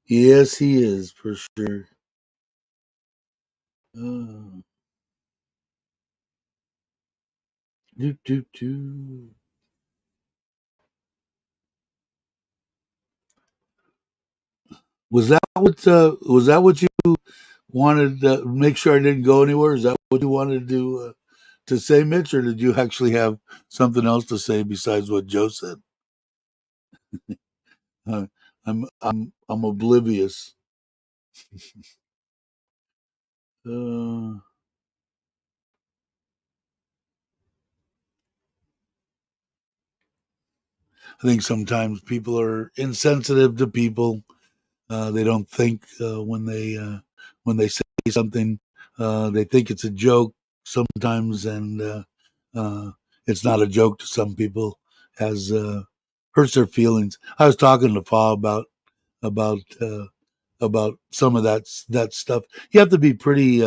yes, he is for sure. Uh, do do do. Was that what you wanted? Make sure I didn't go anywhere. Is that what you wanted to say, Mitch, or did you actually have something else to say besides what Joe said? Uh, I'm oblivious. Uh, I think sometimes people are insensitive to people. They don't think when they say something. They think it's a joke sometimes, and uh, it's not a joke to some people. Has hurts their feelings. I was talking to Paul about about some of that stuff. You have to be pretty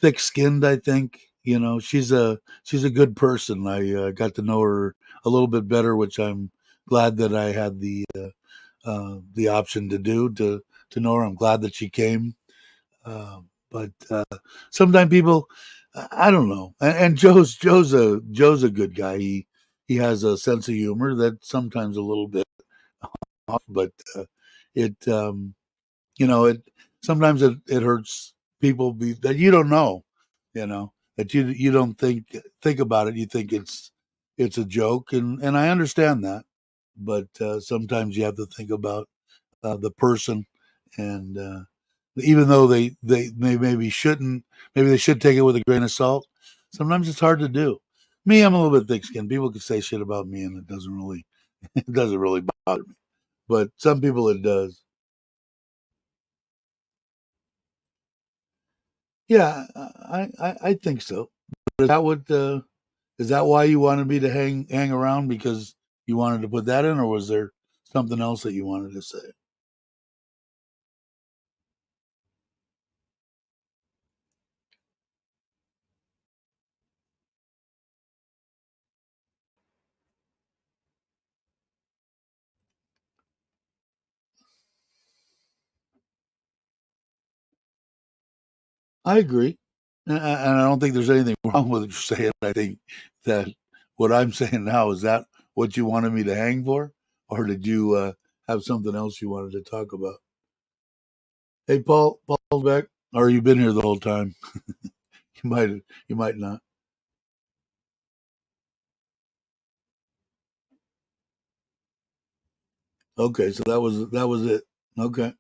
thick skinned, I think. You know, she's a good person. I got to know her a little bit better, which I'm glad that I had the option to do to know her. I'm glad that she came. But sometimes people, I don't know. And Joe's a good guy. He has a sense of humor that's sometimes a little bit off, but it you know it sometimes it hurts people that you don't know. You know that you don't think about it. You think it's a joke, and I understand that, but sometimes you have to think about the person, and even though they maybe shouldn't, maybe they should take it with a grain of salt. Sometimes it's hard to do. Me, I'm a little bit thick-skinned. People can say shit about me, and it doesn't really it doesn't really bother me. But some people it does. Yeah, I think so. But is that why you wanted me to hang around because you wanted to put that in, or was there something else that you wanted to say? I agree, and I don't think there's anything wrong with what you're saying. I think that what I'm saying now is that what you wanted me to hang for, or did you have something else you wanted to talk about? Hey, Paul's back, or you been here the whole time? You might not. Okay, so that was it. Okay.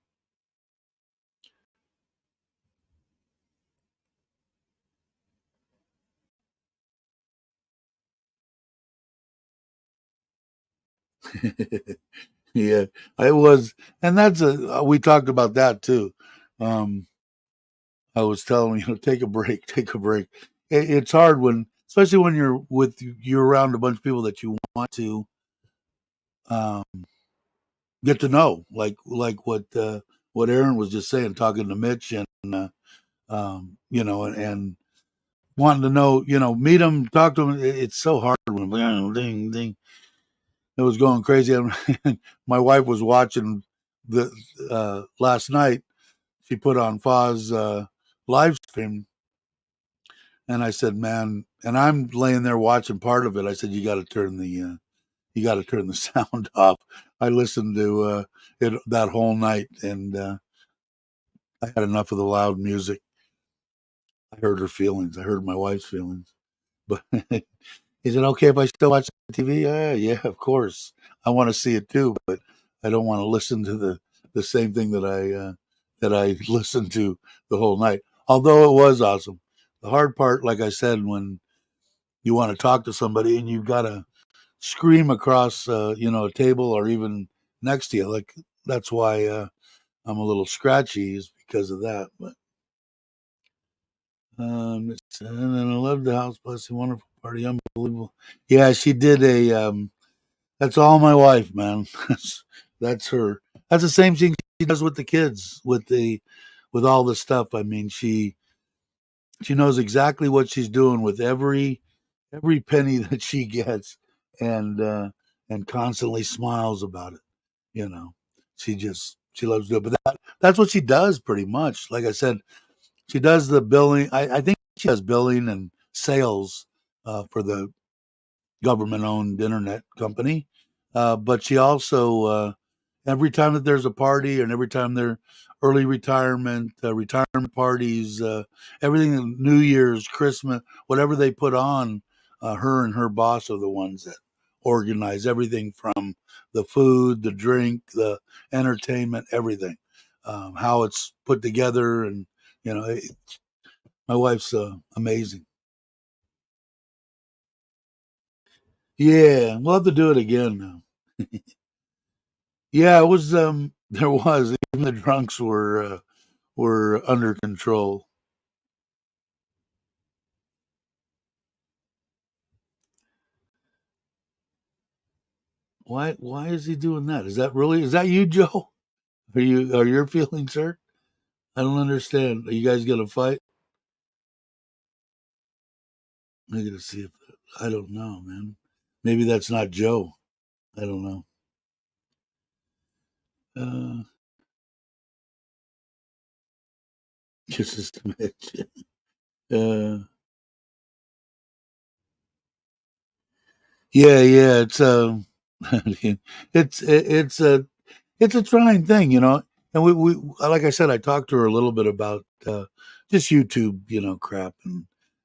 Yeah, it was, and that's a we talked about that too. Um, I was telling take a break, take a break. It's hard when, especially when you're around a bunch of people that you want to um, get to know, like what Aaron was just saying, talking to Mitch and and wanting to know, meet him, talk to him. It's so hard when ding ding. It was going crazy. My wife was watching the last night. She put on Fa's live stream, and I said, "Man," and I'm laying there watching part of it. I said, you got to turn the sound off." I listened to it that whole night, and I had enough of the loud music. I heard her feelings. I heard my wife's feelings. But is it okay if I still watch the TV? Yeah, of course. I want to see it too, but I don't want to listen to the same thing that I listened to the whole night. Although it was awesome. The hard part, like I said, when you want to talk to somebody and you've got to scream across, a table or even next to you, like that's why I'm a little scratchy is because of that. But and then I love the house, bless you, wonderful party, unbelievable. Yeah, she did a that's all my wife, man. That's her. That's the same thing she does with the kids, with all the stuff. I mean, she knows exactly what she's doing with every penny that she gets, and and constantly smiles about it. You know, she loves to do it. But that's what she does pretty much. Like I said, she does the billing. I think she does billing and sales for the government-owned internet company. But she also every time that there's a party and every time there early retirement parties, everything, New Year's, Christmas, whatever they put on, her and her boss are the ones that organize everything from the food, the drink, the entertainment, everything, how it's put together, and you know, it, my wife's amazing. Yeah, we'll have to do it again now. Yeah, it was. There was, even the drunks were under control. Why is he doing that? Is that you, Joe? Are your feelings hurt? I don't understand. Are you guys gonna fight? I gotta see if I don't know, man. Maybe that's not Joe. I don't know. Uh, kisses to Mitch. Uh, yeah. It's a trying thing, And we like I said, I talked to her a little bit about just YouTube, crap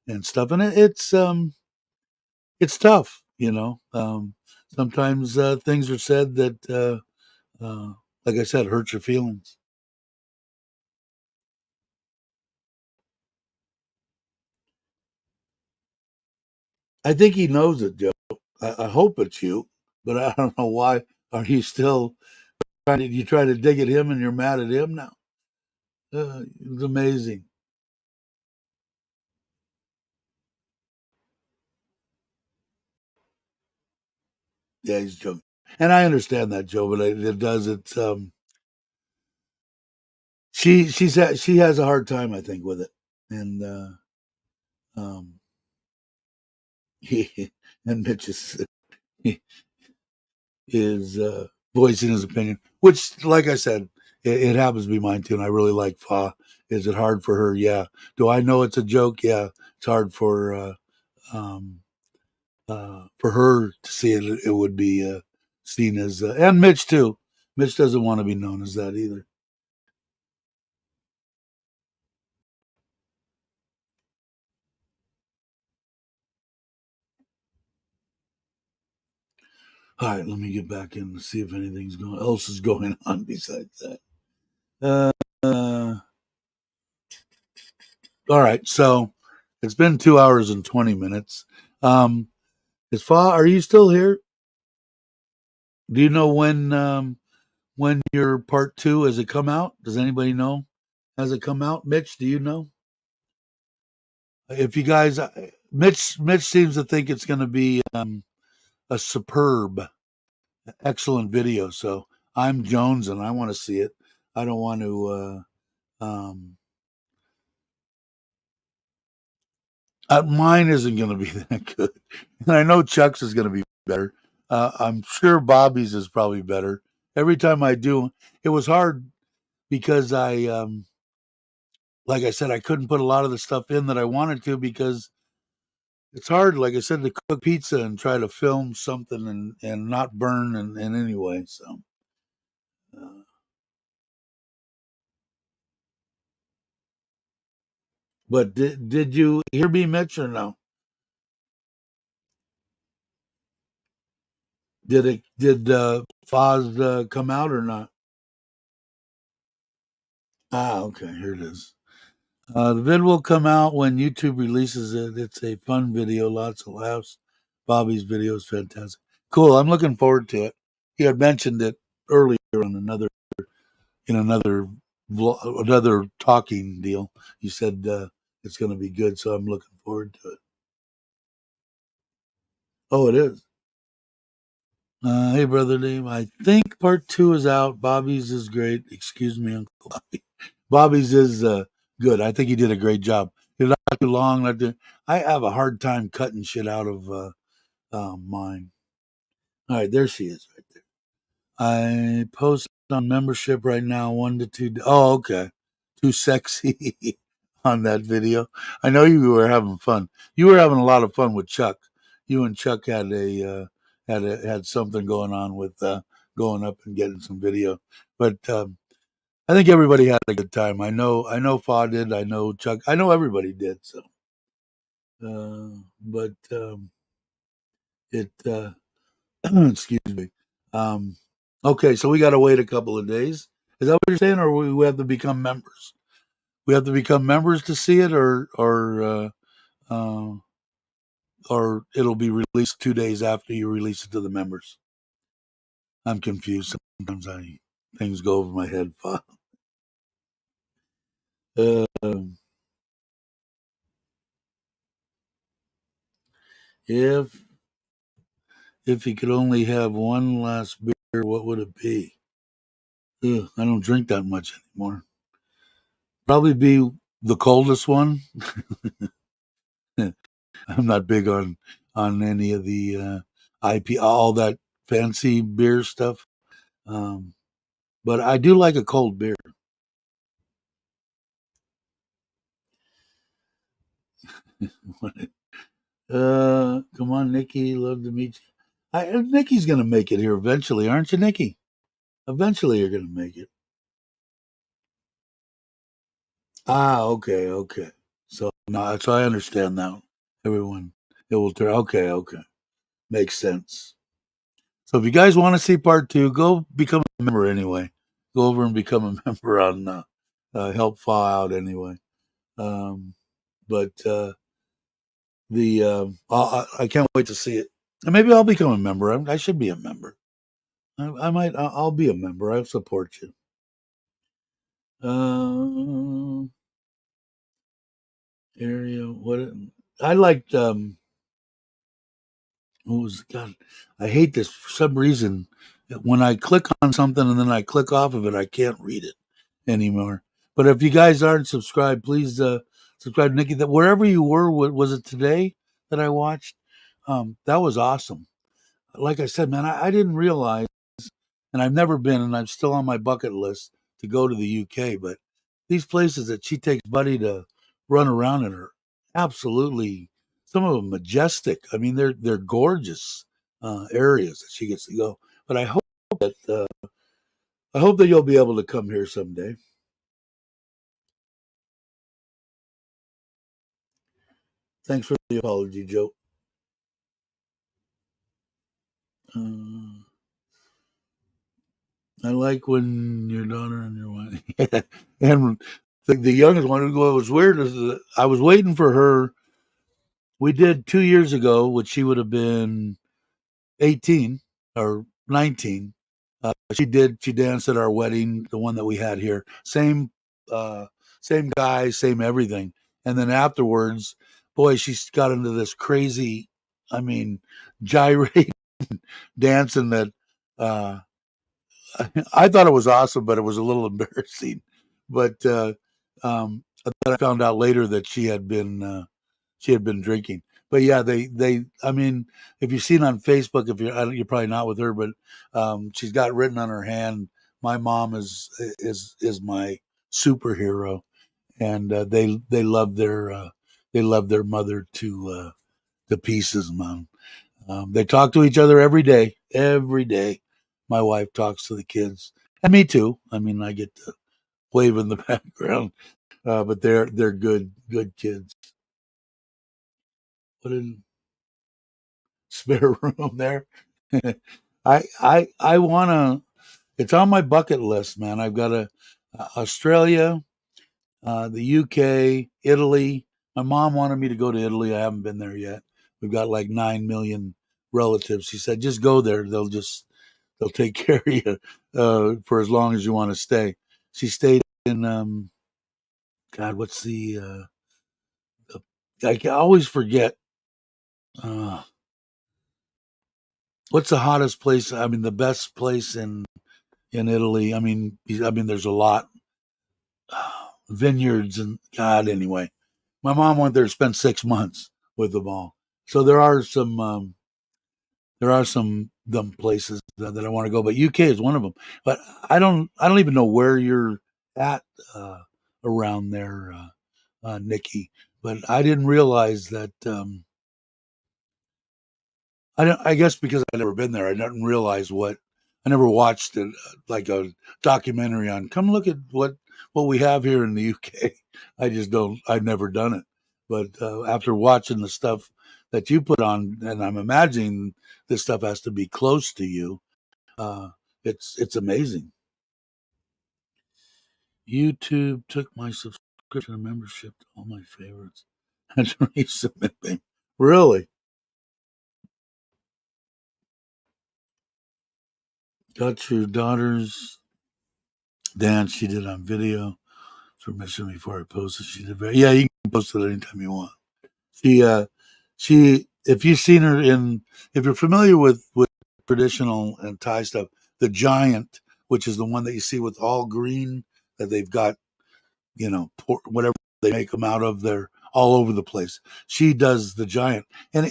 and stuff, and it's tough, Sometimes things are said that, like I said, hurt your feelings. I think he knows it, Joe. I hope it's you, but I don't know why. Are you still trying to? You try to dig at him, and you're mad at him now. It's amazing. Yeah, he's joking, and I understand that, Joe. But it does. It's she has a hard time, I think, with it, and um, he and Mitch is voicing his opinion, which, like I said, it happens to be mine too, and I really like Fa. Is it hard for her? Yeah. Do I know it's a joke? Yeah. It's hard um, for her to see it. It would be seen as, and Mitch too. Mitch doesn't want to be known as that either. All right, let me get back in and see if anything's going else is going on besides that. Uh, all right, so it's been 2 hours and 20 minutes. Is Fa? Are you still here? Do you know when your part two has it come out? Does anybody know? Has it come out? Mitch, do you know? If you guys, Mitch seems to think it's going to be a superb, excellent video. So I'm Jones, and I want to see it. I don't want to. Mine isn't going to be that good, and I know Chuck's is going to be better. I'm sure Bobby's is probably better. Every time I do, it was hard because like I said, I couldn't put a lot of the stuff in that I wanted to because it's hard, like I said, to cook pizza and try to film something and not burn and anyway. So, uh, but did you hear me, Mitch, or no? Did Foz come out or not? Ah, okay, here it is. The vid will come out when YouTube releases it. It's a fun video, lots of laughs. Bobby's video is fantastic. Cool. I'm looking forward to it. He had mentioned it earlier on another another talking deal. You said it's going to be good, so I'm looking forward to it. Oh, it is. Hey, brother Dave. I think part two is out. Bobby's is great. Excuse me, Uncle Bobby. Bobby's is good. I think he did a great job. It's not too long. I have a hard time cutting shit out of mine. All right, there she is right there. I post on membership right now, 1 to 2. Oh, okay. Too sexy on that video. I know you were having fun. You were having a lot of fun with Chuck. You and Chuck had something going on with going up and getting some video. But I think everybody had a good time. I know Fa did. I know Chuck. I know everybody did. So, but it. Excuse me. Um, okay, so we got to wait a couple of days. Is that what you're saying, or we have to become members? We have to become members to see it, uh, or it'll be released 2 days after you release it to the members. I'm confused. Sometimes things go over my head. Uh, if if you could only have one last beer, what would it be? Ugh, I don't drink that much anymore. Probably be the coldest one. I'm not big on any of the IP, all that fancy beer stuff. Um, but I do like a cold beer. Come on, Nikki. Love to meet you. Nikki's gonna make it here eventually, aren't you, Nikki? Eventually, you're gonna make it. Ah, okay, okay. So no, so I understand now. Everyone, it will turn. Okay, okay, makes sense. So if you guys want to see part two, go become a member anyway. Go over and become a member on help Fa out anyway. Um, but the I can't wait to see it. And maybe I'll become a member. I should be a member. I might. I'll be a member. I'll support you. Uh, area. What I liked. What was God? I hate this for some reason. When I click on something and then I click off of it, I can't read it anymore. But if you guys aren't subscribed, please subscribe, Nikki. That wherever you were, was it today that I watched? That was awesome. Like I said, man, I didn't realize, and I've never been, and I'm still on my bucket list to go to the UK. But these places that she takes Buddy to run around in are absolutely, some of them majestic. I mean, they're gorgeous areas that she gets to go. But I hope that you'll be able to come here someday. Thanks for the apology, Joe. Uh, I like when your daughter and your wife, and the youngest one who was weird is that I was waiting for her. We did 2 years ago, which she would have been 18 or 19. She danced at our wedding, the one that we had here. Uh, same guy, same everything. And then afterwards, boy, she got into this crazy, I mean, gyrate dancing that uh, I thought it was awesome, but it was a little embarrassing. But then I found out later that she had been drinking. But yeah, I mean, if you've seen on Facebook, if you're probably not with her, but she's got written on her hand, "My mom is my superhero," and they love their mother to pieces, man. They talk to each other every day. Every day, my wife talks to the kids, and me too. I mean, I get to wave in the background, but they're good kids. Put in spare room there. I wanna. It's on my bucket list, man. I've got Australia, the UK, Italy. My mom wanted me to go to Italy. I haven't been there yet. We've got like 9 million relatives. She said, just go there. They'll take care of you for as long as you want to stay. She stayed in God, what's I can always forget uh, what's the hottest place. I mean, the best place in Italy. I mean, there's a lot vineyards and God. Anyway, my mom went there to spend 6 months with them all. So there are some dumb places that I want to go, but UK is one of them. But I don't even know where you're at around there, Nikki. But I didn't realize that. I guess because I've never been there, I didn't realize what. I never watched it like a documentary on. Come look at what we have here in the UK. I just don't. I've never done it. But after watching the stuff that you put on, and I'm imagining this stuff has to be close to you. Uh, it's amazing. YouTube took my subscription and membership to all my favorites. That's resubmitting. Really? Got your daughter's dance she did on video. Permission before I post it. She did very yeah, you can post it anytime you want. She if you've seen her in if you're familiar with traditional and Thai stuff, the giant, which is the one that you see with all green that they've got, whatever they make them out of, they're all over the place. She does the giant, and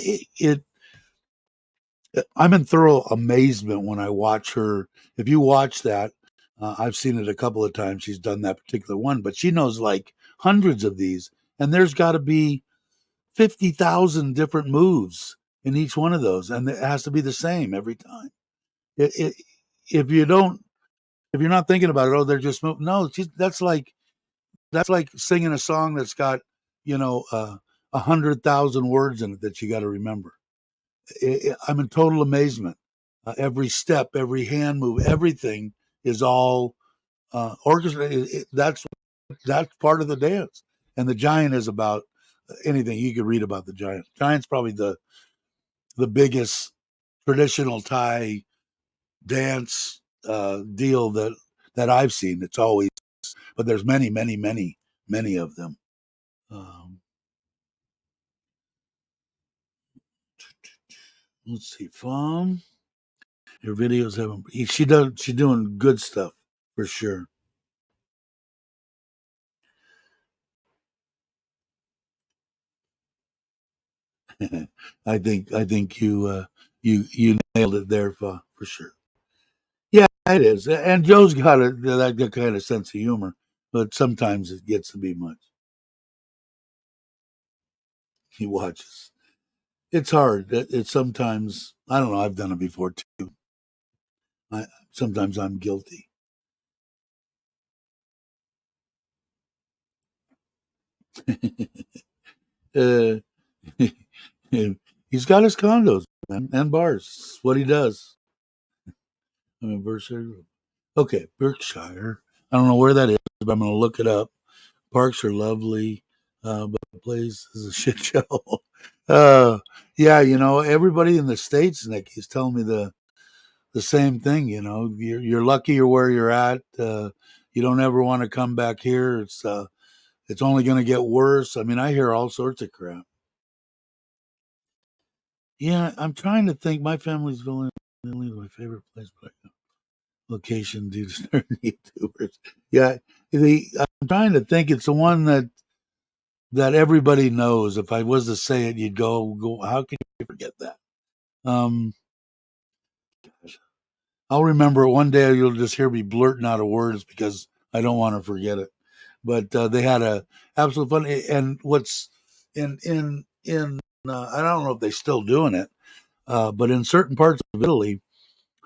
I'm in thorough amazement when I watch her. If you watch that, I've seen it a couple of times. She's done that particular one, but she knows like hundreds of these, and there's got to be 50,000 different moves in each one of those, and it has to be the same every time. It, if you don't, if you're not thinking about it, oh, they're just no. That's like singing a song that's got you know 100,000 words in it that you got to remember. I'm in total amazement. Every step, every hand move, everything is all orchestrated. That's part of the dance. And the giant is about anything you could read about the giant. Giant's probably the biggest traditional Thai dance deal that I've seen. It's always, but there's many of them. Um, let's see, Fum. Your videos haven't. She's doing good stuff for sure. I think you nailed it there for sure. Yeah, it is. And Joe's got that kind of sense of humor, but sometimes it gets to be much. He watches. It's hard. It's sometimes I don't know. I've done it before too. Sometimes I'm guilty. uh, he's got his condos, man, and bars. It's what he does. I mean, Berkshire. Okay, Berkshire. I don't know where that is, but I'm going to look it up. Parks are lovely, but the place is a shit show. uh, yeah, everybody in the states, Nick, is telling me the same thing. You're lucky you're where you're at. You don't ever want to come back here. It's only going to get worse. I mean, I hear all sorts of crap. Yeah, I'm trying to think. My family's really my favorite place, but location due to certain YouTubers. Yeah, I'm trying to think. It's the one that everybody knows. If I was to say it, you'd go. How can you forget that? Um, I'll remember it one day. You'll just hear me blurting out of words because I don't want to forget it. But they had a absolute fun. And what's in I don't know if they're still doing it, but in certain parts of Italy,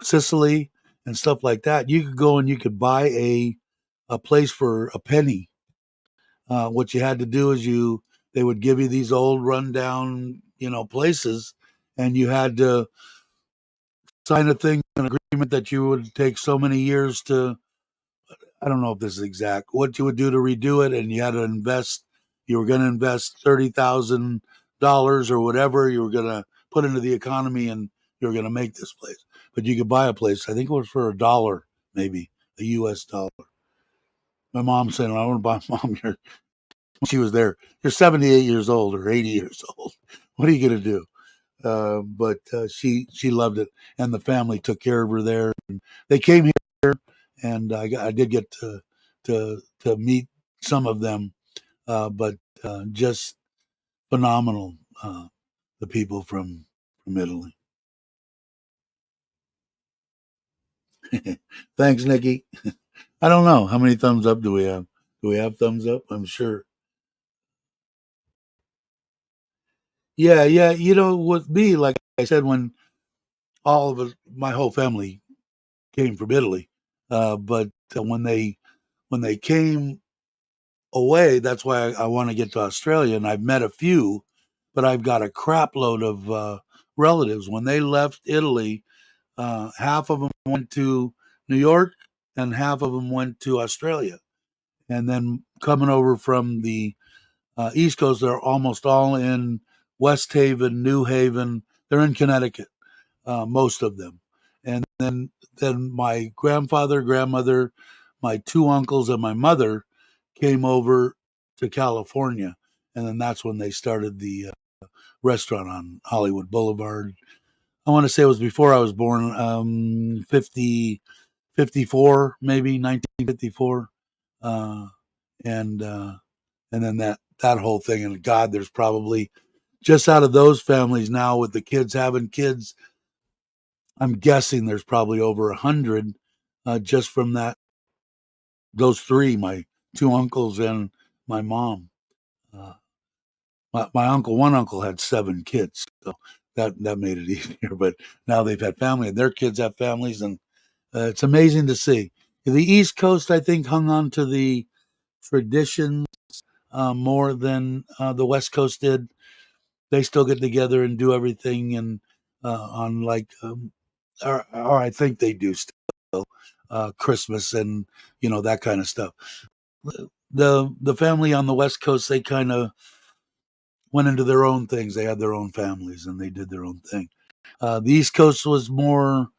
Sicily, and stuff like that, you could go and you could buy a place for a penny. What you had to do is they would give you these old rundown places, and you had to sign a thing, an agreement that you would take so many years to. I don't know if this is exact what you would do to redo it, and you had to invest. You were going to invest $30,000 or whatever you were going to put into the economy, and you were going to make this place. But you could buy a place. I think it was for $1, maybe a U.S. dollar. My mom said, "I want to buy." Mom, she was there. You're 78 years old or 80 years old. What are you going to do? But she loved it, and the family took care of her there. And they came here, and I did get to meet some of them, but just phenomenal. The people from Italy. Thanks, Nikki. I don't know how many thumbs up do we have. Do we have thumbs up? I'm sure. Yeah, yeah. With me, like I said, when all of us, my whole family came from Italy, but when they came away, that's why I want to get to Australia, and I've met a few, but I've got a crap load of relatives. When they left Italy, half of them went to New York, and half of them went to Australia, and then coming over from the East Coast, they're almost all in West Haven, New Haven. They're in Connecticut, most of them. And then my grandfather, grandmother, my two uncles, and my mother came over to California, and then that's when they started the restaurant on Hollywood Boulevard. I want to say it was before I was born, 54, maybe 1954, uh, and then that whole thing. And God, there's probably just out of those families now with the kids having kids, I'm guessing there's probably over 100 just from those three, my two uncles and my mom. Uh, one uncle had 7 kids, so that made it easier. But now they've had family, and their kids have families, and it's amazing to see. The East Coast, I think, hung on to the traditions more than the West Coast did. They still get together and do everything, and on like, or I think they do still, Christmas and that kind of stuff. The family on the West Coast, they kind of went into their own things. They had their own families and they did their own thing. The East Coast was more.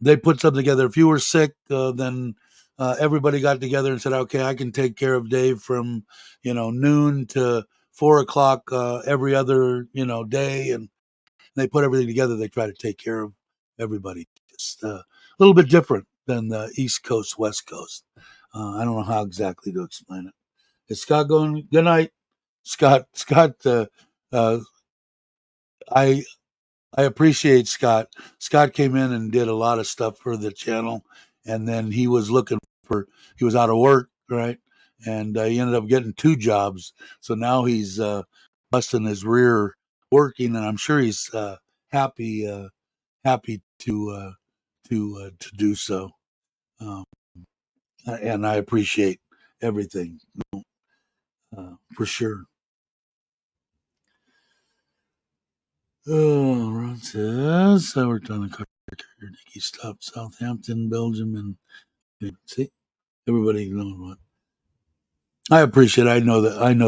They put something together. If you were sick, then everybody got together and said, "Okay, I can take care of Dave from noon to 4 o'clock every other day," and they put everything together. They try to take care of everybody. Just a little bit different than the East Coast, West Coast. I don't know how exactly to explain it. Is Scott going? Good night, Scott. Scott. Uh, I I appreciate Scott. Scott came in and did a lot of stuff for the channel, and then he was looking for. He was out of work, right? And he ended up getting 2 jobs. So now he's busting his rear working, and I'm sure he's happy happy to do so. Um, and I appreciate everything for sure. Oh, Ron says I worked on a car carrier. Nikki stopped Southampton, Belgium, and see everybody knows what. I appreciate it. I know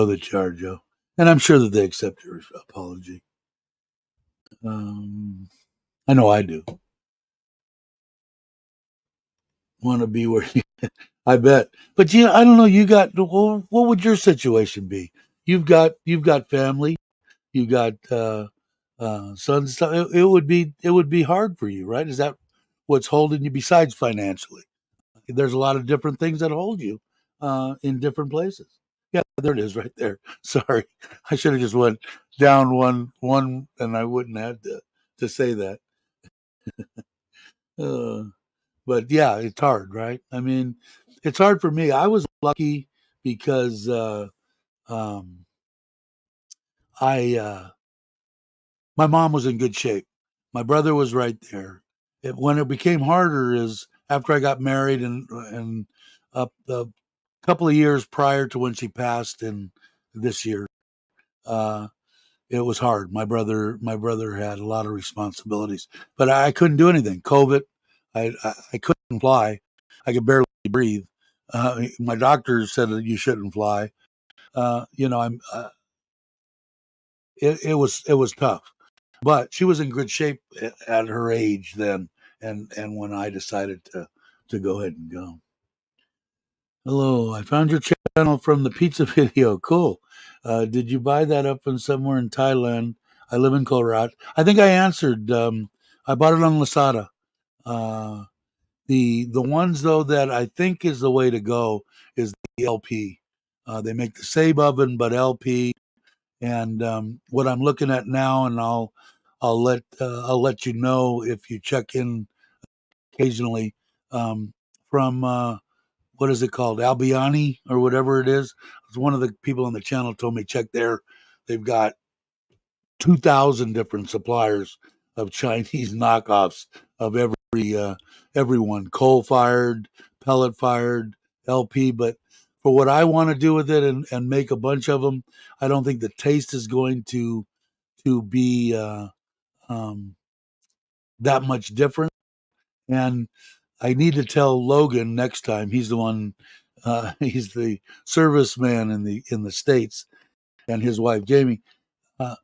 the charge, Joe, and I'm sure that they accept your apology. I know I do. want to be where you, I bet. But yeah, I don't know. You got well, what would your situation be? You've got family. You got sons. Stuff. It would be hard for you, right? Is that what's holding you besides financially? There's a lot of different things that hold you in different places. Yeah, there it is, right there. Sorry, I should have just went down one, and I wouldn't have to say that. Uh, but yeah, it's hard, right? I mean, it's hard for me. I was lucky because um, I my mom was in good shape. My brother was right there. When it became harder is after I got married and a couple of years prior to when she passed in this year. Uh, it was hard. My brother had a lot of responsibilities, but I couldn't do anything. COVID, I couldn't fly. I could barely breathe. My doctor said that you shouldn't fly. I'm. It was tough, but she was in good shape at her age then, and when I decided to go ahead and go. Hello, I found your channel from the pizza video. Cool. Did you buy that up from somewhere in Thailand? I live in Colorado. I think I answered. I bought it on Lasada. Uh, the ones though that I think is the way to go is the LP. They make the same oven but LP, and what I'm looking at now, and I'll let you know if you check in occasionally from what is it called, Albiani or whatever it is. One of the people on the channel told me check there. They've got 2,000 different suppliers of Chinese knockoffs of everyone, coal fired, pellet fired, LP. But for what I want to do with it and make a bunch of them, I don't think the taste is going to be um, that much different. And I need to tell Logan next time. He's the one. He's the serviceman in the states, and his wife Jamie. Uh,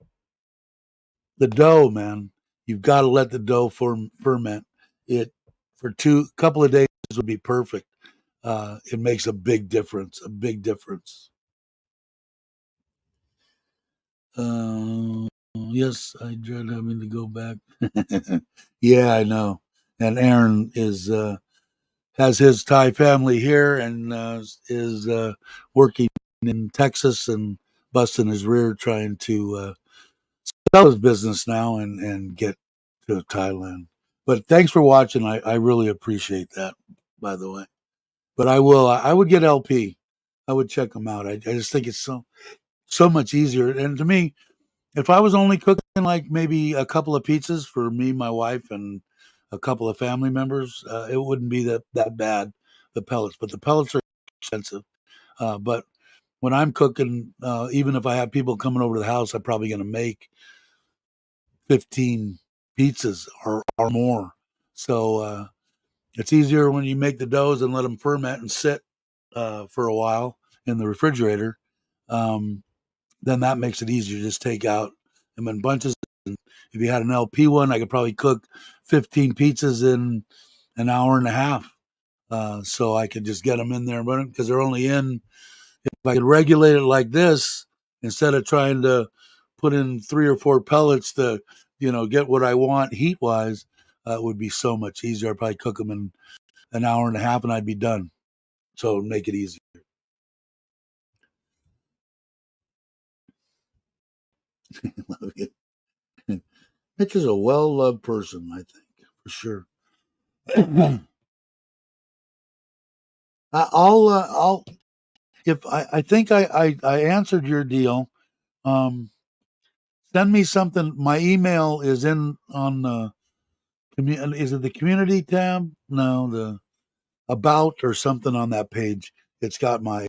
the dough, man. You've got to let the dough ferment. It for two couple of days would be perfect. It makes a big difference. A big difference. Yes, I dread having to go back. Yeah, I know. And Aaron is has his Thai family here and is working in Texas and busting his rear trying to sell his business now and get to Thailand. But thanks for watching. I really appreciate that, by the way. But I will. I would get LP. I would check them out. I just think it's so much easier. And to me, if I was only cooking like maybe a couple of pizzas for me, my wife, and a couple of family members, it wouldn't be that bad. The pellets, but the pellets are expensive. But when I'm cooking, even if I have people coming over to the house, I'm probably going to make 15 pizzas or more. So it's easier when you make the doughs and let them ferment and sit for a while in the refrigerator. Um, then that makes it easier to just take out them in bunches. And if you had an LP one, I could probably cook 15 pizzas in an hour and a half. So I could just get them in there and run them because they're only in. If I could regulate it like this, instead of trying to put in 3 or 4 pellets to, get what I want heat wise, it would be so much easier. I'd probably cook them in an hour and a half and I'd be done. So it'd make it easy. Love you. Mitch is a well loved person, I think, for sure. I'll if I think I answered your deal. Um, Send me something. My email is in on the is it the community tab? No, the about or something on that page. It's got my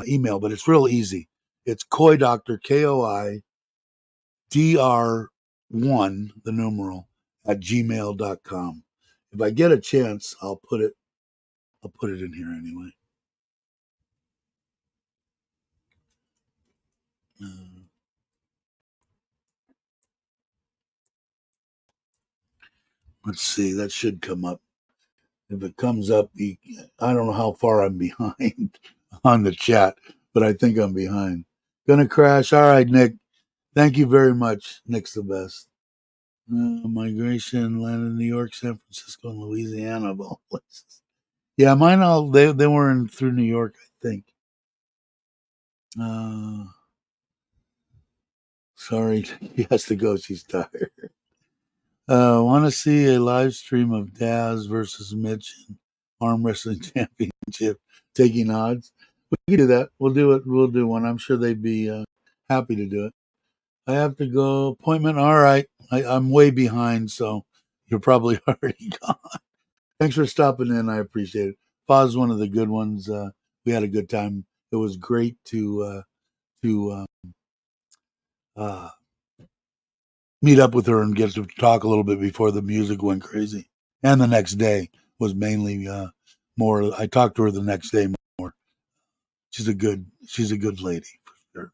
email, but it's real easy. It's Koi Doctor KOIDR1 the numeral at gmail.com. If I get a chance, I'll put it in here anyway. Uh, let's see, that should come up. if it comes up, I don't know how far I'm behind on the chat, but I think I'm behind. Gonna crash. All right, Nick. Thank you very much. Nick's the best. Migration landed in New York, San Francisco, and Louisiana, of all places. Yeah, mine all they were in through New York, I think. Sorry, he has to go. She's tired. Want to see a live stream of Daz versus Mitch in arm wrestling championship taking odds? We can do that. We'll do it. We'll do one. I'm sure they'd be happy to do it. I have to go. Appointment. All right. I'm way behind, so you're probably already gone. Thanks for stopping in. I appreciate it. Pa's one of the good ones. We had a good time. It was great to uh, meet up with her and get to talk a little bit before the music went crazy. And the next day was mainly more. I talked to her the next day more. She's a good lady for sure.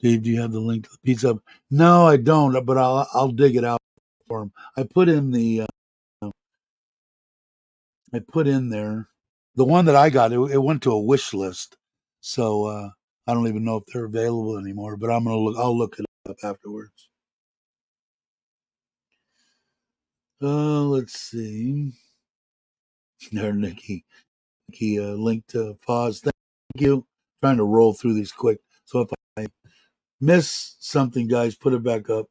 Dave, do you have the link to the pizza? No, I don't, but I'll dig it out for him. I put in there the one that I got. It went to a wish list, so I don't even know if they're available anymore. But I'm gonna look. I'll look it up afterwards. Let's see. There, Nikki. Link to pause. Thank you. Trying to roll through these quick. So if I miss something, guys, put it back up.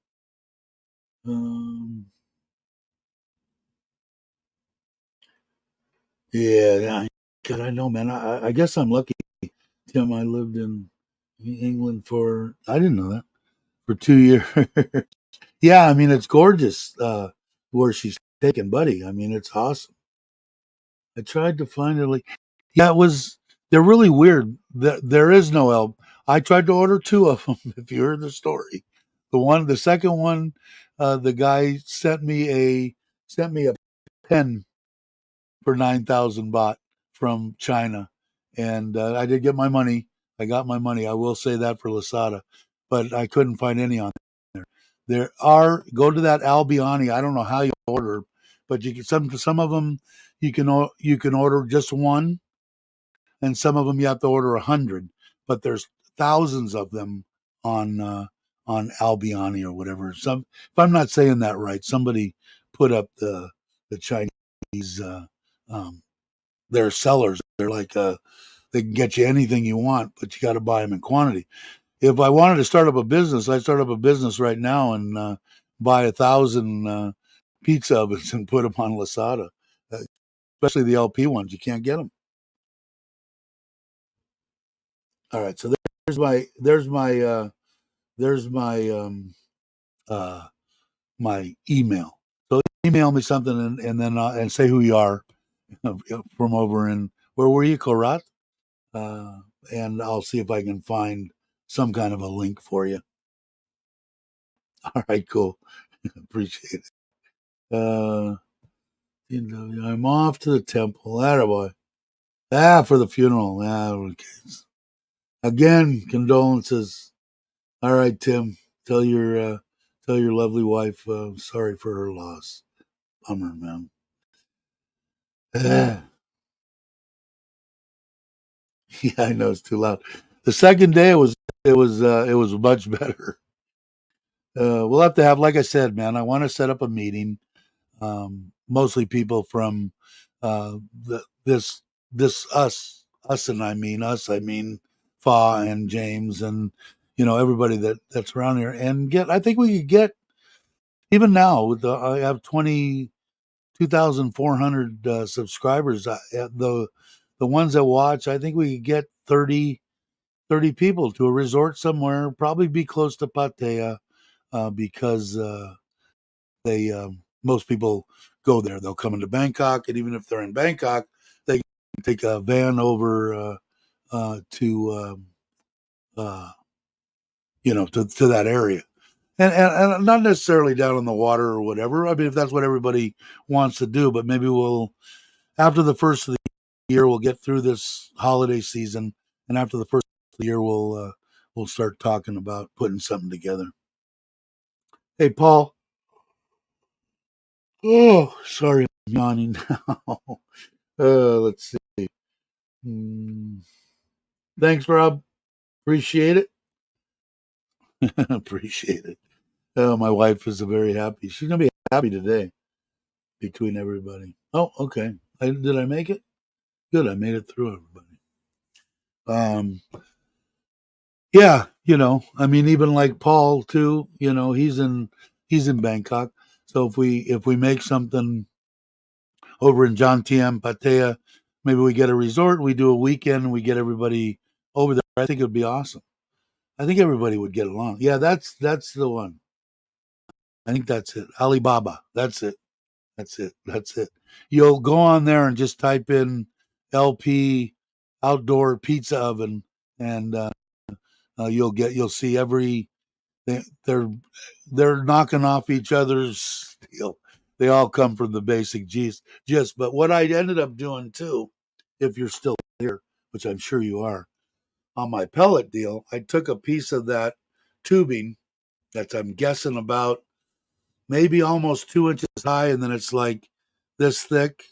Yeah, God, I know, man. I guess I'm lucky. Tim, I lived in England I didn't know that, for 2 years. Yeah, I mean, it's gorgeous where she's taken Buddy. I mean, it's awesome. I tried to find it. Yeah, they're really weird. There is no help. I tried to order two of them. If you heard the story, the second one, the guy sent me a pen for 9,000 baht from China, and I did get my money. I got my money. I will say that for Lasada, but I couldn't find any on there. Go to that Albiani. I don't know how you order, but you can some of them you can order just one, and some of them you have to order 100. But there's thousands of them on Albiani or whatever. If I'm not saying that right, somebody put up the Chinese. Um, they're sellers. They're like they can get you anything you want, but you got to buy them in quantity. If I wanted to start up a business, I'd start up a business right now and buy 1,000 pizza ovens and put them on Lasada, especially the LP ones. You can't get them. All right, so there's uh, my email. So email me something and then and say who you are from over in where were you, Korat? And I'll see if I can find some kind of a link for you. All right, cool. Appreciate it. I'm off to the temple. Attaboy. For the funeral. Okay. Again, condolences. All right, Tim. Tell your lovely wife sorry for her loss. Bummer, man. Yeah, I know it's too loud. The second day it was much better. We'll have to have, like I said, man. I want to set up a meeting. Mostly people from this us, and I mean Fa and James and everybody that's around here, and I think we could get, even now with I have 22,400 subscribers. The ones that watch, I think we could get 30 people to a resort somewhere, probably be close to Pattaya, because they most people go there. They'll come into Bangkok, and even if they're in Bangkok, they can take a van over to to that area, and not necessarily down on the water or whatever. I mean, if that's what everybody wants to do, but maybe we'll, after the first of the year, we'll get through this holiday season, and after the first of the year, we'll start talking about putting something together. Hey, Paul. Oh, sorry, I'm yawning now. Let's see. Hmm. Thanks, Rob. Appreciate it. Appreciate it. Oh, my wife is very happy. She's gonna be happy today between everybody. Oh, okay. Did I make it? Good. I made it through everybody. Um, yeah, I mean, even like Paul too. He's in Bangkok. So if we make something over in Jomtien, Pattaya, maybe we get a resort. We do a weekend. And we get everybody over there. I think it would be awesome. I think everybody would get along. Yeah, that's the one. I think that's it. Alibaba. That's it. That's it. That's it. You'll go on there and just type in LP outdoor pizza oven, and you'll see every they, they're they're knocking off each other's steel. They all come from the basic gist. But what I ended up doing too, if you're still here, which I'm sure you are, on my pellet deal, I took a piece of that tubing that's I'm guessing about maybe almost 2 inches high, and then it's like this thick.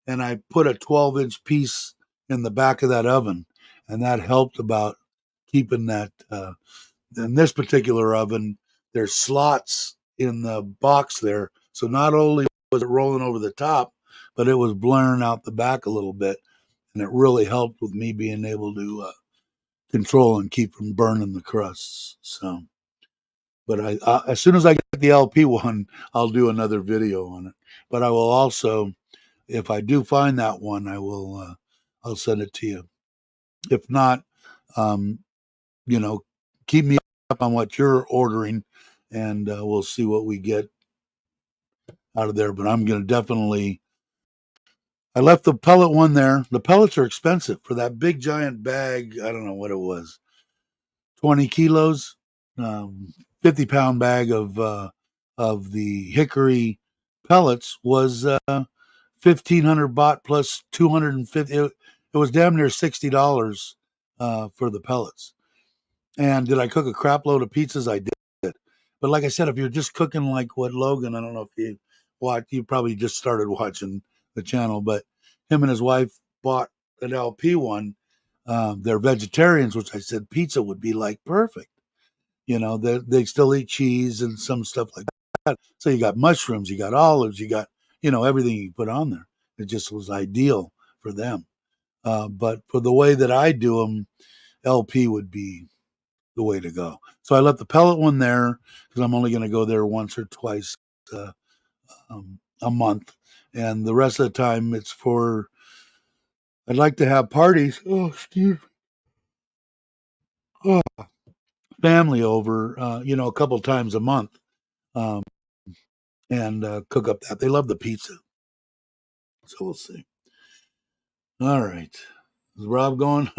And I put a 12-inch piece in the back of that oven, and that helped about keeping that. In this particular oven, there's slots in the box there, so not only was it rolling over the top, but it was blaring out the back a little bit, and it really helped with me being able to control and keep from burning the crusts. So. But as soon as I get the LP one, I'll do another video on it. But I will also, if I do find that one, I'll send it to you. If not, um, you know, keep me up on what you're ordering, and we'll see what we get out of there. But I'm gonna definitely. I left the pellet one there. The pellets are expensive for that big giant bag. I don't know what it was, 20 kilos, 50-pound bag of the hickory pellets was 1,500 baht plus 250. It was damn near $60 for the pellets. And did I cook a crap load of pizzas? I did. But like I said, if you're just cooking like what Logan, I don't know if you probably just started watching the channel, but him and his wife bought an LP one. They're vegetarians, which I said pizza would be like perfect. They still eat cheese and some stuff like that. So you got mushrooms, you got olives, you got, everything you put on there. It just was ideal for them. But for the way that I do them, LP would be the way to go. So I left the pellet one there because I'm only going to go there once or twice uh, a month. And the rest of the time, I'd like to have parties. Oh, excuse me. Oh, family over, a couple times a month. Um, and cook up that. They love the pizza. So we'll see. All right. Is Rob going?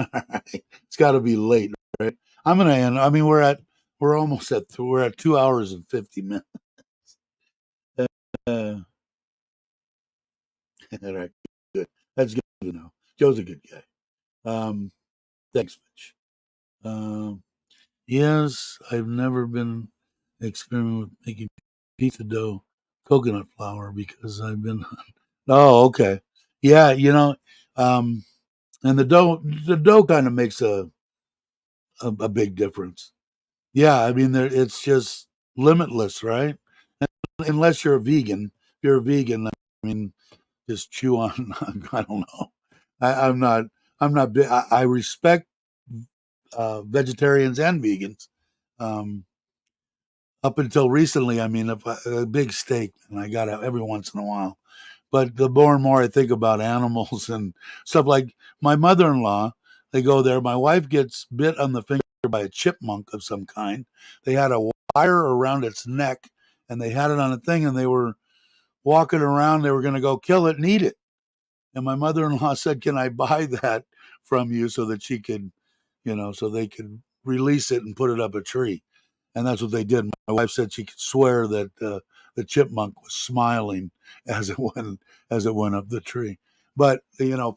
It's got to be late, right? I'm going to end. I mean, we're at 2 hours and 50 minutes. Uh, all right. Good. That's good to know. Joe's a good guy. Thanks, Mitch. Um, yes, I've never been experimenting with making pizza dough, coconut flour because I've been. Oh, okay. Yeah, um, and the dough kind of makes a big difference. Yeah, I mean, it's just limitless, right? Unless you're a vegan. If you're a vegan, I mean, just chew on. I don't know. I'm not. I'm not big. I respect vegetarians and vegans. Um, Up until recently, I mean, if a big steak, and I got it every once in a while. But the more and more I think about animals and stuff like my mother-in-law, they go there. My wife gets bit on the finger by a chipmunk of some kind. They had a wire around its neck, and they had it on a thing, and they were walking around. They were going to go kill it and eat it. And my mother-in-law said, "Can I buy that from you so that she could, so they could release it and put it up a tree?" And that's what they did. My wife said she could swear that the chipmunk was smiling as it went up the tree. But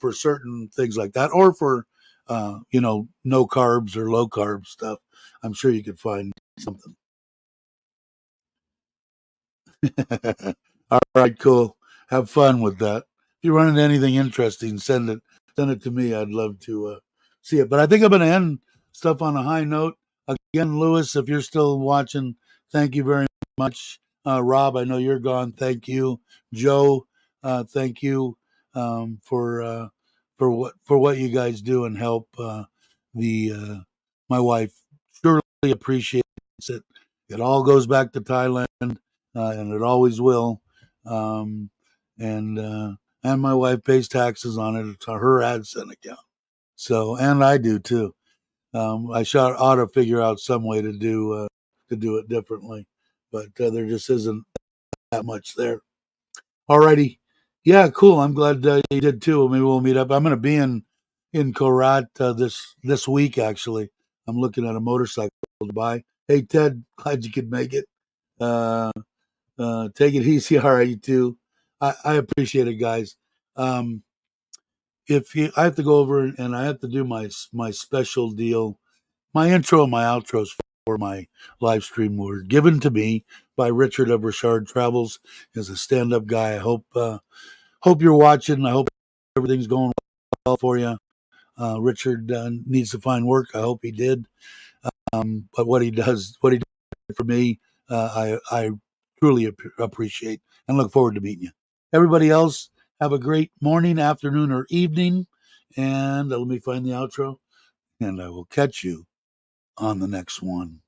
for certain things like that, or for no carbs or low carb stuff, I'm sure you could find something. All right, cool. Have fun with that. If you run into anything interesting, send it to me. I'd love to see it. But I think I'm going to end stuff on a high note. Again, Lewis, if you're still watching, thank you very much. Rob, I know you're gone. Thank you. Joe, thank you for what you guys do and help the my wife surely appreciates it. It all goes back to Thailand, and it always will. Um, and my wife pays taxes on it. It's her AdSense account. So, and I do too. I ought to figure out some way to do it differently, but there just isn't that much there. Alrighty, yeah, cool. I'm glad you did too. Maybe we'll meet up. I'm going to be in Korat this week. Actually, I'm looking at a motorcycle to buy. Hey Ted, glad you could make it. Uh, take it easy. All right, you too. I appreciate it, guys. Um, if you, I have to go over and I have to do my special deal. My intro and my outros for my live stream were given to me by Richard of Richard Travels. As a stand-up guy, I hope you're watching. I hope everything's going well for you. Richard needs to find work. I hope he did. But what he did for me, I truly appreciate and look forward to meeting you. Everybody else, have a great morning, afternoon, or evening. And let me find the outro. And I will catch you on the next one.